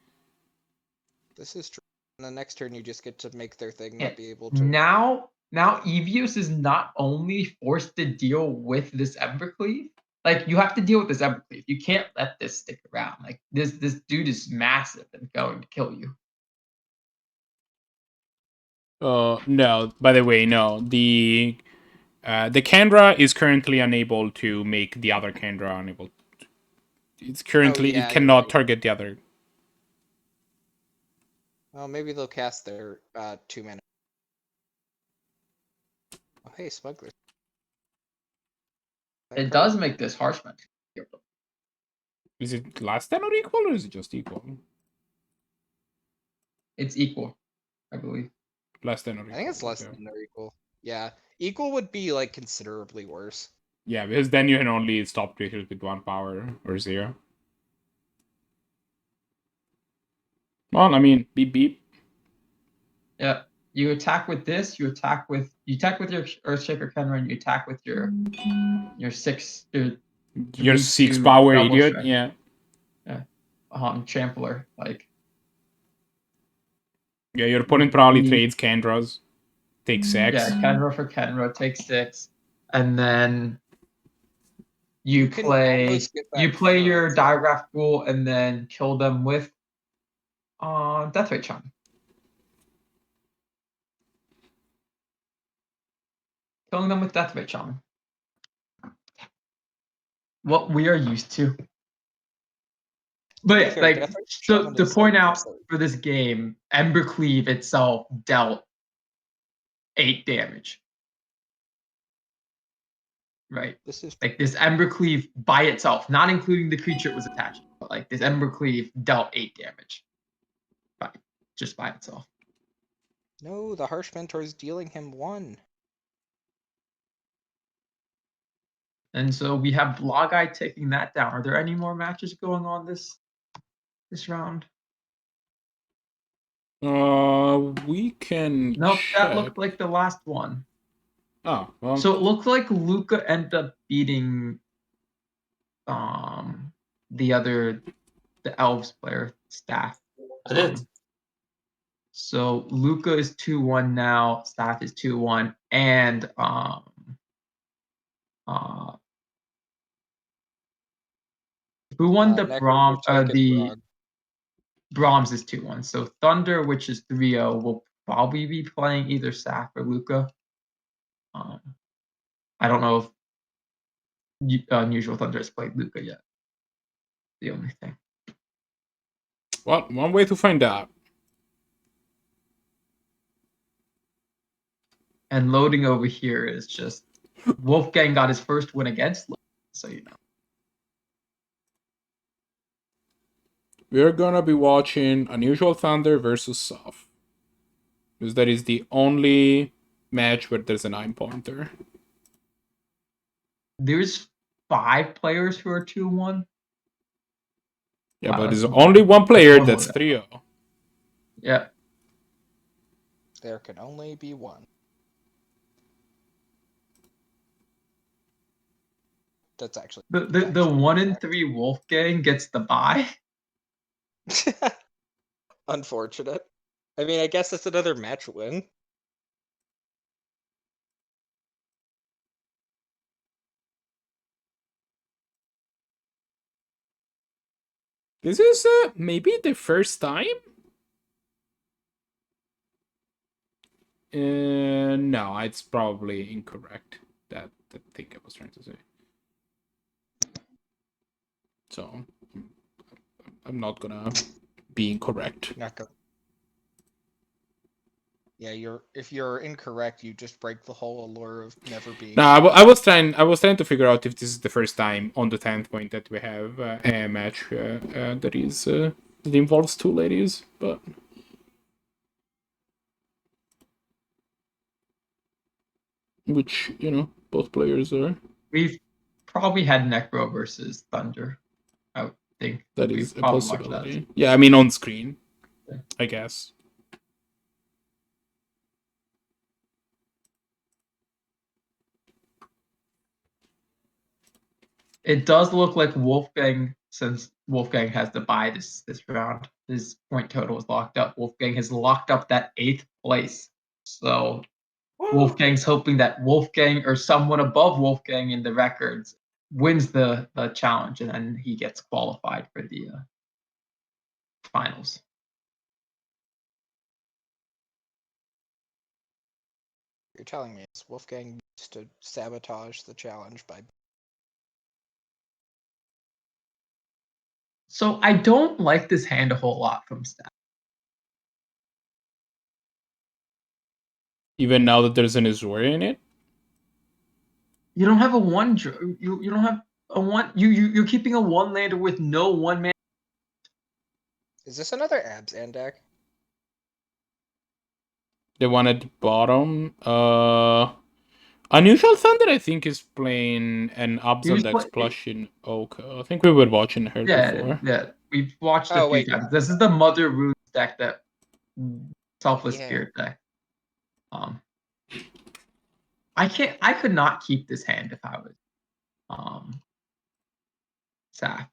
This is true. And the next turn you just get to make their thing Yeah. not be able to. Now Evius is not only forced to deal with this Embercleave, like you have to deal with this Embercleave. You can't let this stick around. Like this dude is massive and going to kill you. No. By the way, no. The Kandra is currently unable to make the other Kandra unable. It's currently yeah, it you're cannot right. target the other. Well, maybe they'll cast their 2 mana. Oh, hey, Smuggler. It does make this Harshman. Is it less than or equal, or is it just equal? It's equal, I believe. Less than or equal. I think it's less okay. than or equal. Yeah, equal would be like considerably worse. Yeah, because then you can only stop creatures with 1 power or 0. Well, I mean, beep beep. Yeah. You attack with this. You attack with your Earthshaker Kenra, and you attack with your 6 Your 6 3/2 power double idiot. strike. Yeah. Trampler. Like Yeah, your opponent probably Mm. trades Kandras. Take 6. yeah, Kenra for Kenra, take 6, and then you can play almost get that you play Kenra your up. Digraph Gruul and then kill them with Deathray Charm. Killing them with Deathray Charm. What we are used to. But To be yeah, fair, like Death Ray so Shaman to is, point like, out absurd. for this game, Embercleave itself dealt 8 damage. Right. This is Like this Embercleave by itself, not including the creature it was attached, but like this Embercleave dealt 8 damage. Just by itself. no. The Harsh Mentor is dealing him 1. And so we have Blahguy taking that down. Are there any more matches going on this round? We can. Nope, check. that looked like the last one. Oh, well. So it looked like Luca ended up beating the Elves player, Saff. I did. So Luca is 2-1 now, Saff is 2-1, and who won the Brahms? The Brahms is 2-1. So Thunder, which is 3-0, will probably be playing either Saff or Luca. I don't know if UnusualThunder has played Luca yet. The only thing. Well, one way to find out. And loading over here is just Wolfgang got his first win against Lowman, so you know. We're gonna be watching UnusualThunder versus Saff. Because that is the only match where there's a 9-pointer. There's 5 players who are 2-1. Yeah, Wow, but there's that's only one player more that's than 3-0. Yeah. There can only be one. That's actually The 1-3 Wolfgang gets the bye. unfortunate. I mean, I guess it's another match win. This is maybe the first time? No, it's probably incorrect. That thing I was trying to say. So, I'm not gonna be incorrect. Not go. Yeah, if you're incorrect, you just break the whole allure of never being. No, I was trying to figure out if this is the first time on the 10th point that we have a match that involves 2 ladies, but which both players are. We've probably had Necro versus Thunder. I would think That we've is a probably watched possibility. Yeah, I mean on screen, Yeah. I guess. It does look like Wolfgang, since Wolfgang has to buy this round, his point total is locked up. Wolfgang has locked up that 8th place. So Wolfgang's hoping that Wolfgang or someone above Wolfgang in the records wins the challenge, and then he gets qualified for the finals. You're telling me it's Wolfgang needs to sabotage the challenge by. So I don't like this hand a whole lot from Saff. Even now that there's an Azori in it? You don't have a one. You don't have a one. You're keeping a one lander with no one man. Is this another Abzan deck? The one at the bottom. UnusualThunder, I think, is playing an Abzan that's plush in Oak. I think we were watching her before. Yeah. We've watched Oh, a few wait. times. This is the Mother Runes deck, that Selfless Yeah. Spirit deck. I could not keep this hand if I was Saff.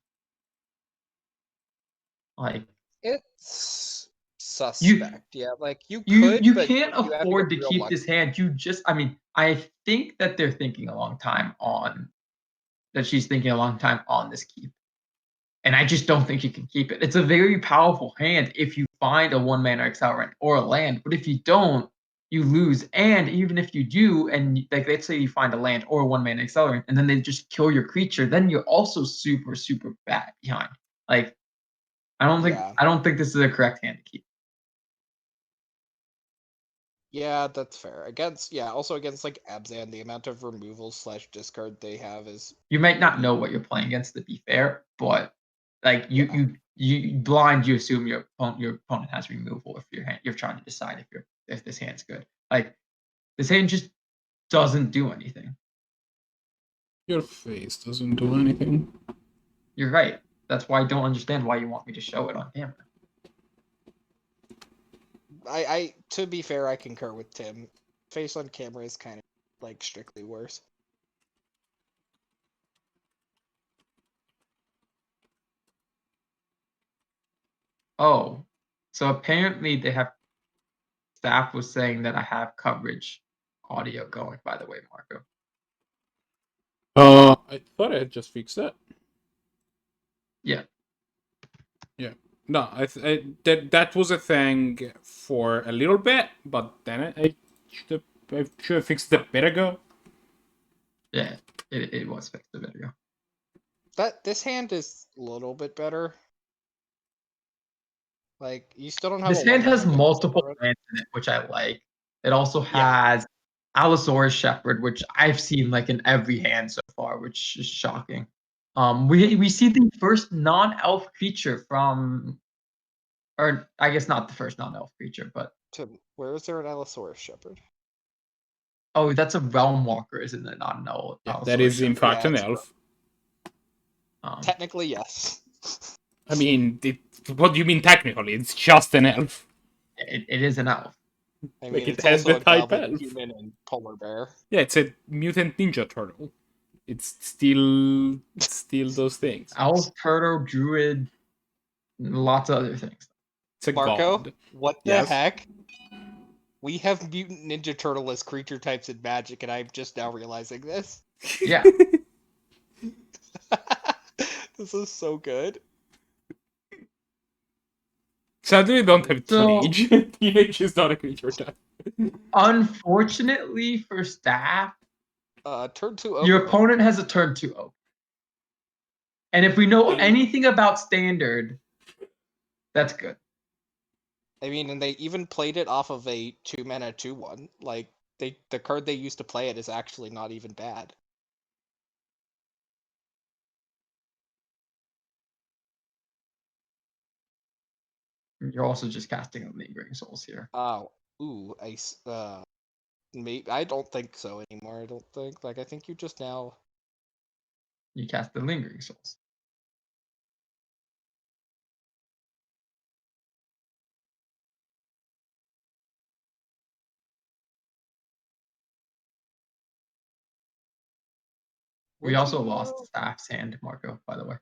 Like, It's suspect. Yeah, like you you could, but can't you have to afford get to real keep lucky. this hand. I think that they're thinking a long time on that she's thinking a long time on this keep. And I just don't think you can keep it. It's a very powerful hand if you find a 1-mana accelerant or a land, but if you don't, you lose. And even if you do, and like let's say you find a land or a 1-mana accelerant, and then they just kill your creature, then you're also super, super bad behind. Like, I don't think this is a correct hand to keep. Yeah, that's fair. Also against like Abzan, the amount of removal / discard they have is. You might not know what you're playing against, to be fair, but like you assume your opponent has removal if you're trying to decide if this hand's good. Like, this hand just doesn't do anything. Your face doesn't do anything. You're right. That's why I don't understand why you want me to show it on camera. I to be fair, I concur with Tim. Face on camera is kind of like strictly worse. Oh, so apparently staff was saying that I have coverage audio going, by the way, Marco. I thought I had just fixed that. Yeah. Yeah. No, that was a thing for a little bit, but then I should have fixed it a bit ago. Yeah, it was fixed a bit ago. This hand is a little bit better. Like, you still don't have This hand has multiple lands in it, which I like. It also has Allosaurus Shepherd, which I've seen like in every hand so far, which is shocking. We see the first non-elf creature from, or I guess not the first non-elf creature, but Tim, where is there an Allosaurus Shepherd? oh, that's a Realm Walker, isn't it? Not an elf. Yeah, that is in fact an elf. Technically, yes. I mean, what do you mean technically? It's just an elf. It is an elf. I mean, Like, it it's has also the a type goblin, elf. human, and polar bear. Yeah, it's a mutant ninja turtle. It's still those things. Elf, turtle, druid, lots of other things. It's a Marco, god. what the Yes? heck? We have mutant ninja turtle as creature types in Magic, and I'm just now realizing this. Yeah. This is so good. Sadly, we don't have So- teenage. Teenage is not a creature type. Unfortunately for Staff, Turn 2 your Ogre. opponent has a turn 2 oak. And if we know anything about standard, that's good. I mean, and they even played it off of a 2-mana 2/1. Like, the card they used to play it is actually not even bad. You're also just casting a Lingering Souls here. Oh, ooh, I don't think so anymore. I don't think. Like, I think you just now. You cast the Lingering Souls. We also lost Saff's hand, Marco, by the way.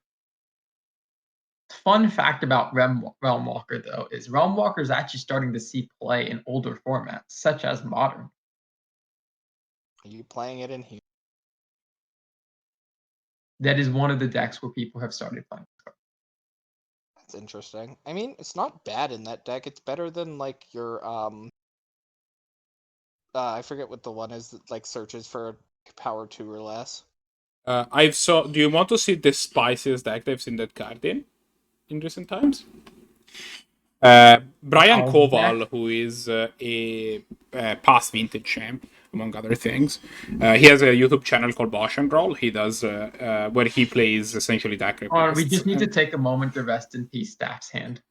Fun fact about Realm Walker, though, is Realm Walker is actually starting to see play in older formats, such as Modern. Are you playing it in here? That is one of the decks where people have started playing this card. That's interesting. I mean, it's not bad in that deck. It's better than like your I forget what the one is that like searches for power 2 or less. Do you want to see the spiciest deck they've seen that card in recent times? Brian Koval, who is a past vintage champ, among other things. He has a YouTube channel called Gruul. He does where he plays essentially deck requests. We just need to take a moment to rest in peace, Staff's hand.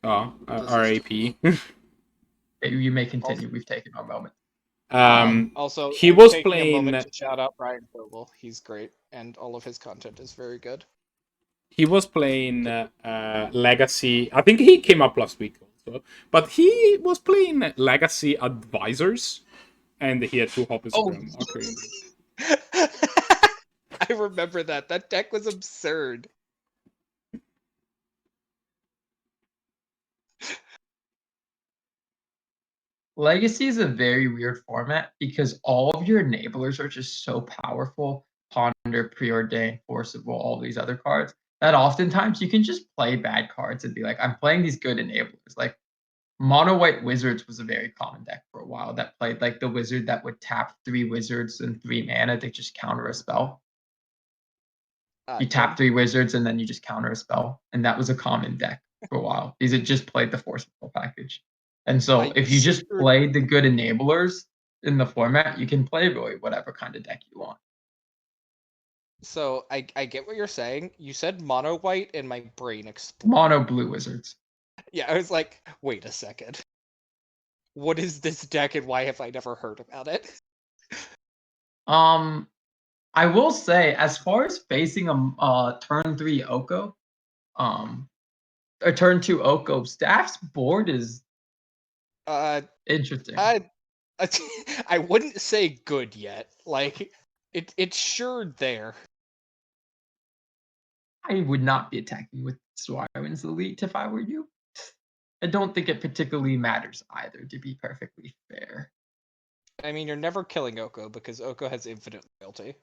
Oh, R.A.P. You may continue. We've taken our moment. Also, he was taking playing. A moment to shout out Brian Koval. He's great, and all of his content is very good. He was playing Legacy. I think he came up last week also, but he was playing Legacy Advisors, and he had 2 copies of them. I remember that. That deck was absurd. Legacy is a very weird format because all of your enablers are just so powerful. Ponder, Preordain, Forcible, all these other cards, that oftentimes you can just play bad cards and be like, I'm playing these good enablers. Like Mono White Wizards was a very common deck for a while that played like the wizard that would tap 3 wizards and 3 mana to just counter a spell. You tap 3 wizards and then you just counter a spell. And that was a common deck for a while. These had just played the Forcible package. And so if you just play the good enablers in the format, you can play really whatever kind of deck you want. So I get what you're saying. You said mono white and my brain exploded. Mono blue wizards. Yeah, I was like, wait a second. What is this deck and why have I never heard about it? I will say, as far as facing a turn 3 Oko, a turn 2 Oko, Staff's board is interesting. I wouldn't say good yet. Like it's sure there. I would not be attacking with Swireman's Elite if I were you. I don't think it particularly matters either, to be perfectly fair. I mean, you're never killing Oko because Oko has infinite loyalty.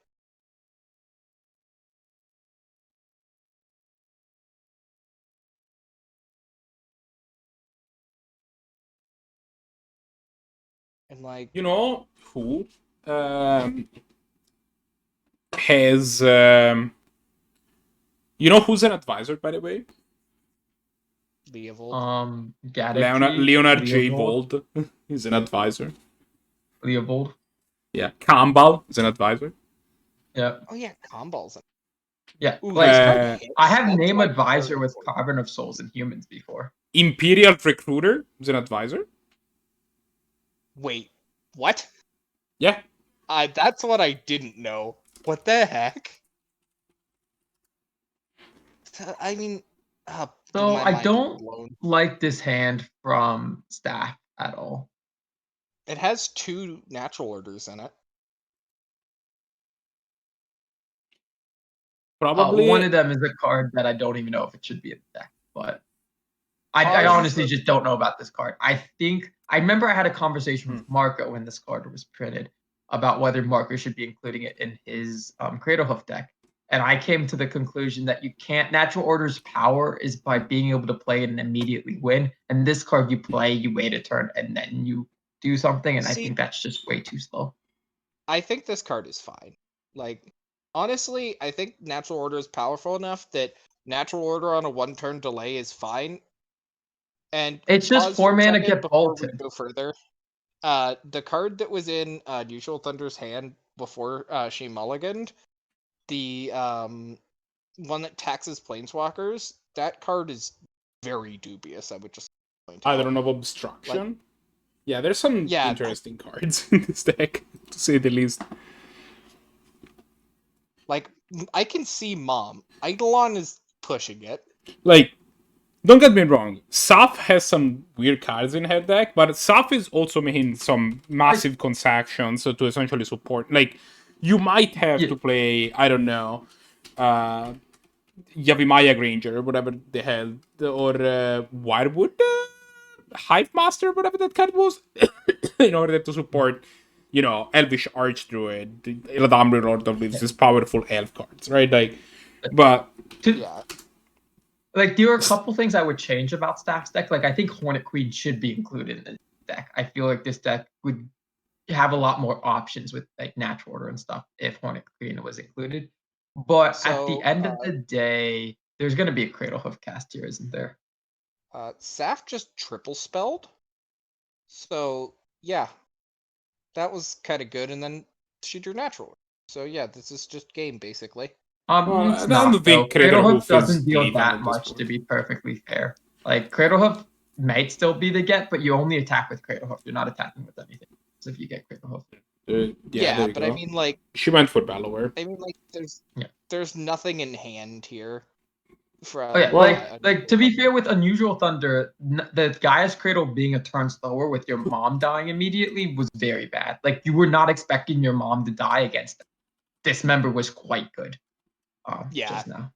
And like, you know who has you know who's an advisor, by the way? Leovold. Leonard J. Vold is an advisor. Leovold. Yeah, Kambal is an advisor. Yeah. Oh yeah, Combal's. Yeah. Ooh, I have name advisor with Carbon of Souls and Humans before. Imperial Recruiter is an advisor. Wait, what? Yeah. That's what I didn't know. What the heck? I mean, so I don't like this hand from Staff at all. It has 2 natural orders in it. Probably one of them is a card that I don't even know if it should be in the deck, but I honestly just don't know about this card. I remember I had a conversation with Marco when this card was printed about whether Marco should be including it in his Cradlehoof deck. And I came to the conclusion that you can't. Natural Order's power is by being able to play it and immediately win. And this card you play, you wait a turn, and then you do something. And I think that's just way too slow. I think this card is fine. Like, honestly, I think Natural Order is powerful enough that Natural Order on a 1-turn delay is fine. And it's just 4 mana get bolted. Go further. The card that was in UnusualThunder's hand before she mulliganed, the one that taxes planeswalkers, that card is very dubious. I would just point out. I don't know, obstruction. Yeah, there's some interesting cards in this deck, to say the least. Like, I can see Mom. Eidolon is pushing it. Like, don't get me wrong, Saff has some weird cards in her deck, but Saff is also making some massive concessions to essentially support. Like, You might have Yeah. to play, I don't know, Yavimaya Granger or whatever the hell, or Wirewood Hive Master, whatever that card was, in order to support, Elvish Archdruid, Eladamri Lord of Leaves, these powerful elf cards, right? Like, but Yeah. Like, there are a couple things I would change about Staff's deck. Like, I think Hornet Queen should be included in the deck. I feel like this deck would have a lot more options with like natural order and stuff if Hornet Queen was included. But at the So, end of the day, there's going to be a Cradle Hoof cast here, isn't there? Saff just triple spelled. So yeah, that was kind of good, and then she drew natural. So yeah, this is just game basically. Well, It's I not don't though. think Cradle Hoof Hoof is doesn't deal lethal that at this much, to point. be perfectly fair. Like, Cradle Hoof might still be the get, but you only attack with Cradle Hoof. You're not attacking with anything. So if you get Cradle Hoof. Yeah, there you but go. I mean, like, She went for Bellower. there's nothing in hand here. From Oh yeah, Well- like to be fair with Unusual Thunder, the Gaia's Cradle being a turn slower with your mom dying immediately was very bad. Like, you were not expecting your mom to die against them. This member was quite good. Yeah. Just now.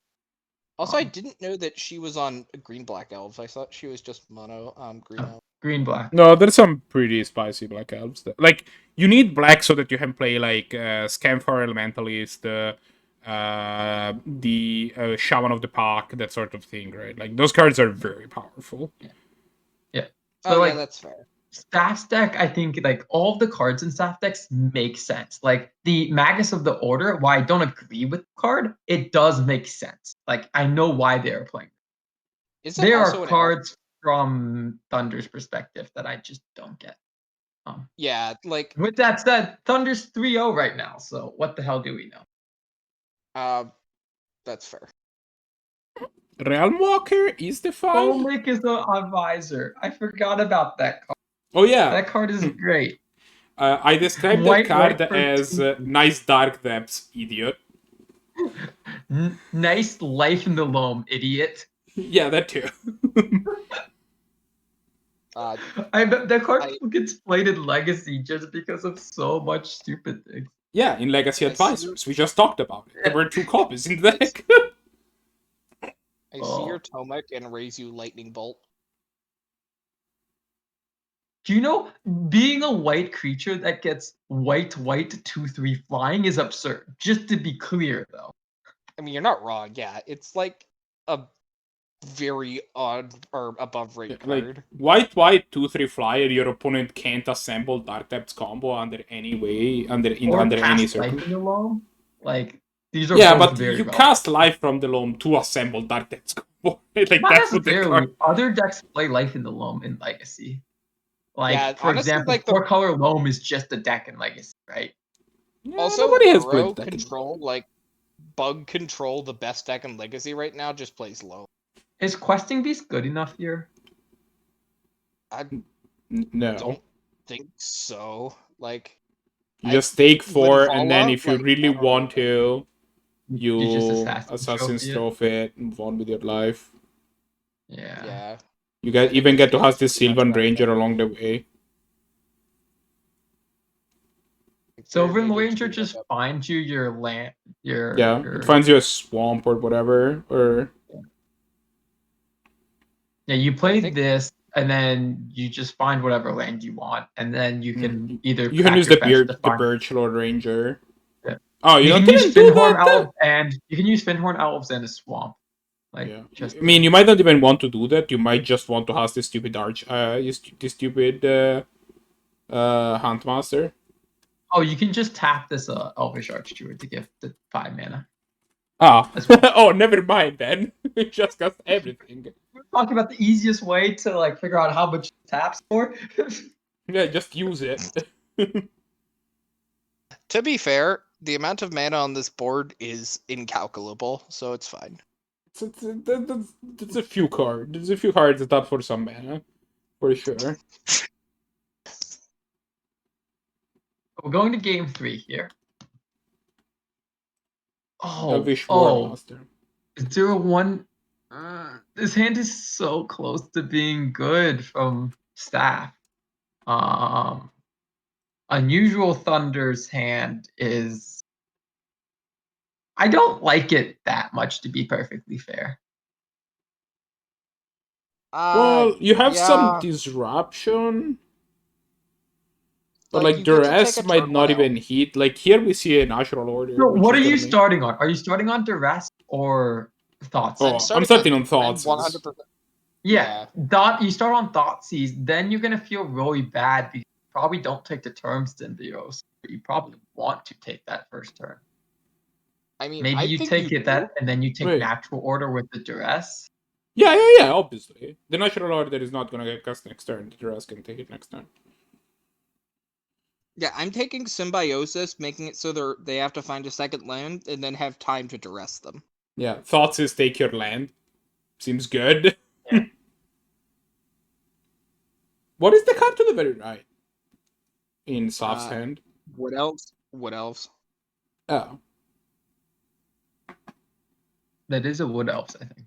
Also, I didn't know that she was on Green Black Elves. I thought she was just mono Green Elf. Green Black. No, there's some pretty spicy black elves. Like, you need black so that you can play like Scamfar Elementalist, the Shaman of the Park, that sort of thing, right? Like, those cards are very powerful. Yeah. Oh, So, like, yeah, that's fair. Staff's deck, I think, like, all of the cards in Staff decks make sense. Like, the Magus of the Order, while I don't agree with the card, it does make sense. Like, I know why they are playing. Is it There also are an cards from Thunder's perspective that I just don't get. Yeah, like, With that said, Thunder's 3-0 right now, so what the hell do we know? that's fair. Realm Walker is the five? Olmec is the advisor. I forgot about that card. Oh, yeah. That card is great. I described White, that card white for as nice dark depths, idiot. Nice life in the loam, idiot. Yeah, that too. I bet that card gets played in Legacy just because of so much stupid things. Yeah, in Legacy I see. Advisors. We just talked about it. There were 2 copies in the deck. I see your Tomek and raise you Lightning Bolt. Do you know, being a white creature that gets white 2/3 flying is absurd? Just to be clear, though. I mean, you're not wrong. Yeah, it's like a very odd or above rate card. Like, white 2/3 flyer, your opponent can't assemble Dark Depths combo under any way, under any cast circumstance. Life in the Loam. Like, these are Yeah, both but very you relevant. cast Life from the Loam to assemble Dark Depths combo. Like, Not that's what the necessarily. card... Other decks play Life in the Loam in Legacy. Like, Yeah, for honestly, example, like, the- 4-color Loam is just a deck in Legacy, right? Yeah, Also, nobody has Burrow played that. control, like bug control, the best deck in Legacy right now just plays low. Is Questing Beast good enough here? I No. don't think so. Like, You just take 4, and then Valhalla, if you like, really never want worked. to, you just Assassin's Trophy it, move on with your life. Yeah. You even get to have this Sylvan Ranger along the way. Sylvan Ranger just finds you your land. It finds you a swamp or whatever. Or yeah, you play this, and then you just find whatever land you want, and then you can either you can use your the fetch to find- Birch Lord Ranger. Yeah. Oh, you can didn't use do Finhorn that? Elves, and you can use Finhorn Elves and a swamp. Like, I mean, you might not even want to do that. You might just want to have this stupid this stupid Huntmaster. Oh, you can just tap this Elvish Archdruid to give the 5 mana. Ah, well. oh, never mind then. It just got everything. We're talking about the easiest way to like figure out how much taps for. Yeah, just use it. To be fair, the amount of mana on this board is incalculable, so it's fine. It's a few cards. There's a few cards that up for some mana, for sure. We're going to game 3 here. Elvish Warmaster. 0-1. This hand is so close to being good from Staff. Unusual Thunder's hand is I don't like it that much, to be perfectly fair. Well, you have some Yeah, disruption, but like like you the get to take rest a might turn not one out. even hit. Like here we see a natural order, So which what is are gonna you make. starting on? Are you starting on Duress or Thoughts? Oh, I'm starting on thoughts. 100%. Yeah, you start on Thoughtseize, then you're gonna feel really bad because you probably don't take the turn symbios, but you probably want to take that first turn. I mean, Maybe I you think take you it that, and then you take Wait. natural order with the Duress. Yeah, obviously. The natural order is not gonna get cast next turn. The rest can take it next turn. Yeah, I'm taking Symbiosis, making it so they have to find a second land and then have time to duress them. Yeah, thoughts is take your land. Seems good. Yeah. What is the card to the very right? In Saff's hand. What else? What else? Oh. That is a Wood Elves, I think.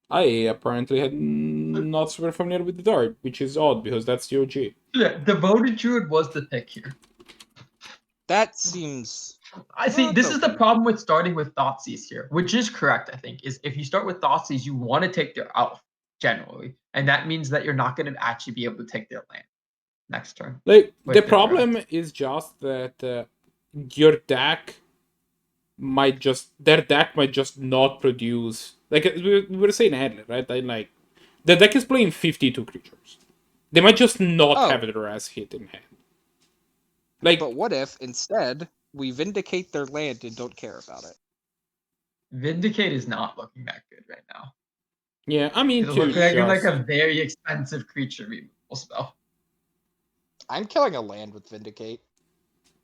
I apparently had not super familiar with the dart, which is odd because that's the OG. Yeah, Devoted Druid was the pick here. That seems. I see. Well, This it's is the okay. problem with starting with Thoughtseize here, which is correct. I think is if you start with Thoughtseize, you want to take their elf generally, and that means that you're not going to actually be able to take their land next turn. Like with the the problem Duress. is just that your deck their deck might just not produce, like we were saying earlier, right? Like the deck is playing 52 creatures. They might just not have their ass hit in hand. Like, But what if instead we vindicate their land and don't care about it? Vindicate is not looking that good right now. yeah, I mean, It's to looking like just a very expensive creature removal spell. I'm killing a land with vindicate.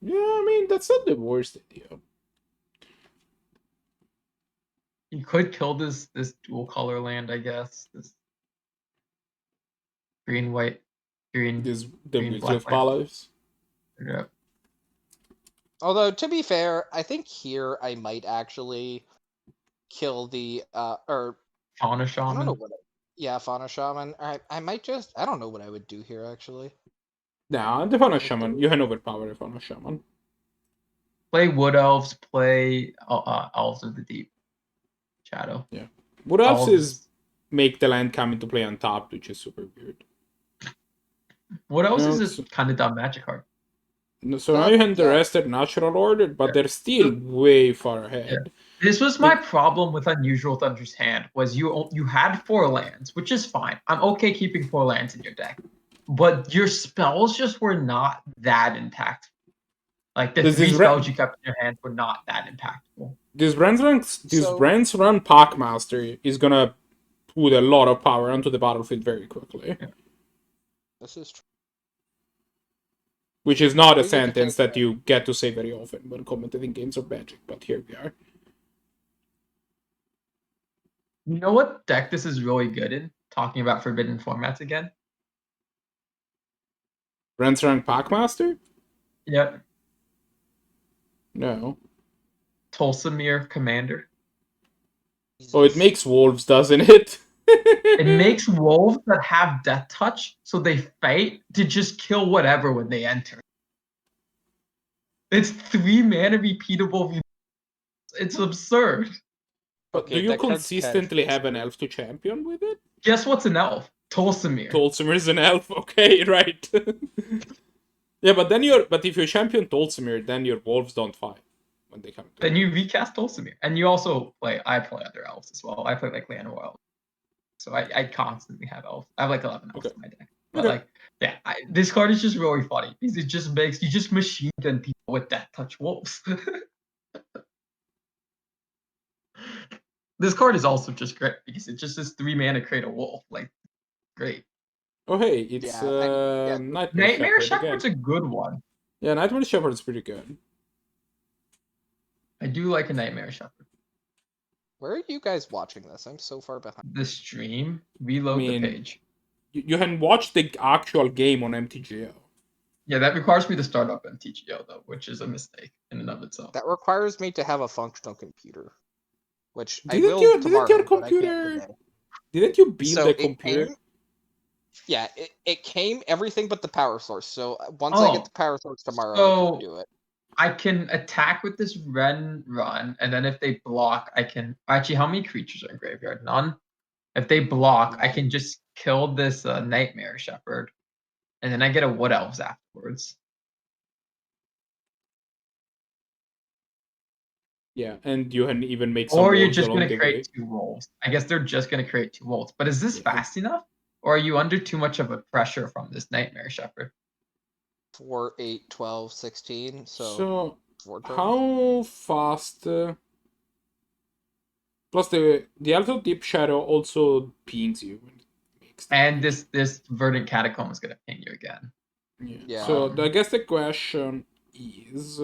yeah, I mean that's not the worst idea. You could kill this dual color land, I guess. This green white, green This the green Wheels black of land. Palace. Yeah. Although to be fair, I think here I might actually kill the or Fauna I Shaman. don't know what. Yeah, Fauna Shaman. I might just. I don't know what I would do here actually. Nah, the Fauna Shaman. You can overpower the Fauna Shaman. Play Wood Elves. Play Elves of the Deep. Shadow. Yeah. What else is make the land come into play on top, which is super weird. What else No, is this kind of dumb magic card? So now you have the Yeah. rest at natural order, but Yeah. they're still way far ahead. This was my problem with Unusual Thunder's hand, was you had 4 lands, which is fine. I'm okay keeping 4 lands in your deck. But your spells just were not that impactful. Like the 3 spells you kept in your hand were not that impactful. This Brand's Run Packmaster is gonna put a lot of power onto the battlefield very quickly. Yeah. This is true. Which is not a We get to sentence take that you get to say very often when commentating games of Magic, but here we are. You know what deck this is really good in? Talking about forbidden formats again. Brand's Run Packmaster? Yep. No. Tulsamir Commander. Oh, it makes wolves, doesn't it? It makes wolves that have death touch, so they fight to just kill whatever when they enter. It's 3 mana repeatable. It's absurd. But Okay, do you that card's consistently kind of have an elf to champion with it? Guess what's an elf? Tulsamir. Tulsamir is an elf, okay, right. Yeah, but if you champion Tulsamir, then your wolves don't fight when they come to Then you recast Tulsamir. And you also I play other elves as well. I play like Land Elves. So I constantly have elves. I have like 11 elves in my deck. But this card is just really funny because it just makes you just machine gun people with death touch wolves. This card is also just great because it just is 3 mana create a wolf. Like, great. Oh hey, it's Nightmare Shepherd's a good one. Yeah, Nightmare Shepherd's pretty good. I do like a Nightmare Shepherd. Where are you guys watching this? I'm so far behind. The stream, reload the page. You can watch the actual game on MTGO. Yeah, that requires me to start up MTGO though, which is a mistake in and of itself. That requires me to have a functional computer, which Didn't I will your tomorrow. computer? Didn't you build a computer? It came everything but the power source. So once I get the power source tomorrow, I can do it. I can attack with this Ren run, and then if they block, I can actually. How many creatures are in graveyard? None. If they block, I can just kill this Nightmare Shepherd, and then I get a Wood Elves afterwards. Yeah, and you can even make some Or you're wolves just along going to the way. create 2 wolves. I guess they're just going to create 2 wolves. But is this Yeah. fast enough? Or are you under too much of a pressure from this Nightmare Shepherd? 4, 8, 12, 16. So So 4 turns. how fast? Plus the Alto Deep Shadow also pings you. When it makes And damage. this Verdant Catacomb is going to ping you again. Yeah. So I guess the question is,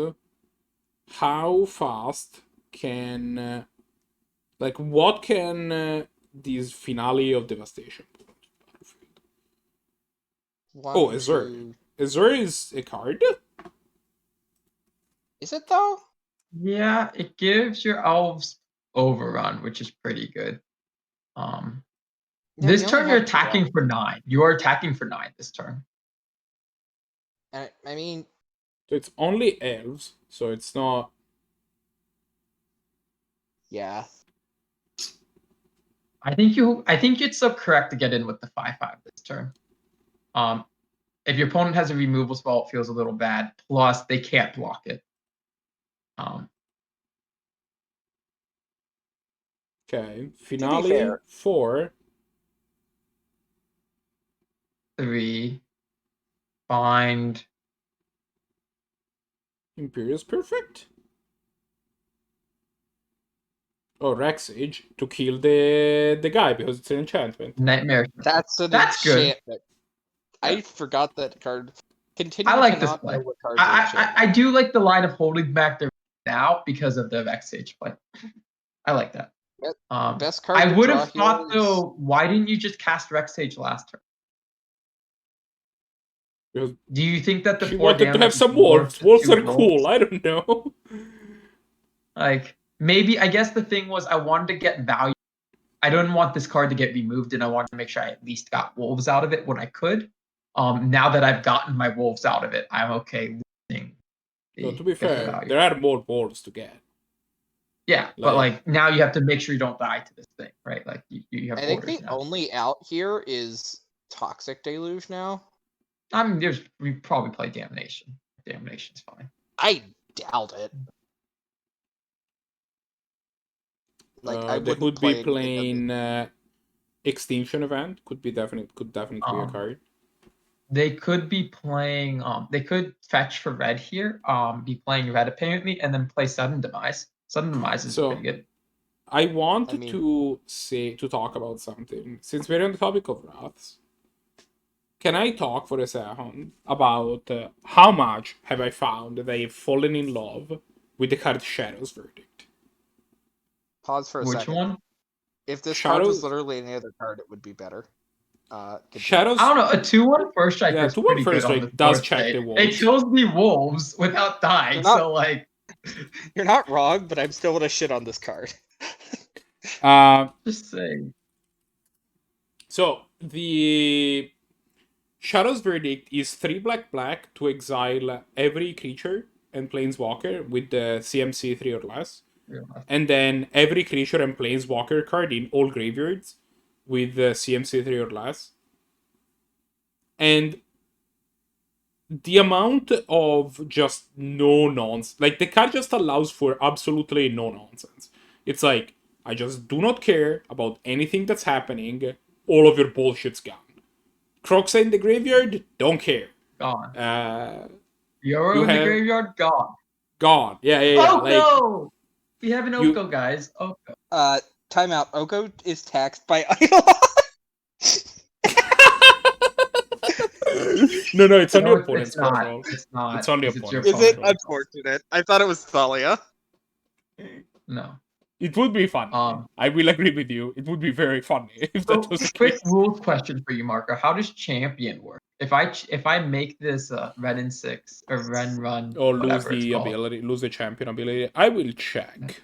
how fast can, like, what can this Finale of Devastation put on the battlefield? Oh, Azure. 2... Azure is a card? Is it though? Yeah, it gives your elves overrun, which is pretty good. Yeah, This you only turn you're have 2 attacking elves. for 9. You are attacking for 9 this turn. And I mean, So it's only elves, so it's not. yeah. I think it's so correct to get in with the 5/5 this turn. If your opponent has a removal spell, it feels a little bad. Plus, they can't block it. Okay, Finale fair. 4. 3. Bind. Imperious Perfect. Oh, Rexage to kill the guy because it's an enchantment. Nightmare. That's an That's good. enchantment. I forgot that card. Continue I like to this not play. know what cards are I enchantment. do like the line of holding back the now because of the Vexage play. I like that. Best card I to would draw have here thought is- though, why didn't you just cast Vexage last turn? Because Do you think that the she 4 wanted to damage have is some worth wolves. the Wolves 2 are cool. I don't know. Like maybe I guess the thing was I wanted to get value. I didn't want this card to get removed, and I wanted to make sure I at least got wolves out of it when I could. Now that I've gotten my wolves out of it, I'm okay losing. So to be the fair, value. there are more wolves to get. Yeah, but like now you have to make sure you don't die to this thing, right? Like you have. I think orders the now. only out here is Toxic Deluge now. I mean, we probably play Damnation. Damnation's fine. I doubt it. Like I They wouldn't could be play playing Extinction Event. Could definitely be a card. They could be playing. They could fetch for red here. Be playing red apparently, and then play Sudden Demise. Sudden Demise is pretty good. I want to talk about something. Since we're on the topic of wraths, can I talk for a second about how much have I found that I've fallen in love with the card Shadow's Verdict? Pause for a second. Which one? If this card was literally any other card, it would be better. Shadows. I don't know. A 2/1 first striker is 2/1 pretty first good on strike the does fourth check day. the wolves. It kills the wolves without dying. So like, you're not wrong, but I'm still gonna shit on this card. Just saying. So the Shadow's Verdict is 3 black to exile every creature and planeswalker with the CMC 3 or less. And then every creature and planeswalker card in all graveyards with the CMC 3 or less. And the amount of just no nonsense, like the card just allows for absolutely no nonsense. It's like, I just do not care about anything that's happening. All of your bullshit's gone. Croxa in the graveyard, don't care. Gone. You in the graveyard, gone. Gone. Yeah. Oko! We have an Oko, guys. Oko. Timeout. Oko is taxed by idol. No, it's on your opponent's control. It's not. It's on the opponent's Is it control. unfortunate? I thought it was Thalia. No. It would be fun. I will agree with you. It would be very funny if that was the quick case. rules question for you, Marco. How does champion work? If I make this red and 6 or red run or lose the ability, lose the champion ability, I will check.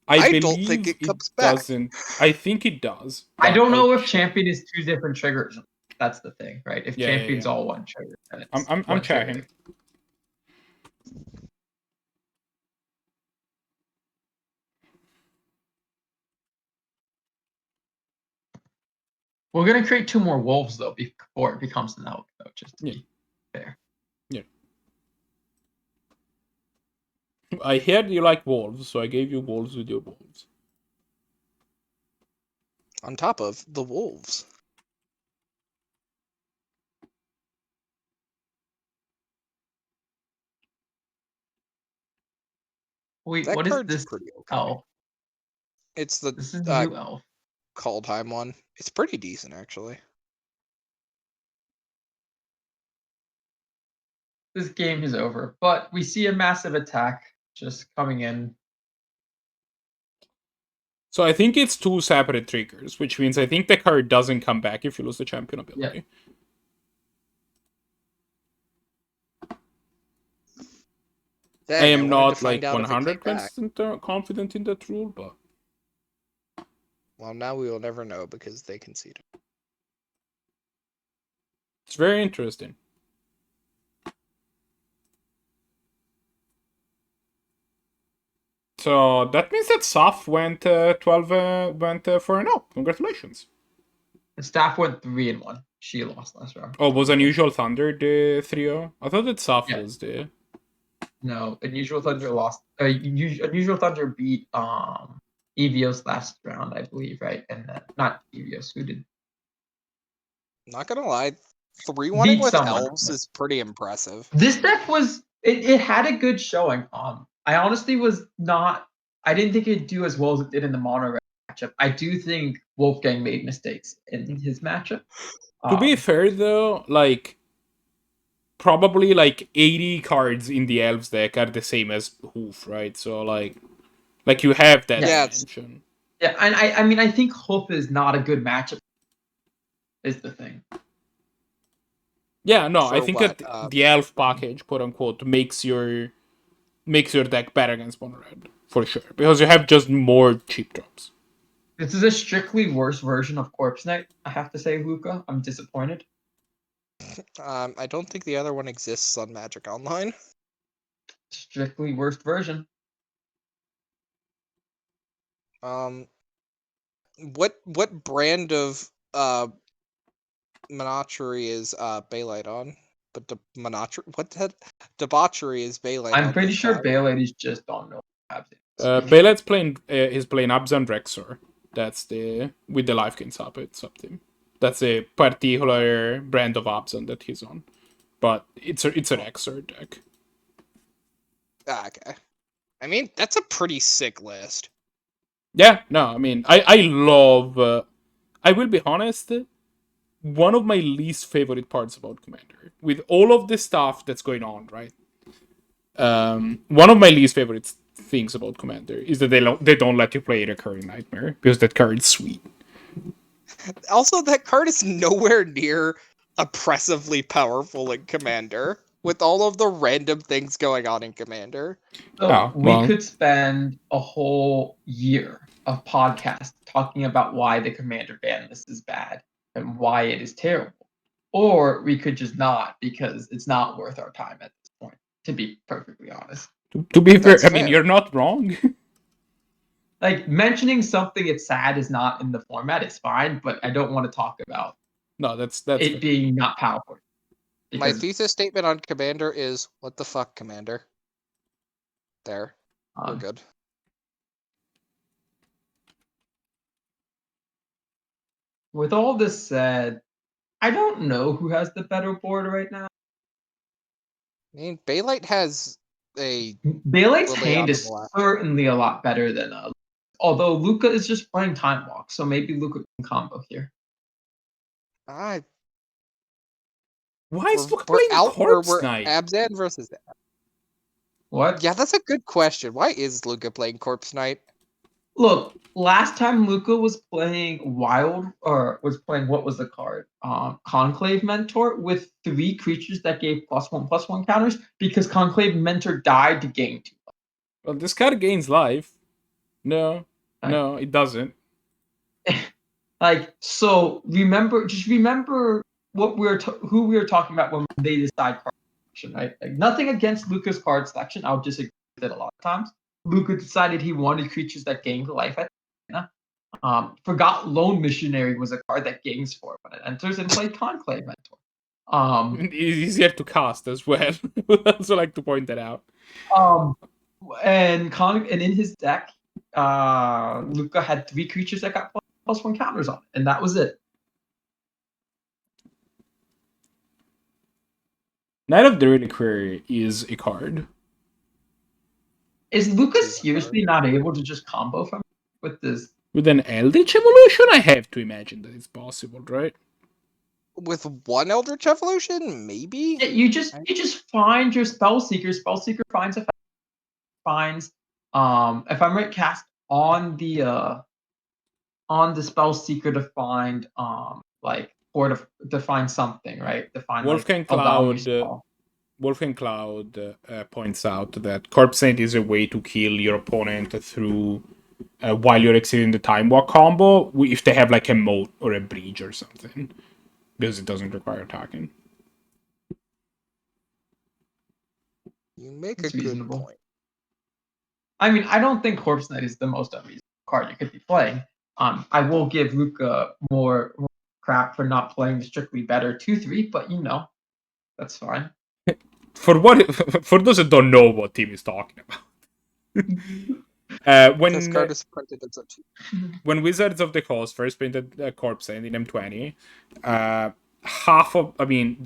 I believe don't think it comes back. Doesn't. I think it does. I don't know if champion is 2 different triggers. That's the thing, right? If champion's all one trigger, then it's I'm checking. We're gonna create 2 more wolves though before it becomes an elk, though, just to be fair. I heard you like wolves, so I gave you wolves with your wolves. On top of the wolves. Wait, That what is card's this pretty okay. elf? It's the This is the new elf. Kaldheim one. It's pretty decent, actually. This game is over, but we see a massive attack just coming in. So I think it's 2 separate triggers, which means I think the card doesn't come back if you lose the champion ability. Dang, I am wanted to not find like out if it came back. 100% confident in that rule, but Well, now we will never know because they conceded. it's very interesting. So that means that Saff went 12 went 4-0. Congratulations. The staff went 3-1. She lost last round. Oh, was UnusualThunder the 3-0? I thought that Saff was the... No, UnusualThunder lost. UnusualThunder beat Evios last round, I believe, right? And then not Evios, who did? Not gonna lie, 3-1 with someone. elves is pretty impressive. This deck was it had a good showing. I honestly was not. I didn't think it'd do as well as it did in the mono matchup. I do think Wolfgang made mistakes in his matchup. To be fair, though, like probably like 80 cards in the Elves deck are the same as Hoof, right? So like you have that dimension. Yeah, and I mean I think Hoof is not a good matchup. Is the thing. Yeah, no, For I think what? that the Elf package, quote unquote, makes your deck better against mono red for sure because you have just more cheap drops. This is a strictly worse version of Corpse Knight, I have to say, Luca. I'm disappointed. I don't think the other one exists on Magic Online. Strictly worst version. What brand of Monochery is Bailite on? But debauchery is Bailite on? I'm pretty this sure time? Bailite is just on no Abzan. Bailite's playing is playing Abzan Rexor. That's the with the life gain sub team. That's a particular brand of Abzan that he's on. But it's an Rexor deck. Okay. I mean, that's a pretty sick list. Yeah, no, I mean, I love... I will be honest, one of my least favorite parts about Commander, with all of the stuff that's going on, right? One of my least favorite things about Commander is that they don't let you play Recurring Nightmare, because that card's sweet. Also, that card is nowhere near oppressively powerful in Commander, with all of the random things going on in Commander. So we could spend a whole year of podcast talking about why the Commander ban list is bad and why it is terrible. Or we could just not, because it's not worth our time at this point, to be perfectly honest. To be fair, I mean, you're not wrong. Like, mentioning something it's sad is not in the format, it's fine, but I don't want to talk about that's it fair. being not powerful. My thesis statement on Commander is, what the fuck, Commander? There. We're good. With all this said, I don't know who has the better board right now. I mean, Bailite has a... Bailite's hand is certainly a lot better than although Luca is just playing Timewalk, so maybe Luca can combo here. Why is Luca playing Corpse Knight? Abzan versus... What? Yeah, that's a good question. Why is Luca playing Corpse Knight? Look, last time Luca was playing what was the card? Conclave Mentor with 3 creatures that gave +1/+1 counters because Conclave Mentor died to gain 2. Well, this card gains life. No, it doesn't. So remember what who we were talking about when they decide card selection, right? Like, nothing against Luca's card selection. I'll disagree with it a lot of times. Luca decided he wanted creatures that gained life at Forgot Lone Missionary was a card that gains 4 when it enters, and played Conclave Mentor. It's easier to cast as well. I would also like to point that out. And in his deck, Luca had 3 creatures that got +1 counters on it, and that was it. Knight of the Reliquary is a card. Is Luca seriously not able to just combo from with this? With an Eldritch Evolution, I have to imagine that it's possible, right? With one Eldritch Evolution, maybe. You just find your Spellseeker. Spellseeker finds Ephemerate cast on the Spellseeker to find to find something, right? To find WolfgangCloud points out that Corpse Saint is a way to kill your opponent through while you're exceeding the Timewalk combo if they have like a moat or a breach or something, because it doesn't require attacking. You make It's a reasonable. good point. I mean, I don't think Corpse Knight is the most unreasonable card you could be playing. I will give Luca more crap for not playing the strictly better 2/3, but that's fine. For those that don't know what Tim is talking about. This card is printed as a 2. When Wizards of the Coast first printed Corpse Saint in M20, the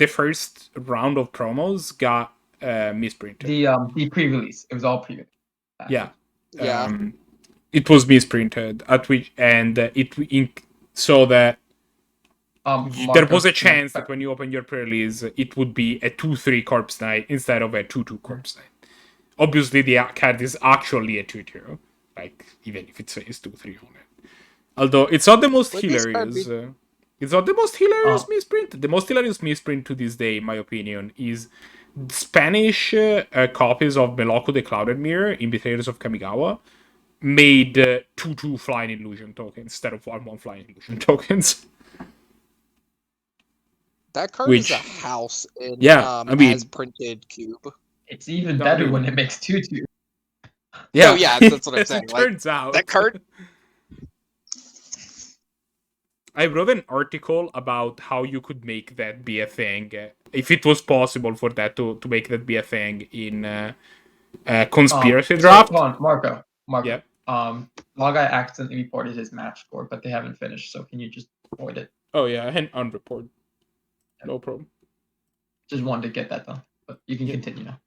first round of promos got misprinted. The pre-release, it was all pre-release. Yeah. Yeah. It was misprinted at which, and so that there was a chance that when you open your pre-release, it would be a 2/3 Corpse Knight instead of a 2/2 Corpse Knight. Obviously, the card is actually a 2/2, like even if it says 2/3 on it. Although it's not the most hilarious. It's not the most hilarious misprint. The most hilarious misprint to this day, in my opinion, is Spanish copies of Meloco the Clouded Mirror in Betrayers of Kamigawa made 2/2 Flying Illusion tokens instead of 1/1 Flying Illusion tokens. That card is a house in as printed cube. It's even better when it makes 2/2. Yeah, that's what I'm saying. It turns out that card. I wrote an article about how you could make that be a thing, if it was possible for that to make that be a thing in Conspiracy Draft. Hold on, Marco. Yeah. Blahguy accidentally reported his match score, but they haven't finished, so can you just avoid it? Oh yeah, and unreport. No problem. Just wanted to get that done, but you can continue now.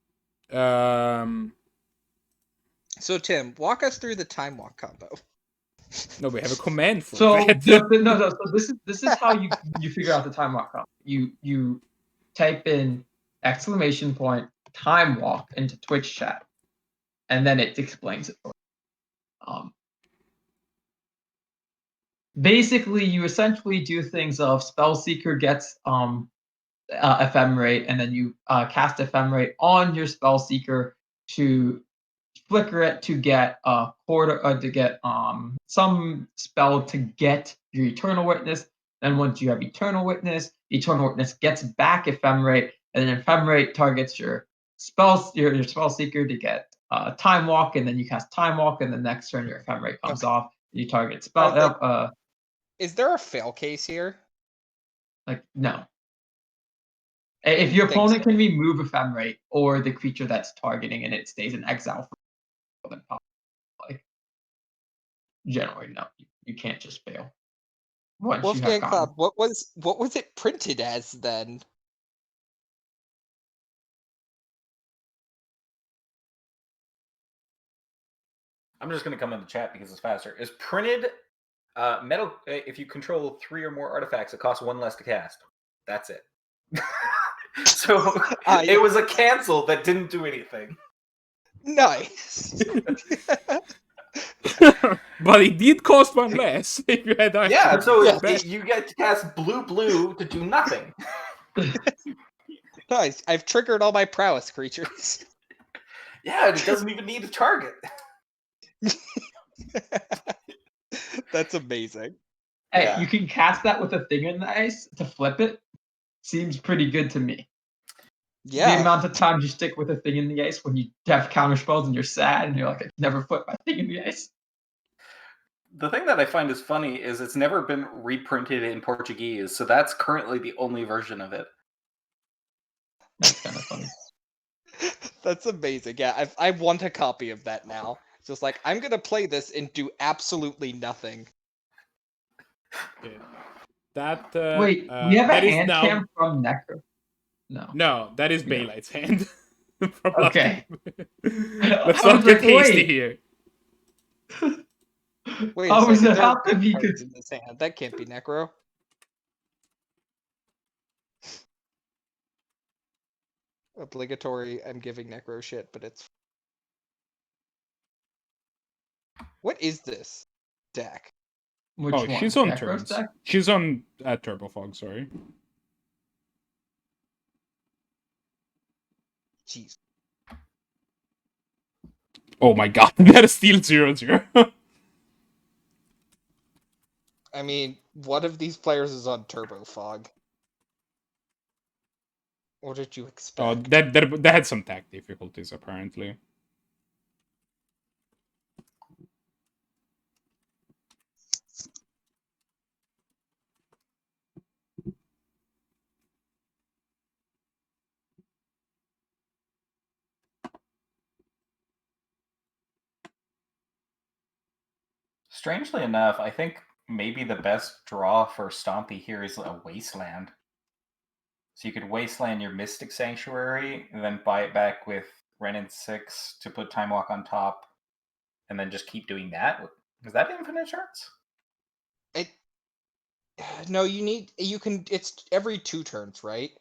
So Tim, walk us through the Timewalk combo. No, we have a command for that. No. So this is how you figure out the Timewalk combo. You type in !Timewalk into Twitch chat, and then it explains it for you. Basically, you essentially do things of Spellseeker gets Ephemerate, and then you cast Ephemerate on your Spellseeker to flicker it to get some spell to get your Eternal Witness. Then once you have Eternal Witness gets back Ephemerate, and then Ephemerate targets your Spellseeker to get Timewalk, and then you cast Timewalk, and the next turn your Ephemerate comes off. You target spell. Is there a fail case here? No. If your opponent can remove Ephemerate or the creature that's targeting and it stays in exile for them, generally no, you can't just fail. WolfgangCloud, what was it printed as then? I'm just going to come in the chat because it's faster. Is printed metal? If you control 3 or more artifacts, it costs 1 less to cast. That's it. So it was a cancel that didn't do anything. Nice. But it did cost 1 less if you had you get to cast blue to do nothing. Nice. I've triggered all my prowess creatures. Yeah, it doesn't even need a target. That's amazing. Hey, you can cast that with a thing in the ice to flip it. Seems pretty good to me. Yeah. The amount of time you stick with a thing in the ice when you have counter spells and you're sad and you're like, I can never flip my thing in the ice. The thing that I find is funny is it's never been reprinted in Portuguese, so that's currently the only version of it. That's kind of funny. That's amazing. Yeah, I want a copy of that now. It's just like, I'm gonna play this and do absolutely nothing. Okay. That Wait, we have a that is hand now cam from Necro. No. that is Yeah. Bailite's hand. From Okay. Let's I not was get like, hasty wait. here. Wait How a was second, it there are happen? good You cards could- in this hand. That can't be Necro. Obligatory, I'm giving Necro shit, but it's... What is this deck? Which one? She's on Necro's turns. deck? She's on Turbo Fog, sorry. Jeez. Oh my god, that is still 0-0. I mean, one of these players is on Turbo Fog. What did you Oh, expect? that had some tech difficulties, apparently. Strangely enough, I think maybe the best draw for Stompy here is a Wasteland. So you could Wasteland your Mystic Sanctuary, and then buy it back with Renin 6 to put Timewalk on top, and then just keep doing that. Is that infinite turns? No, you can, it's every 2 turns, right?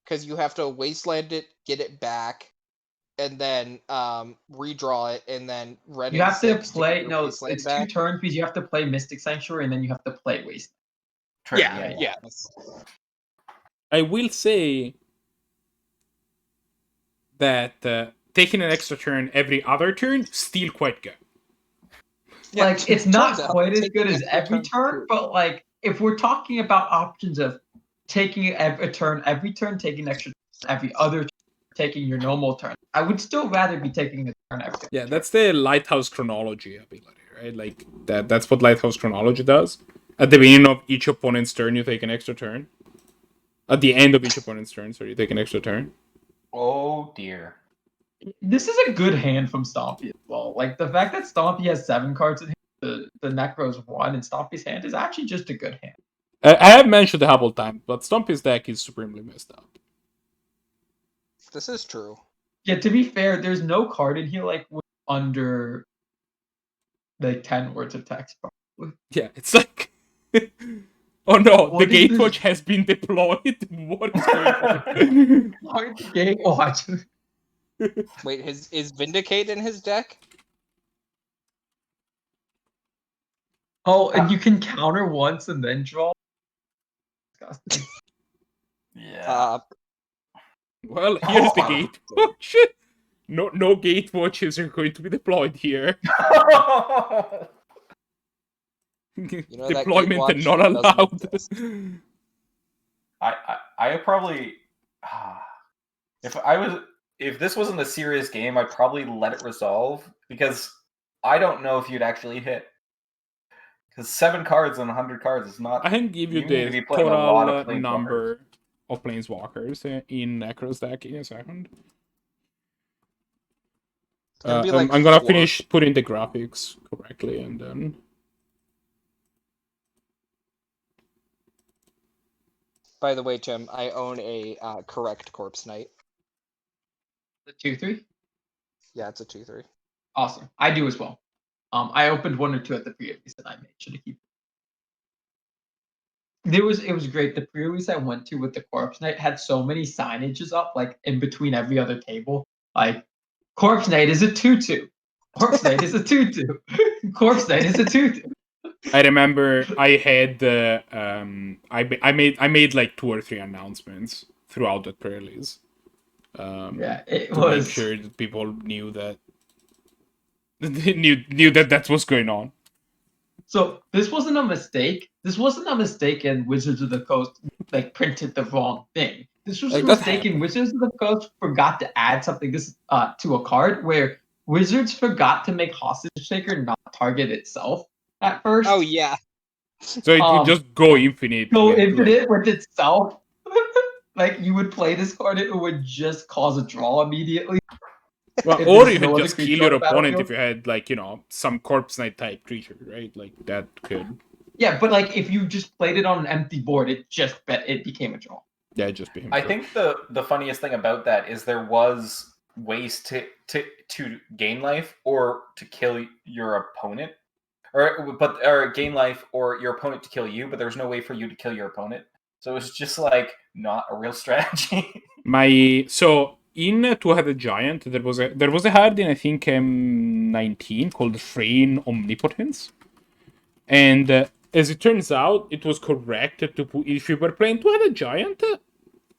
Because you have to Wasteland it, get it back, and then redraw it, and then Renin You have to 6 play. get your No, Wasteland it's back. 2 turns because you have to play Mystic Sanctuary and then you have to play Waste. True, Yeah. I will say that taking an extra turn every other turn, still quite good. Yeah, Like, it's not turns out quite as taking good as extra every turns turn, too. but like, if we're talking about options of taking a turn every turn, taking extra turn every other turn, taking your normal turn, I would still rather be taking a turn every Yeah, turn. that's the Lighthouse Chronology ability, right? Like, that's what Lighthouse Chronology does. At the beginning of each opponent's turn, you take an extra turn. At the end of each opponent's turn, so you take an extra turn. Oh dear. This is a good hand from Stompy as well. Like, the fact that Stompy has 7 cards in hand, the Necro's 1, and Stompy's hand is actually just a good hand. I have mentioned a couple times, but Stompy's deck is supremely messed up. This is true. Yeah, to be fair, there's no card in here like with under like 10 words of text. Probably. Yeah, it's like... Oh no, What the is this? Gatewatch has been deployed. What is going on? Gatewatch. Wait, is Vindicate in his deck? Oh, and you can counter once and then draw. Disgusting. Yeah. Well, here's the Gatewatch. No Gatewatches are going to be deployed here. know that Deployment Gatewatch and not doesn't allowed. exist. I probably if this wasn't a serious game, I'd probably let it resolve because I don't know if you'd actually hit. Because 7 cards on 100 cards is not. I can give you need to the be playing a lot of total Planeswalkers. number of Planeswalkers in Necro's deck in a second. It's gonna be like I'm gonna 4. finish putting the graphics correctly and then... By the way, Tim, I own a correct Corpse Knight. The 2/3. Yeah, it's a 2/3. Awesome. I do as well. I opened 1 or 2 at the pre-release and I made sure to keep. It was great. The pre-release I went to with the Corpse Knight had so many signages up, like in between every other table. Like, Corpse Knight is a 2/2. Corpse Knight is a 2/2. Corpse Knight is a 2/2. I remember I had I made like 2 or 3 announcements throughout that pre-release. Yeah, it to was. make sure that people knew that knew that that's what's going on. So this wasn't a mistake. This wasn't a mistake, and Wizards of the Coast like printed the wrong thing. This was Like, a that mistake, and happened. Wizards of the Coast forgot to add something to a card where Wizards forgot to make Hostage Taker not target itself. at first. Oh yeah. So it would just go infinite. Go with, infinite with itself. Like you would play this card, it would just cause a draw immediately. Well, if or there's you no could other just kill creature your on the opponent battlefield. if you had, like, some Corpse Knight type creature, right? Like, that could... Yeah, but like if you just played it on an empty board, it became a draw. Yeah, just be him. I think the funniest thing about that is there was ways to gain life or to kill your opponent, or gain life or your opponent to kill you, but there was no way for you to kill your opponent. So it was just like not a real strategy. So in Two-Headed Giant, there was a card in, I think, 19 called Frayne Omnipotence, and as it turns out, it was correct to put, if you were playing Two-Headed Giant,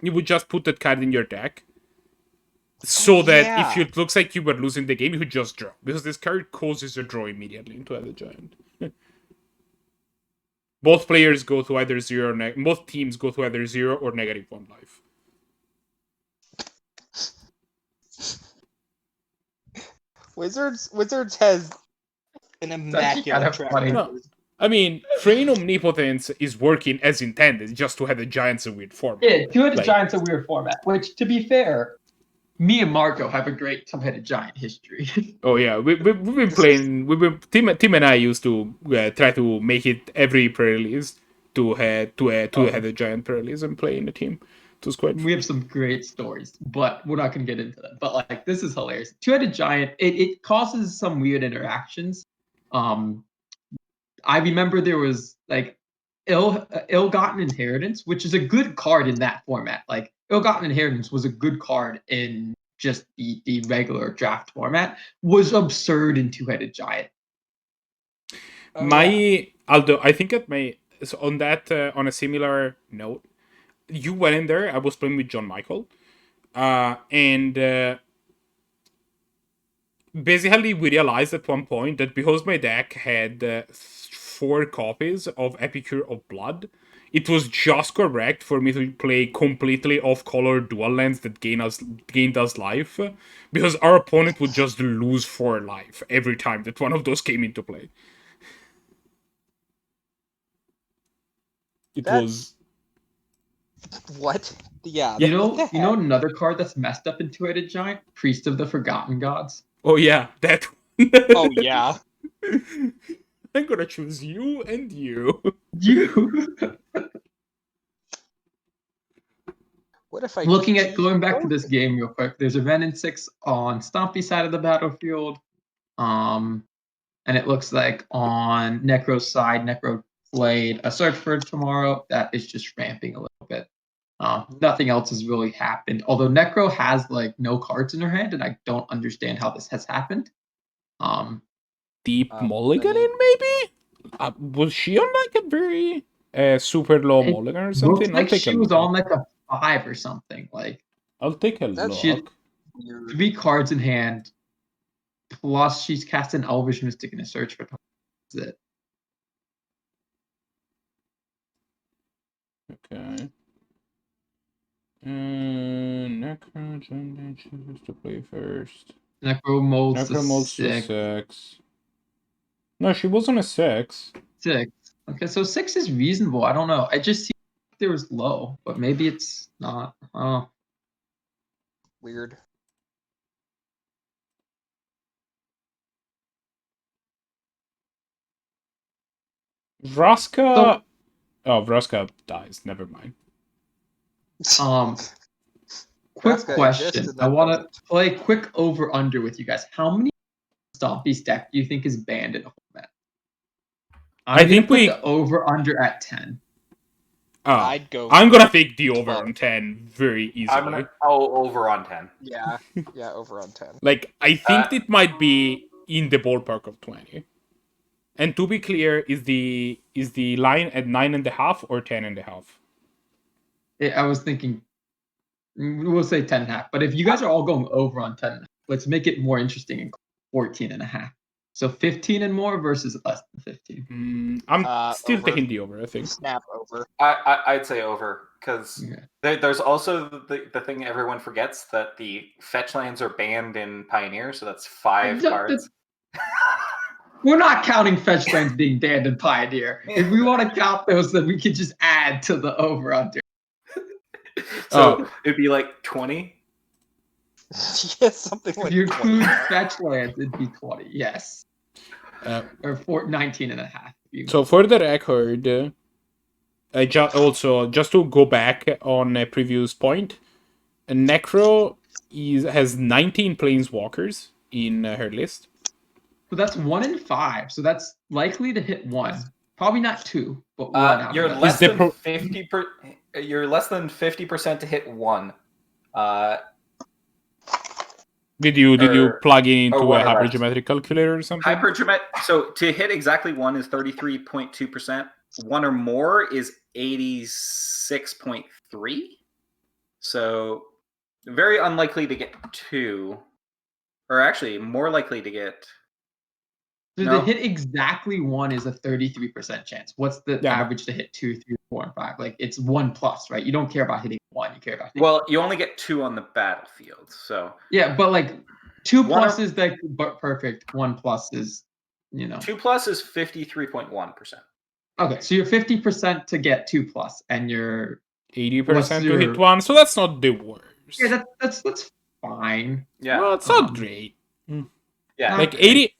you would just put that card in your deck, so that if it looks like you were losing the game, you would just draw, because this card causes a draw immediately in Two-Headed Giant. Both players go to either both teams go to either 0 or -1 life. Wizards has an immaculate track record. No, I mean, Frayne Omnipotence is working as intended, just to have the Giants a weird format. Yeah, Two-Headed Giant's a weird format, which, to be fair, me and Marco have a great Two-Headed Giant history. Oh yeah, we've been playing. Tim and I used to try to make it every pre-release to have a Giant pre-release and play in the team. It was quite. We have some great stories, but we're not going to get into that. But like, this is hilarious. Two-Headed Giant, it causes some weird interactions. I remember there was like Ill-Gotten Inheritance, which is a good card in that format. Like Ill-Gotten Inheritance was a good card in just the regular draft format. Was absurd in Two-Headed Giant. Aldo, I think on that on a similar note, you went in there. I was playing with John Michael, and basically we realized at one point that because my deck had 4 copies of Epicure of Blood, it was just correct for me to play completely off-color dual lands that gained us life, because our opponent would just lose 4 life every time that one of those came into play. What? Yeah. You know another card that's messed up in Two-Headed Giant? Priest of the Forgotten Gods. Oh yeah, that. Oh yeah. I'm gonna choose you and you. You. What if I Going back to this game real quick? There's a Venom 6 on Stompy side of the battlefield, and it looks like on Necro's side, Necro played a Search for Tomorrow that is just ramping a little bit. Nothing else has really happened. Although Necro has like no cards in her hand, and I don't understand how this has happened. Deep mulligan in maybe? Was she on like a very super low mulligan or something? Looks like she was on like a 5 or something. Like I'll take a look. She had 3 cards in hand, plus she's cast an Elvish Mystic in a Search for Tomorrow. That's it. Okay. Necro chooses to play first. Necro molds to 6. No, she was on a 6. 6. Okay, so 6 is reasonable. I don't know. I just see there was low, but maybe it's not. Oh. Weird. Vraska. Vraska dies. Never mind. Quick question. I want to play quick over under with you guys. How many Stompy's deck do you think is banned in a format? I think we put the over under at 10. I'd go. I'm gonna take the over on 10 very easily. I'm gonna over on 10. Yeah, over on 10. Like, I think it might be in the ballpark of 20. And to be clear, is the line at 9.5 or 10.5? I was thinking, we'll say 10.5. But if you guys are all going over on 10, let's make it more interesting and 14.5. So 15 and more versus less than 15. I'm still over. taking the over, I think. Snap over. I'd say over, because there's also the thing everyone forgets, that the fetch lands are banned in Pioneer, so that's 5 cards. We're not counting fetch lands being banned in Pioneer. If we want to count those, then we could just add to the over/under. So it'd be like 20. Yeah, something like If you 20. include fetch lands, it'd be 20. Yes, or 19 and a half. So for the record, just to go back on a previous point, Necro has 19 planeswalkers in her list. So that's 1 in 5. So that's likely to hit 1. Probably not 2, but 1. You're less than 50%. You're less than 50% to hit 1. Did you plug in into a whatever. hypergeometric calculator or something? So to hit exactly 1 is 33.2%. 1 or more is 86.3. So very unlikely to get 2, or actually more likely to get. So to hit exactly 1 is a 33% chance. What's the average to hit 2, 3, 4, and 5? Like it's 1 plus, right? You don't care about hitting 1. You care about hitting 1. You only get 2 on the battlefield. So yeah, but like 2 plus is like perfect. 1 plus is, 2 plus is 53.1%. Okay, so you're 50% to get 2 plus, and you're 80% to hit 1. So that's not the worst. Yeah, that's fine. Yeah, well, it's not great. Yeah, like great,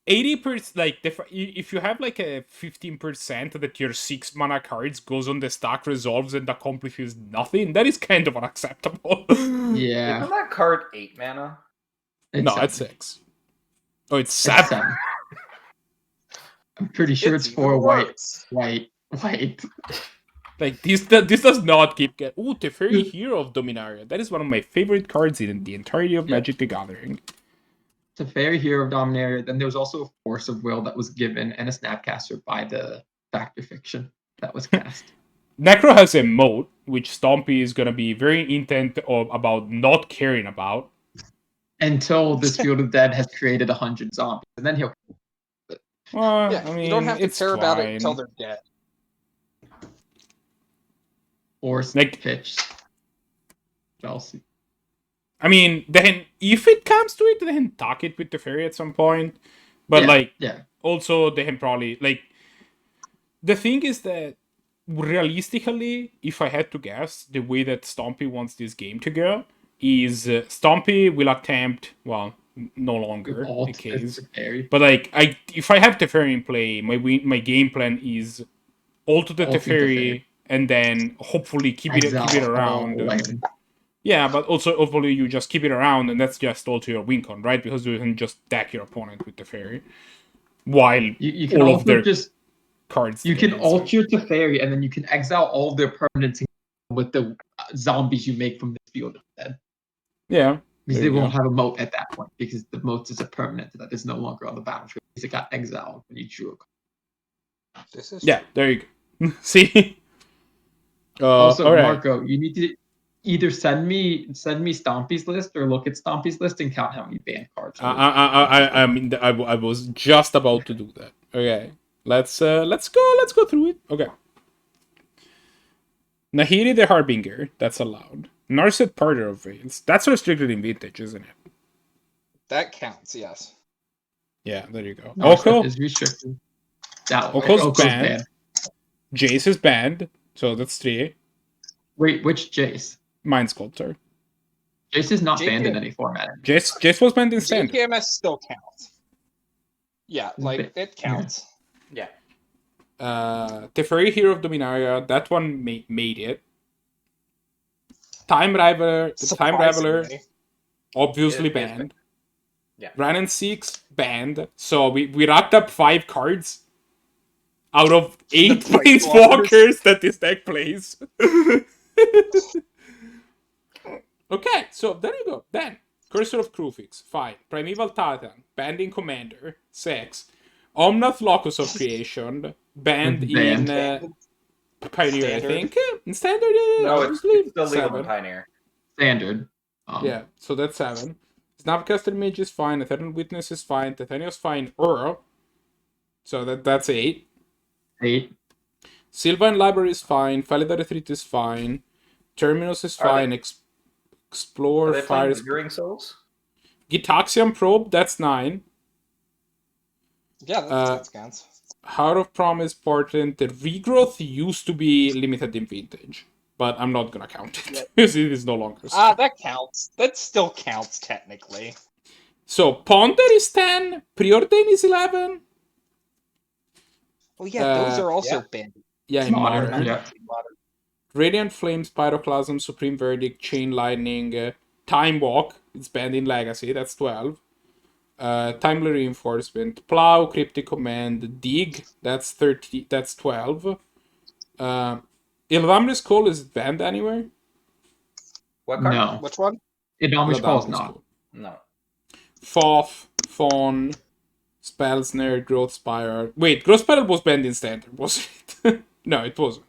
80%, like if you have like a 15% that your 6 mana cards goes on the stack, resolves, and accomplishes nothing, that is kind of unacceptable. Yeah. Isn't that card 8 mana? It's 6. Oh, it's 7. I'm pretty sure it's 4 white. Like this does not keep get. Ooh, Teferi, Hero of Dominaria. That is one of my favorite cards in the entirety of Magic the Gathering. Teferi, Hero of Dominaria. Then there was also a Force of Will that was given, and a Snapcaster by the Factor Fiction that was cast. Necro has a moat, which Stompy is gonna be very intent about not caring about. Until this Field of Dead has created 100 zombies, and then he'll. Well, yeah, you don't have to care about it until they're dead. Or pitch. Chelsea. I mean, then if it comes to it, they can talk it with the fairy at some point. But also they can probably the thing is that realistically, if I had to guess, the way that Stompy wants this game to go is Stompy will attempt, well, no longer the case. But if I have Teferi in play, my game plan is ult the Teferi and then hopefully keep it around. Yeah, but also hopefully you just keep it around, and that's just all to your win con, right? Because you can just deck your opponent with Teferi while you can all also of their cards. You can ult your Teferi, and then you can exile all of their permanents with the zombies you make from the Field of Dead. Yeah. Because they won't have a moat at that point, because the moat is a permanent that is no longer on the battlefield because it got exiled when you drew a card. There you go. See? Also, right. Marco, you need to either send me Stompy's list or look at Stompy's list and count how many banned cards. I mean, I was just about to do that. Okay. Let's go through it. Okay. Nahiri the Harbinger, that's allowed. Narset Parter of Veils, that's restricted in Vintage, isn't it? That counts, yes. Yeah, there you go. Oko is restricted. Oko's banned. Jace is banned, so that's 3. Wait, which Jace? Mind Sculptor. Jace is not banned in any format. Jace was banned in Standard. JPMS still counts. Yeah, it counts. Yeah. Teferi, Hero of Dominaria, that one made it. Time Raveler, obviously banned. Yeah. Ran and 6 banned. So we wrapped up 5 cards out of 8 planeswalkers that this deck plays. Okay, so there you go. Then Cursor of Krufix, fine. Primeval Titan, banned in Commander, 6. Omnath Locus of Creation, banned in Pioneer, I think. In Standard, no, obviously. It's still legal in Pioneer. Standard. Yeah, so that's 7. Snapcaster Mage is fine. Eternal Witness is fine. Titania's fine. So that's 8. 8. Sylvan Library is fine. Falida Retreat is fine. Terminus is fine. Explore, Fire. Souls? Gitaxian Probe, that's 9. Yeah, that counts. Heart of Promise Portent, the regrowth used to be limited in vintage, but I'm not gonna count it because it is no longer. That counts. That still counts technically. So Ponder is 10, Preordain is 11. Oh yeah, those are also yeah. banned. Yeah, in Modern, modern. yeah. Radiant Flames, Pyroclasm, Supreme Verdict, Chain Lightning, Time Walk. It's banned in Legacy. That's 12. Timely Reinforcement, Plow, Cryptic Command, Dig. That's 30. That's 12. Ilvamris Call is banned anywhere. What card? No. Which one? Ilvamris Call is Ilvamris not. Call. No. Foff, Fawn, Spell Snare, Growth Spiral. Wait, Growth Spiral was banned in Standard, wasn't it? No, it wasn't.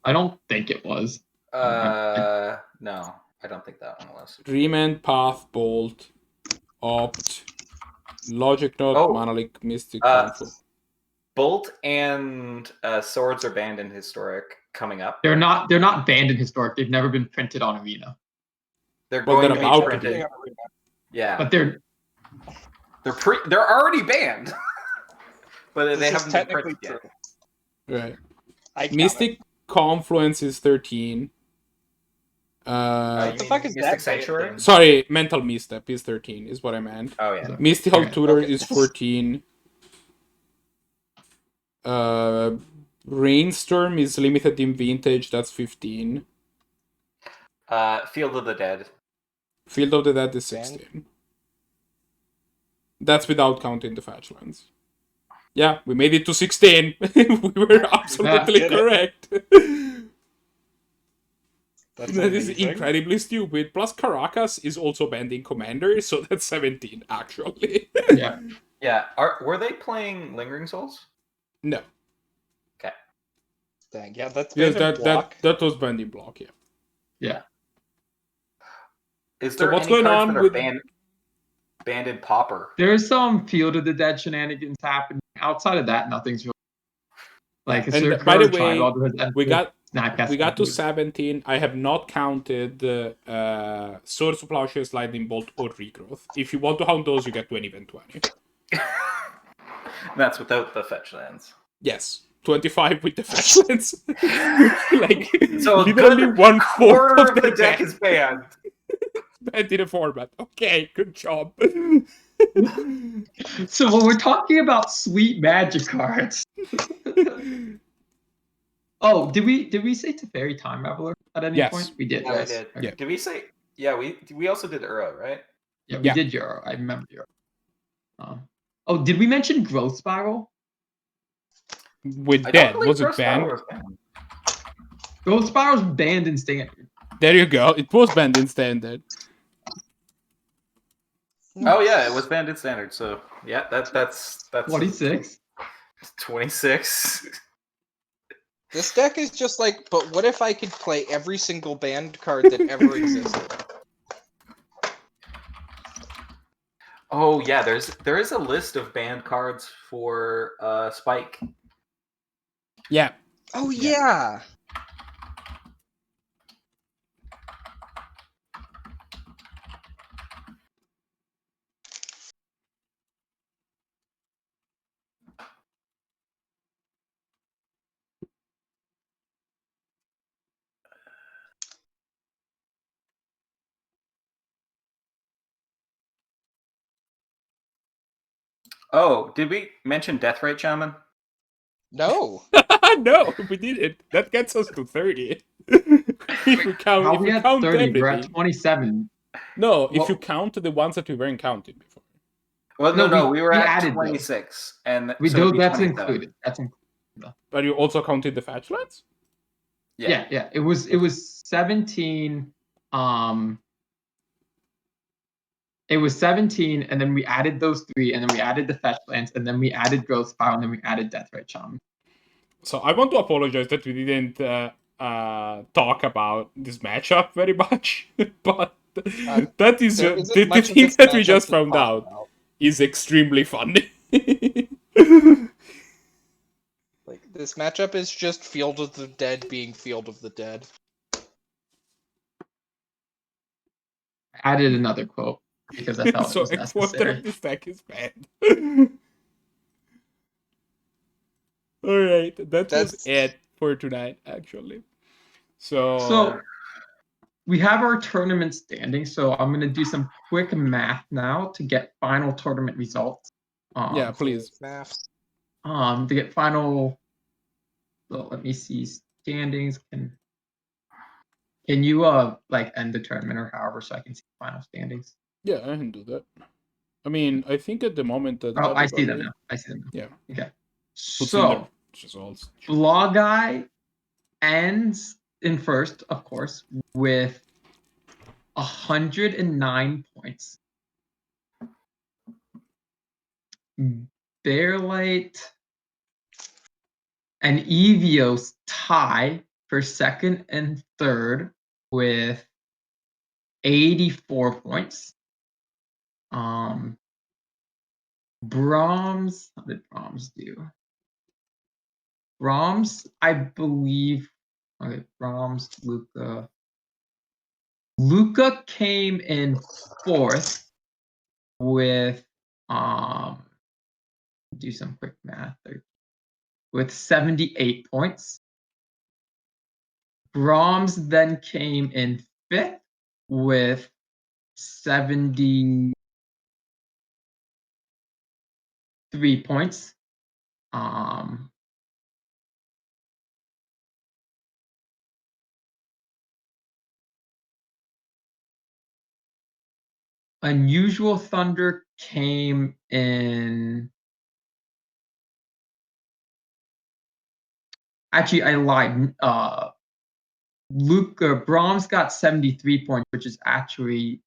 I don't think it was. No, I don't think that one was. Remand, Path, Bolt, Opt, Logic Note, Oh, Monolith, Mystic, uh, Conflict. Bolt and Swords are banned in Historic coming up. They're not banned in Historic. They've never been printed on Arena. They're Well, going they're to be about to printed. be. Yeah, But they're they're already banned. But This they is haven't been technically printed true. Right. I count Mystic Confluence is 13. yet. What the fuck is Mystic that Sanctuary? banned? Sorry, Mental Misstep is 13, is what I meant. Oh yeah. Mystical Okay. Tutor Okay. is 14. Rainstorm is limited in Vintage, that's 15. Field of the Dead. Field of the Dead is 16. That's without counting the Fetchlands. Yeah, we made it to 16. We were absolutely did it. correct. That's That is amazing. incredibly stupid. Plus, Caracas is also banned in Commander, so that's 17, actually. yeah. Yeah. Were they playing Lingering Souls? No. Okay. Dang, yeah, that's Yes, banned in block. that was banned in block, yeah. Yeah. Is So there what's any going cards on that are with- banned in Pauper? There's some Field of the Dead shenanigans happening. Outside of that, nothing's really like a And Circular by the way, Tribe, we got Snapcast we got to Snapcast. 17. I have not counted Swords of Plowshares, Lightning Bolt, or Regrowth. If you want to count those, you get 20 even 20. That's without the fetch lands. Yes. 25 with the Fetchlands. Like, So a literally good 1/4 quarter of of the deck is banned. banned in a format. Okay, good job. So when we're talking about sweet magic cards. Oh, did we say Teferi Time Reveler at any Yes. point? We did. Yeah, Yes. we did. Okay. Yeah. Did we say? Yeah, we also did Uro, right? Yeah, we Yeah. did Euro. I remember Euro. Oh, did we mention Growth Spiral? With I don't Dead, believe was it Growth Spiral banned? was banned. Growth Spiral's banned in Standard. There you go. It was banned in Standard. Oh yeah, it was banned in Standard. So yeah, that's 26. 26. This deck is just like, but what if I could play every single banned card that ever existed? Oh yeah, there is a list of banned cards for Spike. Yeah. Oh yeah. Oh, did we mention Deathrite Shaman? No. No, we didn't. That gets us to 30. if we count, How if we we at count 30? We're at everything. 27. No, if Well- you count the ones that we weren't counting before. Well, No, no, we were we at added those. 26, and We so do it'd be that's 27. included. That's included. But you also counted the Fetchlands? Yeah. It was 17. It was 17, and then we added those three, and then we added the Fetchlands, and then we added Growth Spiral, and then we added Deathrite Shaman. So I want to apologize that we didn't talk about this matchup very much, but that is There isn't the much of thing this that we matchup just to found talk out about. is extremely funny. Like, this matchup is just Field of the Dead being Field of the Dead. I added another quote because I felt So it was a quarter necessary. of this deck is banned. All right, that was That's- it for tonight, actually. So So we have our tournament standing. So I'm gonna do some quick math now to get final tournament results. yeah, please. Maths. To get final. So let me see standings. Can you like end the tournament or however so I can see final standings? Yeah, I can do that. I mean, I think at the moment that Oh, I see them everybody- now. I see them now. Yeah, Okay. puts in their So results. Blahguy ends in first, of course, with 109 points. Bailite and Evios tie for second and third with 84 points. Brahms, how did Brahms do? Brahms, I believe. Okay, Brahms, Luca. Luca came in fourth with do some quick math there, with 78 points. Brahms then came in fifth with 73 points. UnusualThunder came in. Actually, I lied. Brahms got 73 points, which is actually,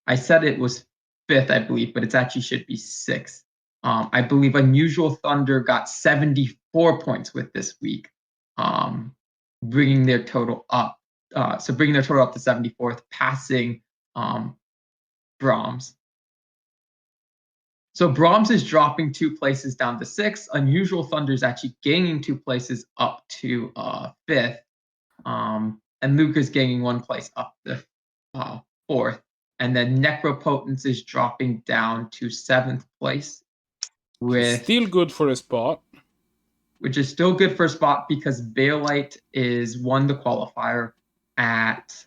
I said it was fifth, I believe, but it actually should be sixth. I believe UnusualThunder got 74 points with this week, bringing their total up. So bringing their total up to 74th, passing Brahms. So Brahms is dropping 2 places down to 6th. UnusualThunder is actually gaining 2 places up to 5th. And Luca's gaining 1 place up to 4th. And then Necropotence is dropping down to 7th place. With Still good for a spot. Which is still good for a spot because Bailite is won the qualifier at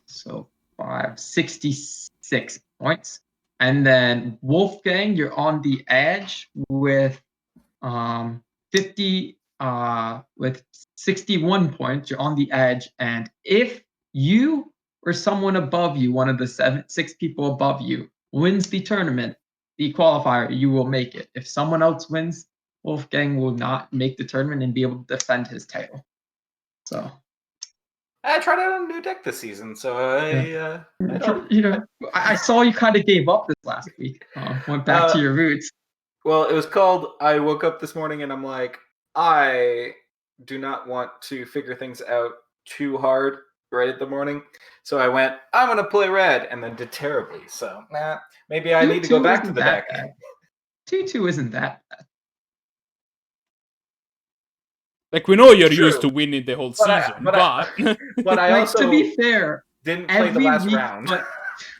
66 points. And then Wolfgang, you're on the edge with 61 points. You're on the edge, and if you or someone above you, one of the 6 people above you, wins the tournament, the qualifier, you will make it. If someone else wins, Wolfgang will not make the tournament and be able to defend his title. So I tried out a new deck this season, so I saw you kind of gave up this last week. Went back to your roots. Well, it was called, I woke up this morning and I'm like, I do not want to figure things out too hard right at the morning. So I went, I'm going to play red, and then did terribly. So, maybe I need to go back to the deck. 2-2 isn't that bad. Like, we know you're True. used to winning the whole season, but I also, to be fair, didn't play the last round. But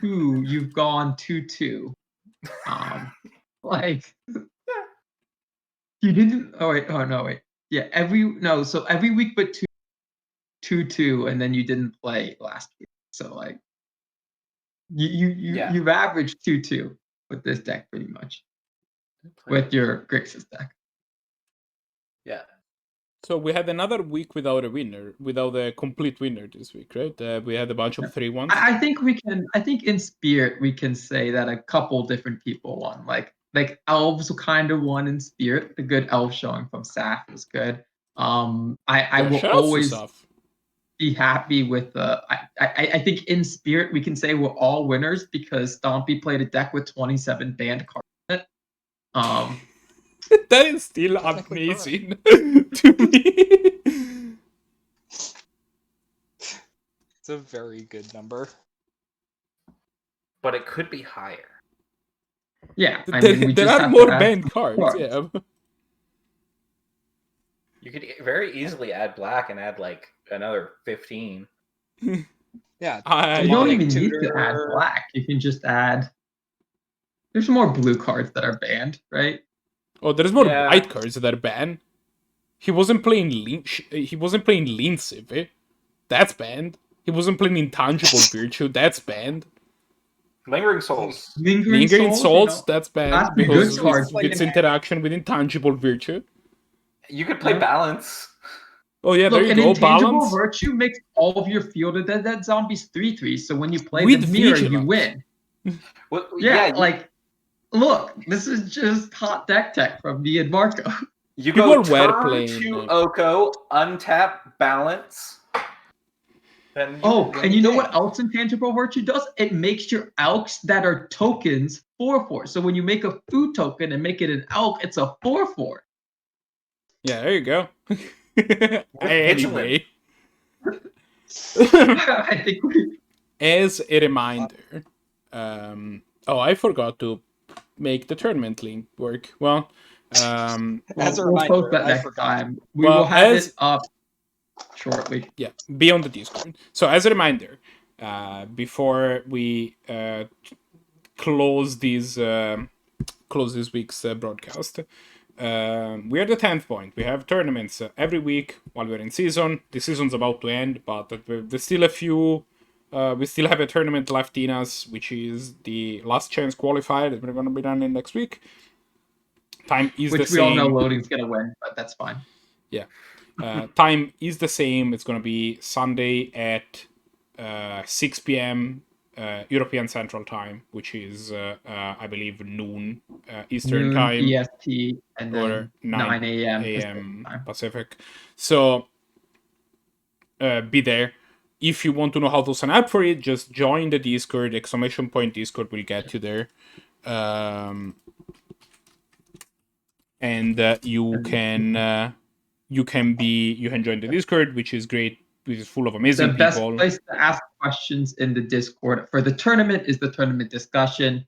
2, you've gone 2-2. Like you didn't. Oh wait. Oh no. Wait. Yeah. So every week, but 2-2, and then you didn't play last week. So like, you've averaged 2-2 with this deck pretty much, with your Grixis deck. Yeah. So we had another week without a winner, without a complete winner this week, right? We had a bunch of 3-1s. I think we can. I think in spirit we can say that a couple different people won. Like Elves kind of won in spirit. The good Elf showing from Saff was good. I will always be happy with the. I think in spirit we can say we're all winners because Stompy played a deck with 27 banned cards in it. That is still amazing to me. It's a very good number. But it could be higher. Yeah, there are more banned cards. Yeah. You could very easily add black and add like another 15. Yeah. You don't even need to add black. You can just add. There's more blue cards that are banned, right? Oh, there's more white cards that are banned. He wasn't playing Lean Civi. That's banned. He wasn't playing Intangible Virtue. That's banned. Lingering Souls. Lingering Souls, that's banned That's a good because card. it's interaction with Intangible Virtue. You could play Yeah. Balance. Oh yeah, Look, there you an go. intangible Balance virtue makes all of your field of dead zombies 3/3. So when you play With the mirror, you vigilance. win. Well, Yeah, you- like, look, this is just hot deck tech from me and Marco. you People go were turn playing, to Oko, untap Balance. Then Oh, win and the you know game. what else intangible virtue does? It makes your elks that are tokens 4/4. So when you make a food token and make it an elk, it's a 4/4. Yeah, there you go. Vigilant. Anyway, I think we. as a reminder, I forgot to make the tournament link work. Well, As a We'll reminder, post that I next forgot. time. We Well, will have as- it up shortly. yeah, be on the Discord. So as a reminder, before we close this week's broadcast, we're at the 10th point. We have tournaments every week while we're in season. The season's about to end, but there's still a few. We still have a tournament left in us, which is the last chance qualifier that we're going to be running next week. Time is Which the we all know same. loading's gonna win, but that's fine. Time is the same. It's going to be Sunday at 6 p.m. European Central Time, which is, I believe, noon Eastern Noon Time. EST and Or then 9 9 a.m. a.m. Pacific time. Pacific. So be there. If you want to know how to sign up for it, just join the Discord. !Discord will get you there. And you can join the Discord, which is great, which is full of The amazing best people. place to ask questions in the Discord for the tournament is the tournament discussion.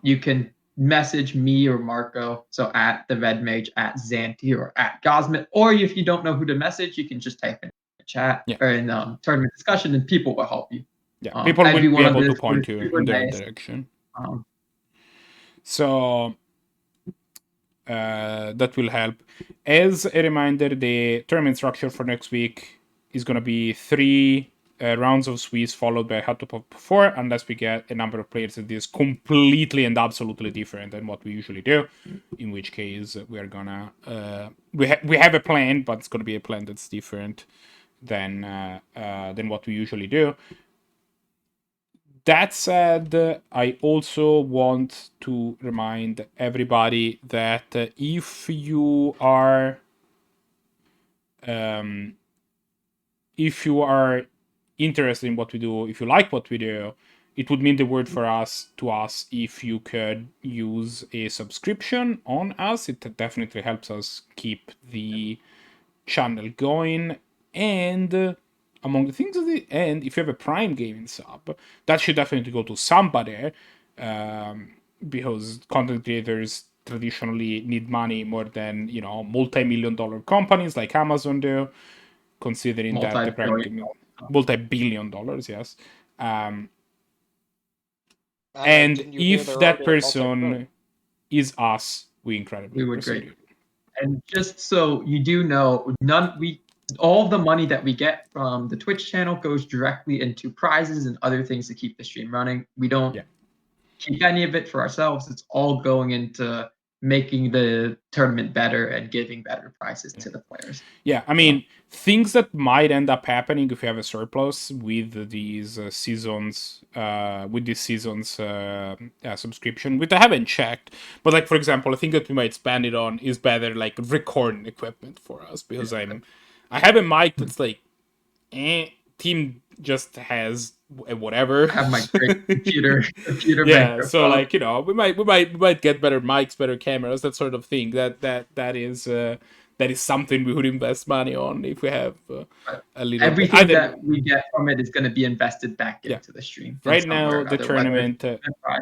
You can message me or Marco, so at the Red Mage, at Xanti, or at Gosmit, or if you don't know who to message, you can just type in the chat or in tournament discussion, and people will help you. Yeah, people will be everyone on able to Discord point is you super in the right nice. direction. Um, So that will help. As a reminder, the tournament structure for next week is going to be 3 rounds of Swiss followed by how to pop 4, unless we get a number of players that is completely and absolutely different than what we usually do. In which case, we are gonna we have a plan, but it's gonna be a plan that's different than what we usually do. That said, I also want to remind everybody that if you are interested in what we do, if you like what we do, it would mean the world to us if you could use a subscription on us. It definitely helps us keep the channel going. And among the things and if you have a Prime Gaming sub, that should definitely go to somebody, because content creators traditionally need money more than multi-million-dollar companies like Amazon do, considering that the Prime Gaming multi-billion dollars, yes. And Didn't you hear if they're that already at person multi-billion? is us, we incredibly We would appreciate great. it. And just so you do know, all the money that we get from the Twitch channel goes directly into prizes and other things to keep the stream running. We don't keep any of it for ourselves. It's all going into making the tournament better and giving better prizes to the players. Yeah, I mean, things that might end up happening if you have a surplus with these seasons, subscription, which I haven't checked, but like, for example, I think that we might spend it on is better like recording equipment for us, because I have a mic that's like, team just has whatever. I have my great computer Yeah, so microphone. like, we might get better mics, better cameras, that sort of thing. That is something we would invest money on if we have a little everything bit. that we get from it is going to be invested back into the stream. Right now, the tournament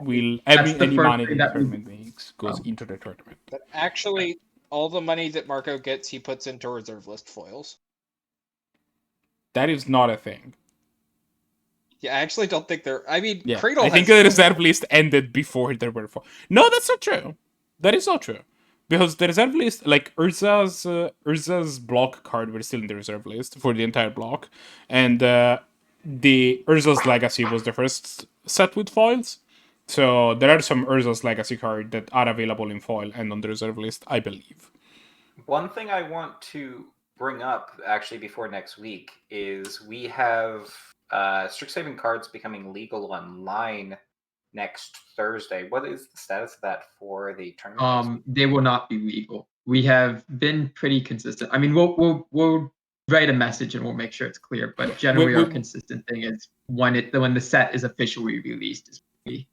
will any money that the tournament makes goes into the tournament. But actually, all the money that Marco gets, he puts into reserve list foils. That is not a thing. Yeah, I actually don't think they're. I mean, Yeah, Cradle. I think the reserve list ended before there were four. No, that's not true. That is not true. because the reserve list, like Urza's block card were still in the reserve list for the entire block, and the Urza's Legacy was the first set with foils. So there are some Urza's Legacy cards that are available in foil and on the reserve list, I believe. One thing I want to bring up actually before next week is we have Strixhaven cards becoming legal online next Thursday. What is the status of that for the tournament? They will not be legal. We have been pretty consistent. I mean, we'll write a message and we'll make sure it's clear. But generally, our consistent thing is when the set is officially released is we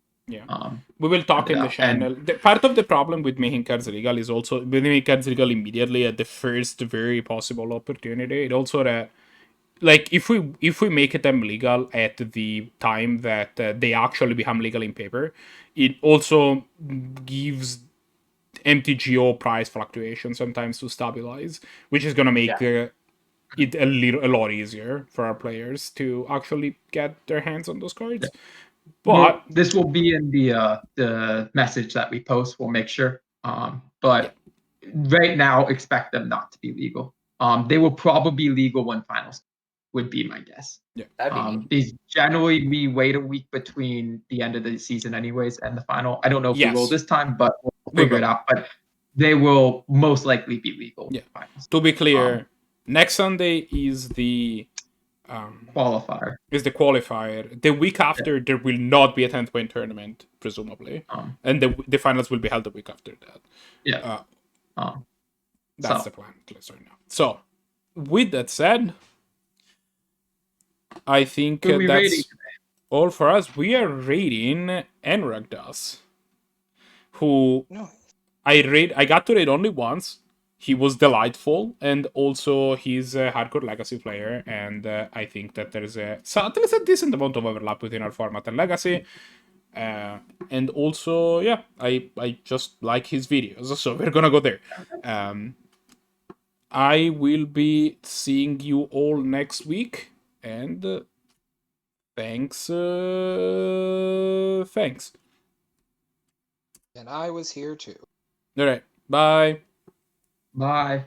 will talk in the channel. Part of the problem with making cards legal is also with making cards legal immediately at the first very possible opportunity. It also like if we make them legal at the time that they actually become legal in paper, it also gives MTGO price fluctuation sometimes to stabilize, which is gonna make it a lot easier for our players to actually get their hands on those cards. But this will be in the message that we post. We'll make sure. But right now, expect them not to be legal. They will probably be legal when finals would be my guess. Yeah, these generally we wait a week between the end of the season, anyways, and the final. I don't know if we will this time, but we'll figure it out. But they will most likely be legal. Yeah. To be clear, next Sunday is the qualifier. Is the qualifier. The week after, there will not be a 10th point tournament, presumably, and the finals will be held the week after that. Yeah. That's the plan right now. So, with that said, I think that's all for us. We are raiding Enragdas, who I got to raid only once. He was delightful, and also he's a hardcore Legacy player, and I think that there's at least a decent amount of overlap within our format and Legacy. And also, yeah, I just like his videos, so we're gonna go there. I will be seeing you all next week, and thanks. Thanks. And I was here too. All right, bye. Bye.